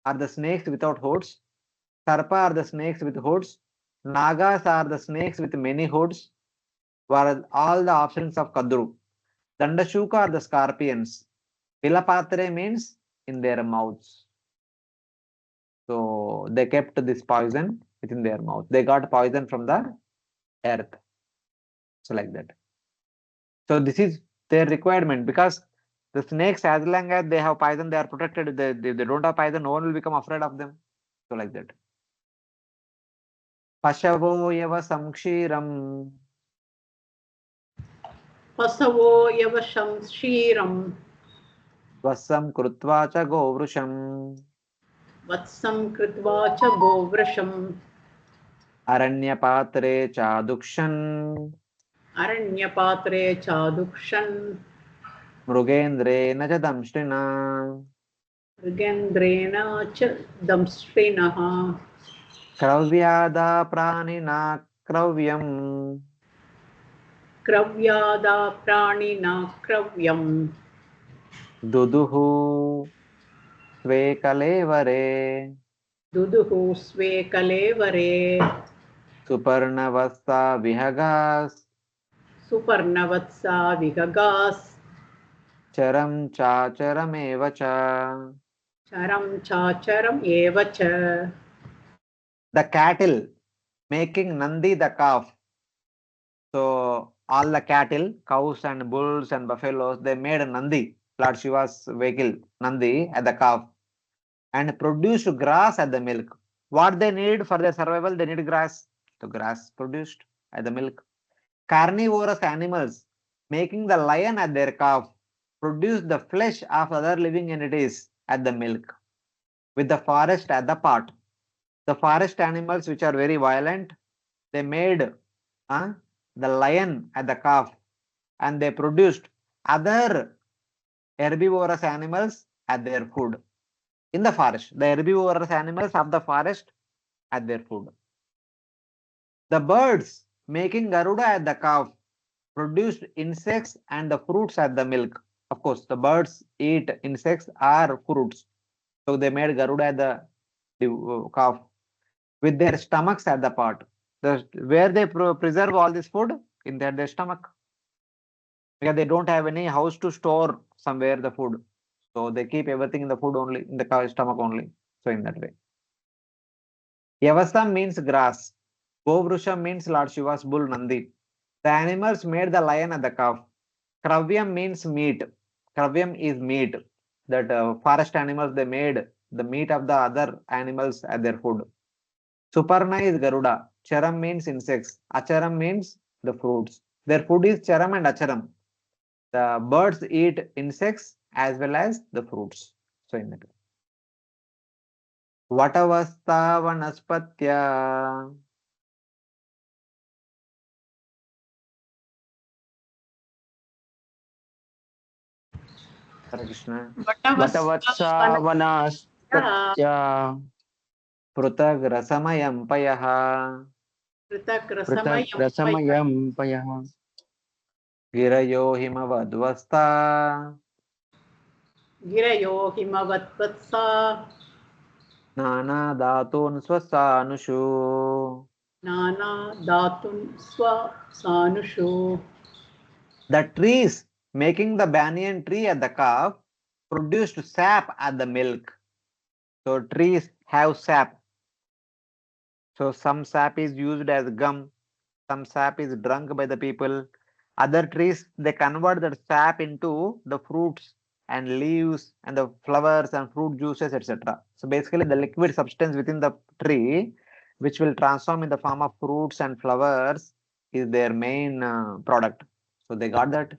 are the snakes without hoods. Sarpa are the snakes with hoods. Nagas are the snakes with many hoods. Were all the offsprings of Kadru. Dandashuka are the scorpions. Pilapatre means in their mouths. So they kept this poison within their mouth. They got poison from the earth. So like that. So this is their requirement, because the snakes, as long as they have poison, they are protected. If they don't have poison, no one will become afraid of them. So like that. Pashavo yava samkshiram. pasavo yavasham shiram Vasam krutva cha govrusham. vatsam kritva cha govrasham Aranyapatre cha dukshan. aranyapatre chadukshan Mrugendrena cha damshrina. mrigendrena cha damstrinaha Kravyada pranina kravyam. kravyada pranina kravyam Duduhu Sve kalevare. duduhu sve kalevare. Suparnavasta Vihagas. Suparnavatsa Vigagas. Charam Chacharam Evacha. Charam Chacharam Evacha. The cattle making Nandi the calf. So all the cattle, cows and bulls and buffaloes, they made Nandi, Lord Shiva's vehicle, Nandi at the calf, and produced grass at the milk. What they need for their survival, they need grass. So grass produced at the milk. Carnivorous animals making the lion at their calf produce the flesh of other living entities at the milk, with the forest at the part. The forest animals which are very violent, they made the lion at the calf, and they produced other herbivorous animals at their food in the forest. The herbivorous animals of the forest at their food. The birds making Garuda at the calf produced insects and the fruits at the milk. Of course, the birds eat insects or fruits. So they made Garuda at the calf with their stomachs at the part. Where they preserve all this food? In their stomach. Because they don't have any house to store somewhere the food. So they keep everything in the food only, in the stomach only. So in that way. Yavasam means grass. Govrusham means Lord Shiva's bull Nandi. The animals made the lion and the calf. Kravyam means meat. Kravyam is meat. That forest animals, they made the meat of the other animals as their food. Suparna is Garuda. Charam means insects. Acharam means the fruits. Their food is charam and acharam. The birds eat insects as well as the fruits. So in that way. Vatavasta vanaspatya. Hare Krishna. Vatavatsa vanaspatya Prutag rasamayam payaha. Pritak pratak Rasamayam rasamayam payah Girayo himavadvasta. Girayo Himavatvatsa. Nana datun swasanushu. Nana Datun Swa Sanushu. The trees making the banyan tree at the calf produced sap at the milk. So trees have sap. So some sap is used as gum, some sap is drunk by the people. Other trees, they convert that sap into the fruits and leaves and the flowers and fruit juices, etc. So basically the liquid substance within the tree, which will transform in the form of fruits and flowers, is their main product. So they got that.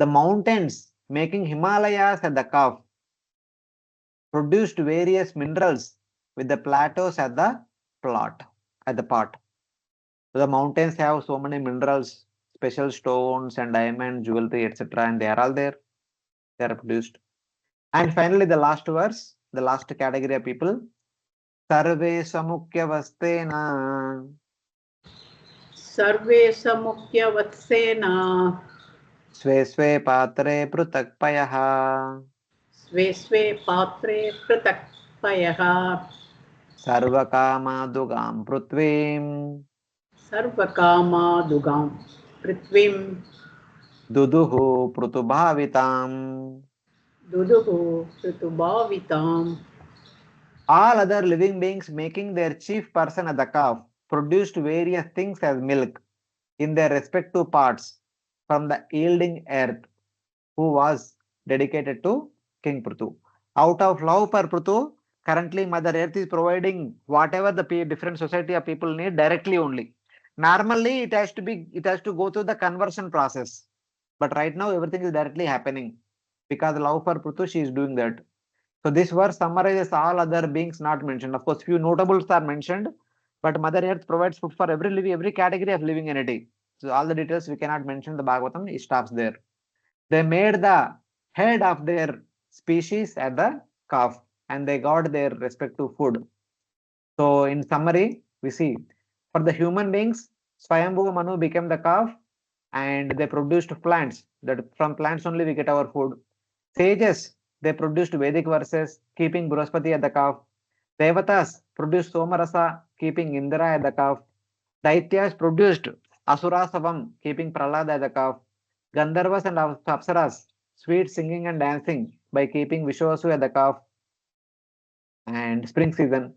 The mountains making Himalayas at the calf produced various minerals with the plateaus at the part. So the mountains have so many minerals, special stones and diamond, jewelry, etc. And they are all there. They are produced. And finally, the last verse, the last category of people. Sarve samukya vastena. Sarve Samukya Vatsena. Sve sve patre prutakpayaha. Sve Sve Patre Pratakpayaha. Sarvakama dugam prithvim. Sarvakama Dugam Prithvim. Duduhu prutubhavitam. Duduhu Pritubhavitam. All other living beings making their chief person at the calf produced various things as milk in their respective parts from the yielding earth, who was dedicated to King Prthu. Out of love for Prthu, currently Mother Earth is providing whatever the different society of people need directly only. Normally, it has to go through the conversion process. But right now, everything is directly happening because love for Prthu, she is doing that. So this verse summarizes all other beings not mentioned. Of course, few notables are mentioned, but Mother Earth provides food for every category of living entity. So all the details we cannot mention. The Bhagavatam, it stops there. They made the head of their species at the calf, and they got their respective food. So in summary, we see for the human beings, Swayambhu Manu became the calf, and they produced plants. That from plants only we get our food. Sages, they produced Vedic verses, keeping Bruhaspati at the calf. Devatas produced Somarasa, keeping Indra at the calf. Daityas produced Asurasavam, keeping Prahlad as a calf. Gandharvas and Apsaras, sweet singing and dancing by keeping Vishwasu as a calf. And spring season.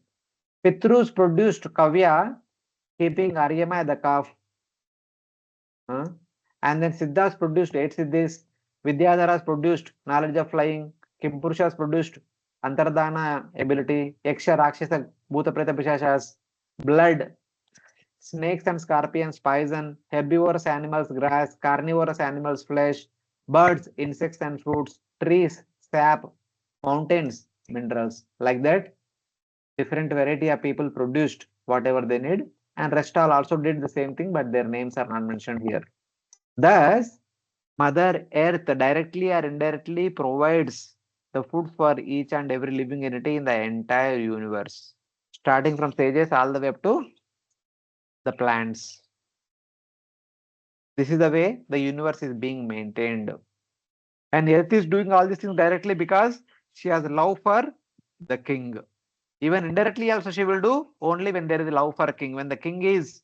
Pitrus produced Kavya, keeping Aryama as a calf. And then Siddhas produced 8 Siddhis. Vidyadharas produced knowledge of flying. Kimpurushas produced Antardana ability. Yaksha, Rakshasa, Bhuta, Preta, Pishashas. Blood. Snakes and scorpions poison. Herbivorous animals grass. Carnivorous animals flesh. Birds, insects and fruits. Trees, sap. Mountains, minerals. Like that, different variety of people produced whatever they need. And rest all also did the same thing, but their names are not mentioned here. Thus, Mother Earth directly or indirectly provides the food for each and every living entity in the entire universe, starting from sages all the way up to the plants. This is the way the universe is being maintained. And Earth is doing all these things directly because she has love for the king. Even indirectly also she will do only when there is love for a king. When the king is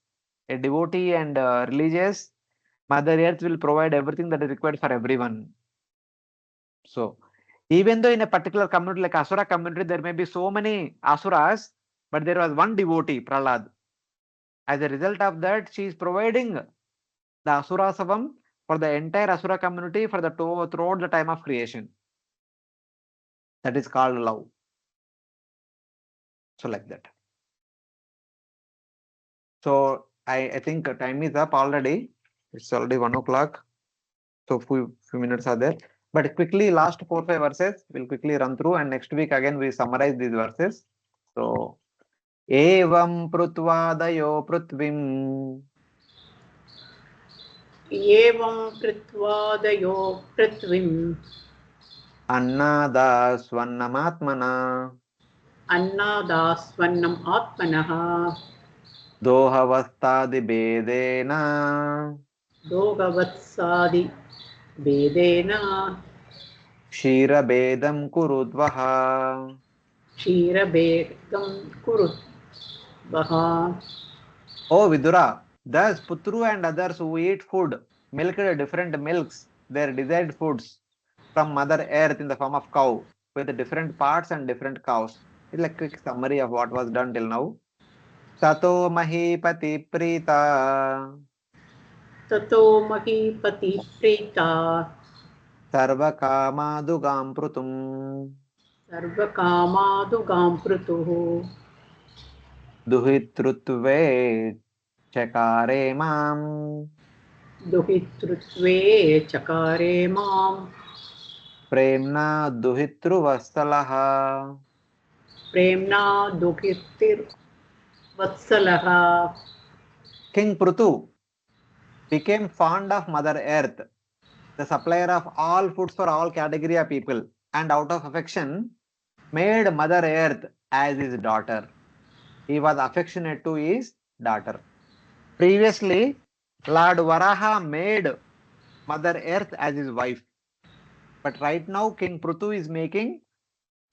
a devotee and religious, Mother Earth will provide everything that is required for everyone. So, even though in a particular community like Asura community, there may be so many Asuras, but there was one devotee, Prahlad. As a result of that, she is providing the Asurasavam for the entire Asura community for the throughout the time of creation. That is called love. So, like that. So, I think time is up already. It's already 1 o'clock. So, few minutes are there. But quickly, last 4-5 verses, we'll quickly run through, and next week again we summarize these verses. So, Evam Prutvaadayo Prutvim एवं कृत्वादयो पृथ्वीम् Annada Swannamatmana अन्नादास्वन्नम् आत्मनः Dohavastadi Bedena दोगवत्सादि भेदेन Shira Bedam Kurudvaha. क्षीरभेदं कुरुद्वः. Oh Vidura, thus Putru and others who eat food, milked different milks, their desired foods from Mother Earth in the form of cow, with different parts and different cows. It's like a quick summary of what was done till now. Tato Mahipati Prita ततो महीपति Preeta Sarvakamadugam Prutum सर्वकामादुगां पृतुः Duhitrutve Chakare Mam दुहितृत्वे चकारे मां Premna Duhitruvastalaha. प्रेम्णा दुहितृवत्सलः. King Prthu became fond of Mother Earth, the supplier of all foods for all category of people, and out of affection made Mother Earth as his daughter. He was affectionate to his daughter. Previously, Lord Varaha made Mother Earth as his wife. But right now, King Prthu is making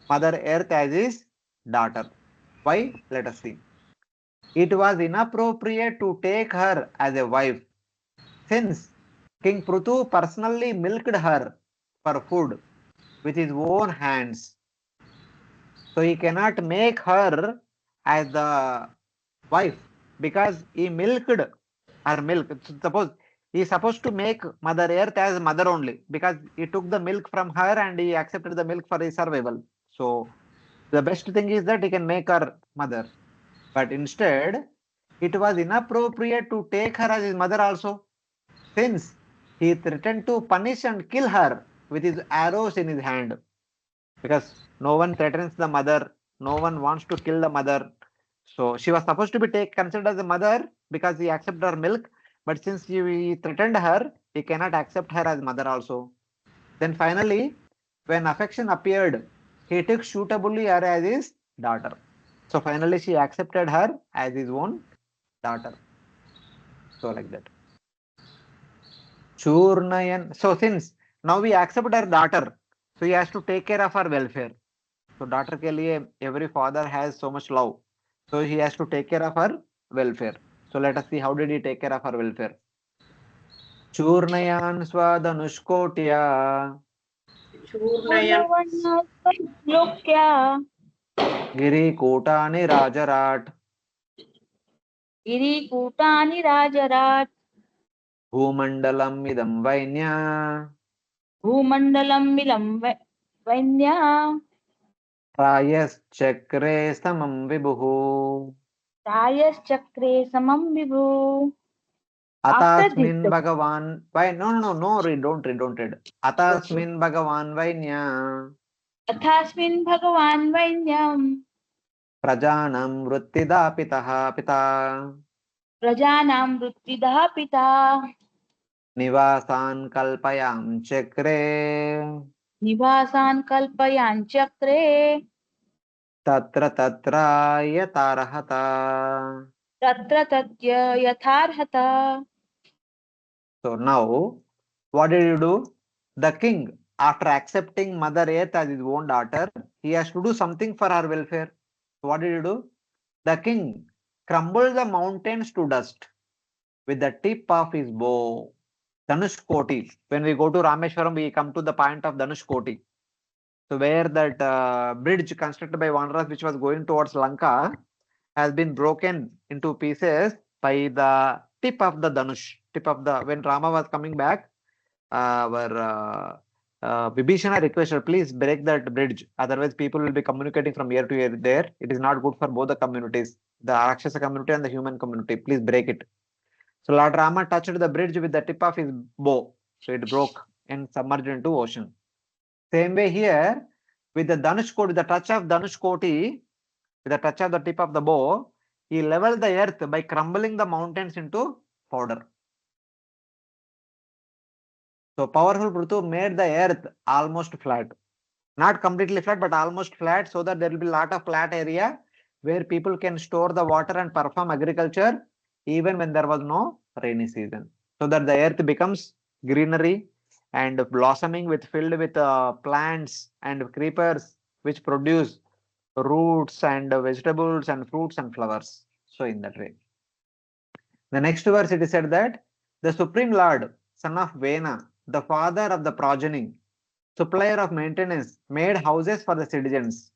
Mother Earth as his daughter. Why? Let us see. It was inappropriate to take her as a wife, since King Prthu personally milked her for food with his own hands. So he cannot make her as the wife because he milked her milk. Suppose he is supposed to make Mother Earth as mother only because he took the milk from her and he accepted the milk for his survival. So the best thing is that he can make her mother. But instead, it was inappropriate to take her as his mother also, since he threatened to punish and kill her with his arrows in his hand. Because no one threatens the mother, no one wants to kill the mother. So she was supposed to be considered as a mother because he accepted her milk, but since he threatened her, he cannot accept her as mother also. Then finally, when affection appeared, he took suitably her as his daughter. So finally, she accepted her as his own daughter. So like that. Churnayan. So since now we accept her daughter, so he has to take care of her welfare. So daughter ke liye every father has so much love. So he has to take care of her welfare. So let us see how did he take care of our welfare. Churnayan Swadanushkotya Churnayan लोक्या Girikotani Rajarat गिरिकूटानि राजराट Bhumandalam Idam Vainya भूमण्डलं मिलं वैन्या Prayaschakre Samam Vibhu प्रायश्चक्रे समं विभु. After this, Atasmin Bhagavan Vai no read, don't read. Atasmin Bhagavan Vainya अथास्मिन् भगवान् वैन्यं Prajanam Vrittida Pita प्रजानां वृत्तिदः पिता Nivasan Kalpayam Chakre निवासान् कल्पयाञ्चक्रे Tatra Yatarahata. तत्र तस्य यथार्हता. So now, what did you do? The king, after accepting Mother Earth as his own daughter, he has to do something for her welfare. So what did you do? The king crumbled the mountains to dust with the tip of his bow. Dhanushkoti. When we go to Rameshwaram, we come to the point of Dhanushkoti. So where that bridge constructed by Vanras, which was going towards Lanka, has been broken into pieces by the tip of the Dhanush. When Rama was coming back, our Vibhishana requested, please break that bridge. Otherwise, people will be communicating from here to here there. It is not good for both the communities, the Rakshasa community and the human community. Please break it. So Lord Rama touched the bridge with the tip of his bow. So it broke and submerged into ocean. Same way here, with the Dhanushkoti, with the touch of Dhanushkoti, with the touch of the tip of the bow, he leveled the earth by crumbling the mountains into powder. So powerful Prthu made the earth almost flat. Not completely flat, but almost flat, so that there will be a lot of flat area where people can store the water and perform agriculture even when there was no rainy season. So that the earth becomes greenery and blossoming filled with plants and creepers which produce roots and vegetables and fruits and flowers. So in that way. The next verse it is said that the Supreme Lord, son of Vena, the father of the progeny, supplier of maintenance, made houses for the citizens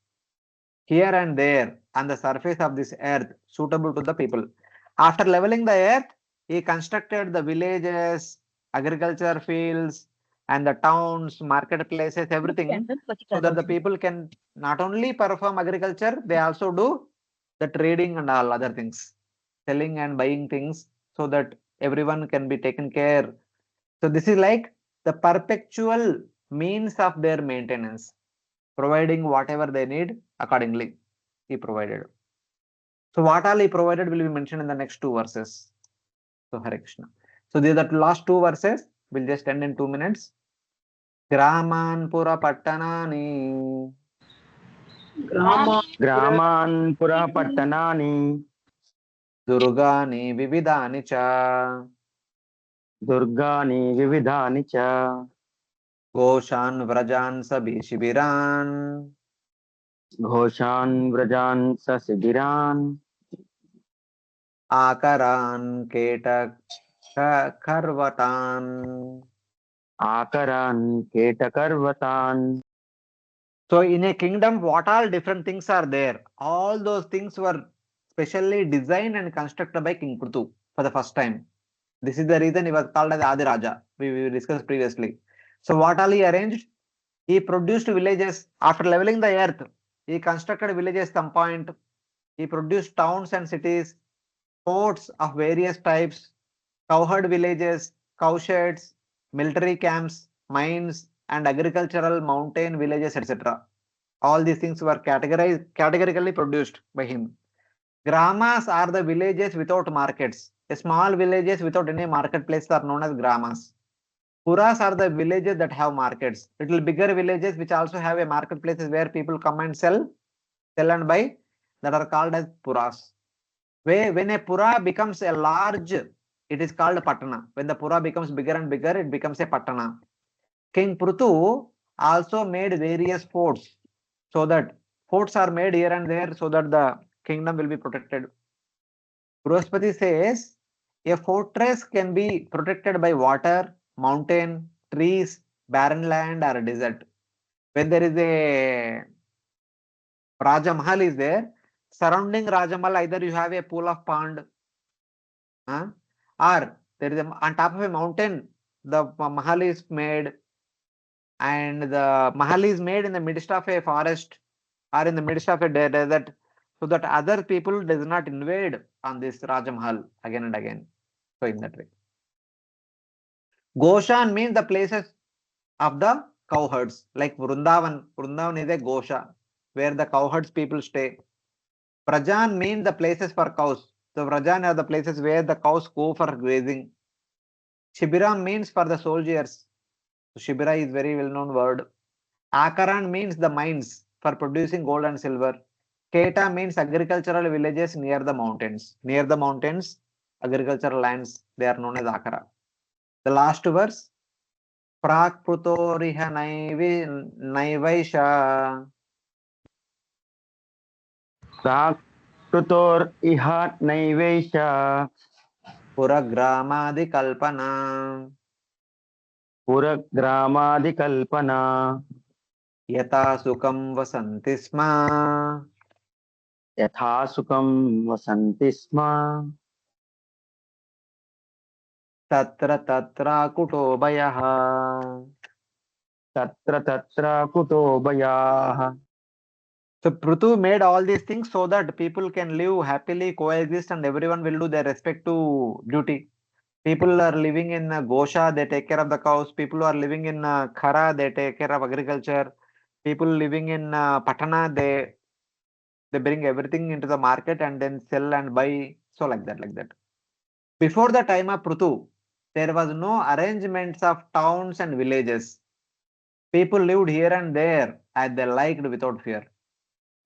here and there on the surface of this earth suitable to the people. After leveling the earth, he constructed the villages, agriculture fields, and the towns, marketplaces, everything, so that the people can not only perform agriculture, they also do the trading and all other things, selling and buying things, so that everyone can be taken care. So this is like the perpetual means of their maintenance, providing whatever they need accordingly. He provided. So what all he provided will be mentioned in the next two verses. So Hare Krishna. So these are the last two verses. We'll just end in 2 minutes. Graman Pura Pattanani Graman Pura Pattanani Durgani Vividani Cha Durgani Vividhani Cha Goshan Vrajan Sabhi Shibiran Ghoshan Vrajan Sasibiran Akaran Ketak Karvatan. Akaran Ketakarvatan. So in a kingdom, what all different things are there? All those things were specially designed and constructed by King Prthu for the first time. This is the reason he was called as Adi Raja. We discussed previously. So what all he arranged? He produced villages after leveling the earth. He constructed villages some point. He produced towns and cities, forts of various types, cowherd villages, cowsheds, military camps, mines, and agricultural mountain villages, etc. All these things were categorically produced by him. Gramas are the villages without markets. The small villages without any marketplace are known as gramas. Puras are the villages that have markets. Little bigger villages which also have a marketplaces where people come and sell and buy, that are called as puras. When a pura becomes a large, it is called patana. When the pura becomes bigger and bigger, it becomes a patana. King Prthu also made various forts, so that forts are made here and there so that the kingdom will be protected. Bruhaspati says a fortress can be protected by water, mountain, trees, barren land, or a desert. When there is a Raja Mahal is there, surrounding Raja Mahal, either you have a pool of pond, or there is on top of a mountain, the Mahal is made, and the Mahal is made in the midst of a forest or in the midst of a desert, so that other people does not invade on this Raja Mahal again and again. So in that way. Goshan means the places of the cowherds, like Vrindavan. Vrindavan is a Gosha, where the cowherds people stay. Prajan means the places for cows. So Prajan are the places where the cows go for grazing. Shibiram means for the soldiers. So Shibira is very well known word. Akaran means the mines for producing gold and silver. Keta means agricultural villages near the mountains. Near the mountains, agricultural lands, they are known as Akara. The last verse, Prak Prutoriha Naivaisha. Prakrutor iha naivesha Puragramadi Kalpana. Puragramadhikalpana Yata Sukam Vasanti Sma. Yatha Sukam Vasanti Sma Tatra Tatra Kutobayaha. Tatra Tatra Kutobayaha. So Pruthu made all these things so that people can live happily, coexist, and everyone will do their respective duty. People are living in Gosha, they take care of the cows. People who are living in Khara, they take care of agriculture. People living in Patana, they bring everything into the market and then sell and buy. So like that, like that. Before the time of Pruthu, there was no arrangements of towns and villages. People lived here and there as they liked without fear.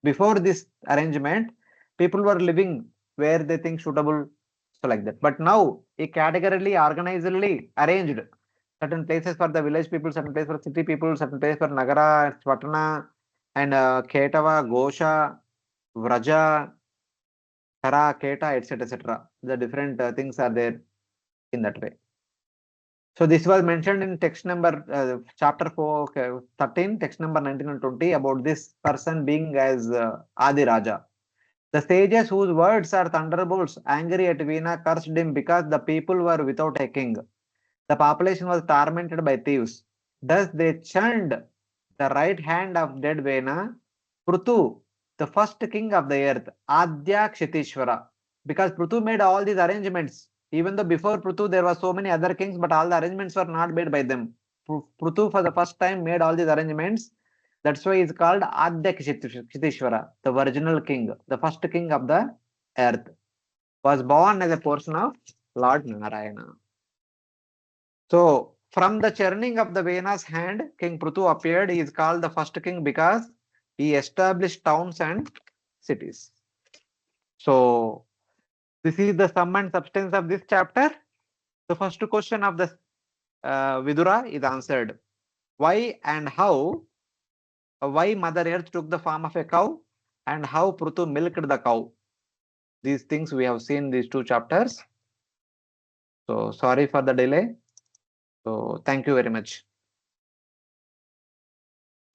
Before this arrangement, people were living where they think suitable, so like that. But now, he categorically, organizedly arranged certain places for the village people, certain places for city people, certain places for Nagara, Patana, and Ketava, Gosha, Vraja, Kara, Keta, etc., etc. The different things are there in that way. So this was mentioned in text number chapter 13, text number 19 and 20 about this person being as Adi Raja. The sages whose words are thunderbolts, angry at Veena, cursed him because the people were without a king. The population was tormented by thieves. Thus they churned the right hand of dead Veena, Prthu, the first king of the earth, Adya Kshitishvara. Because Prthu made all these arrangements. Even though before Prthu there were so many other kings, but all the arrangements were not made by them. Prthu for the first time made all these arrangements. That's why he's called Adya Kshitishvara, the original king, the first king of the earth. Was born as a portion of Lord Narayana. So, from the churning of the Vena's hand, King Prthu appeared. He is called the first king because he established towns and cities. So, this is the sum and substance of this chapter. The first question of the Vidura is answered. Why and how? Why Mother Earth took the form of a cow and how Prthu milked the cow. These things we have seen these two chapters. So, sorry for the delay. So, thank you very much.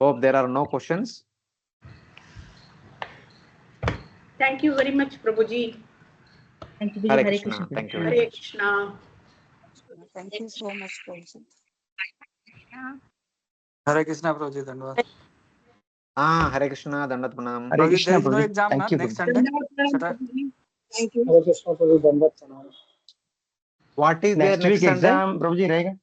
Hope there are no questions. Thank you very much, Prabhuji. Thank you. Hare Hare Krishna. Krishna. Thank you. Hare Krishna. Thank you so much, Prabhuji. Hare Krishna, Prabhuji. Dhanwad. Hare Krishna. Dandat Pranam. Hare Prabhuji, Krishna, there is no Prabhuji. exam Thank you, next Prabhuji. Sunday. Saturday. Thank you. Hare Krishna, Prabhu. Dandat Pranam. What is there Next week next Sunday? exam, Prabhuji, रहेगा?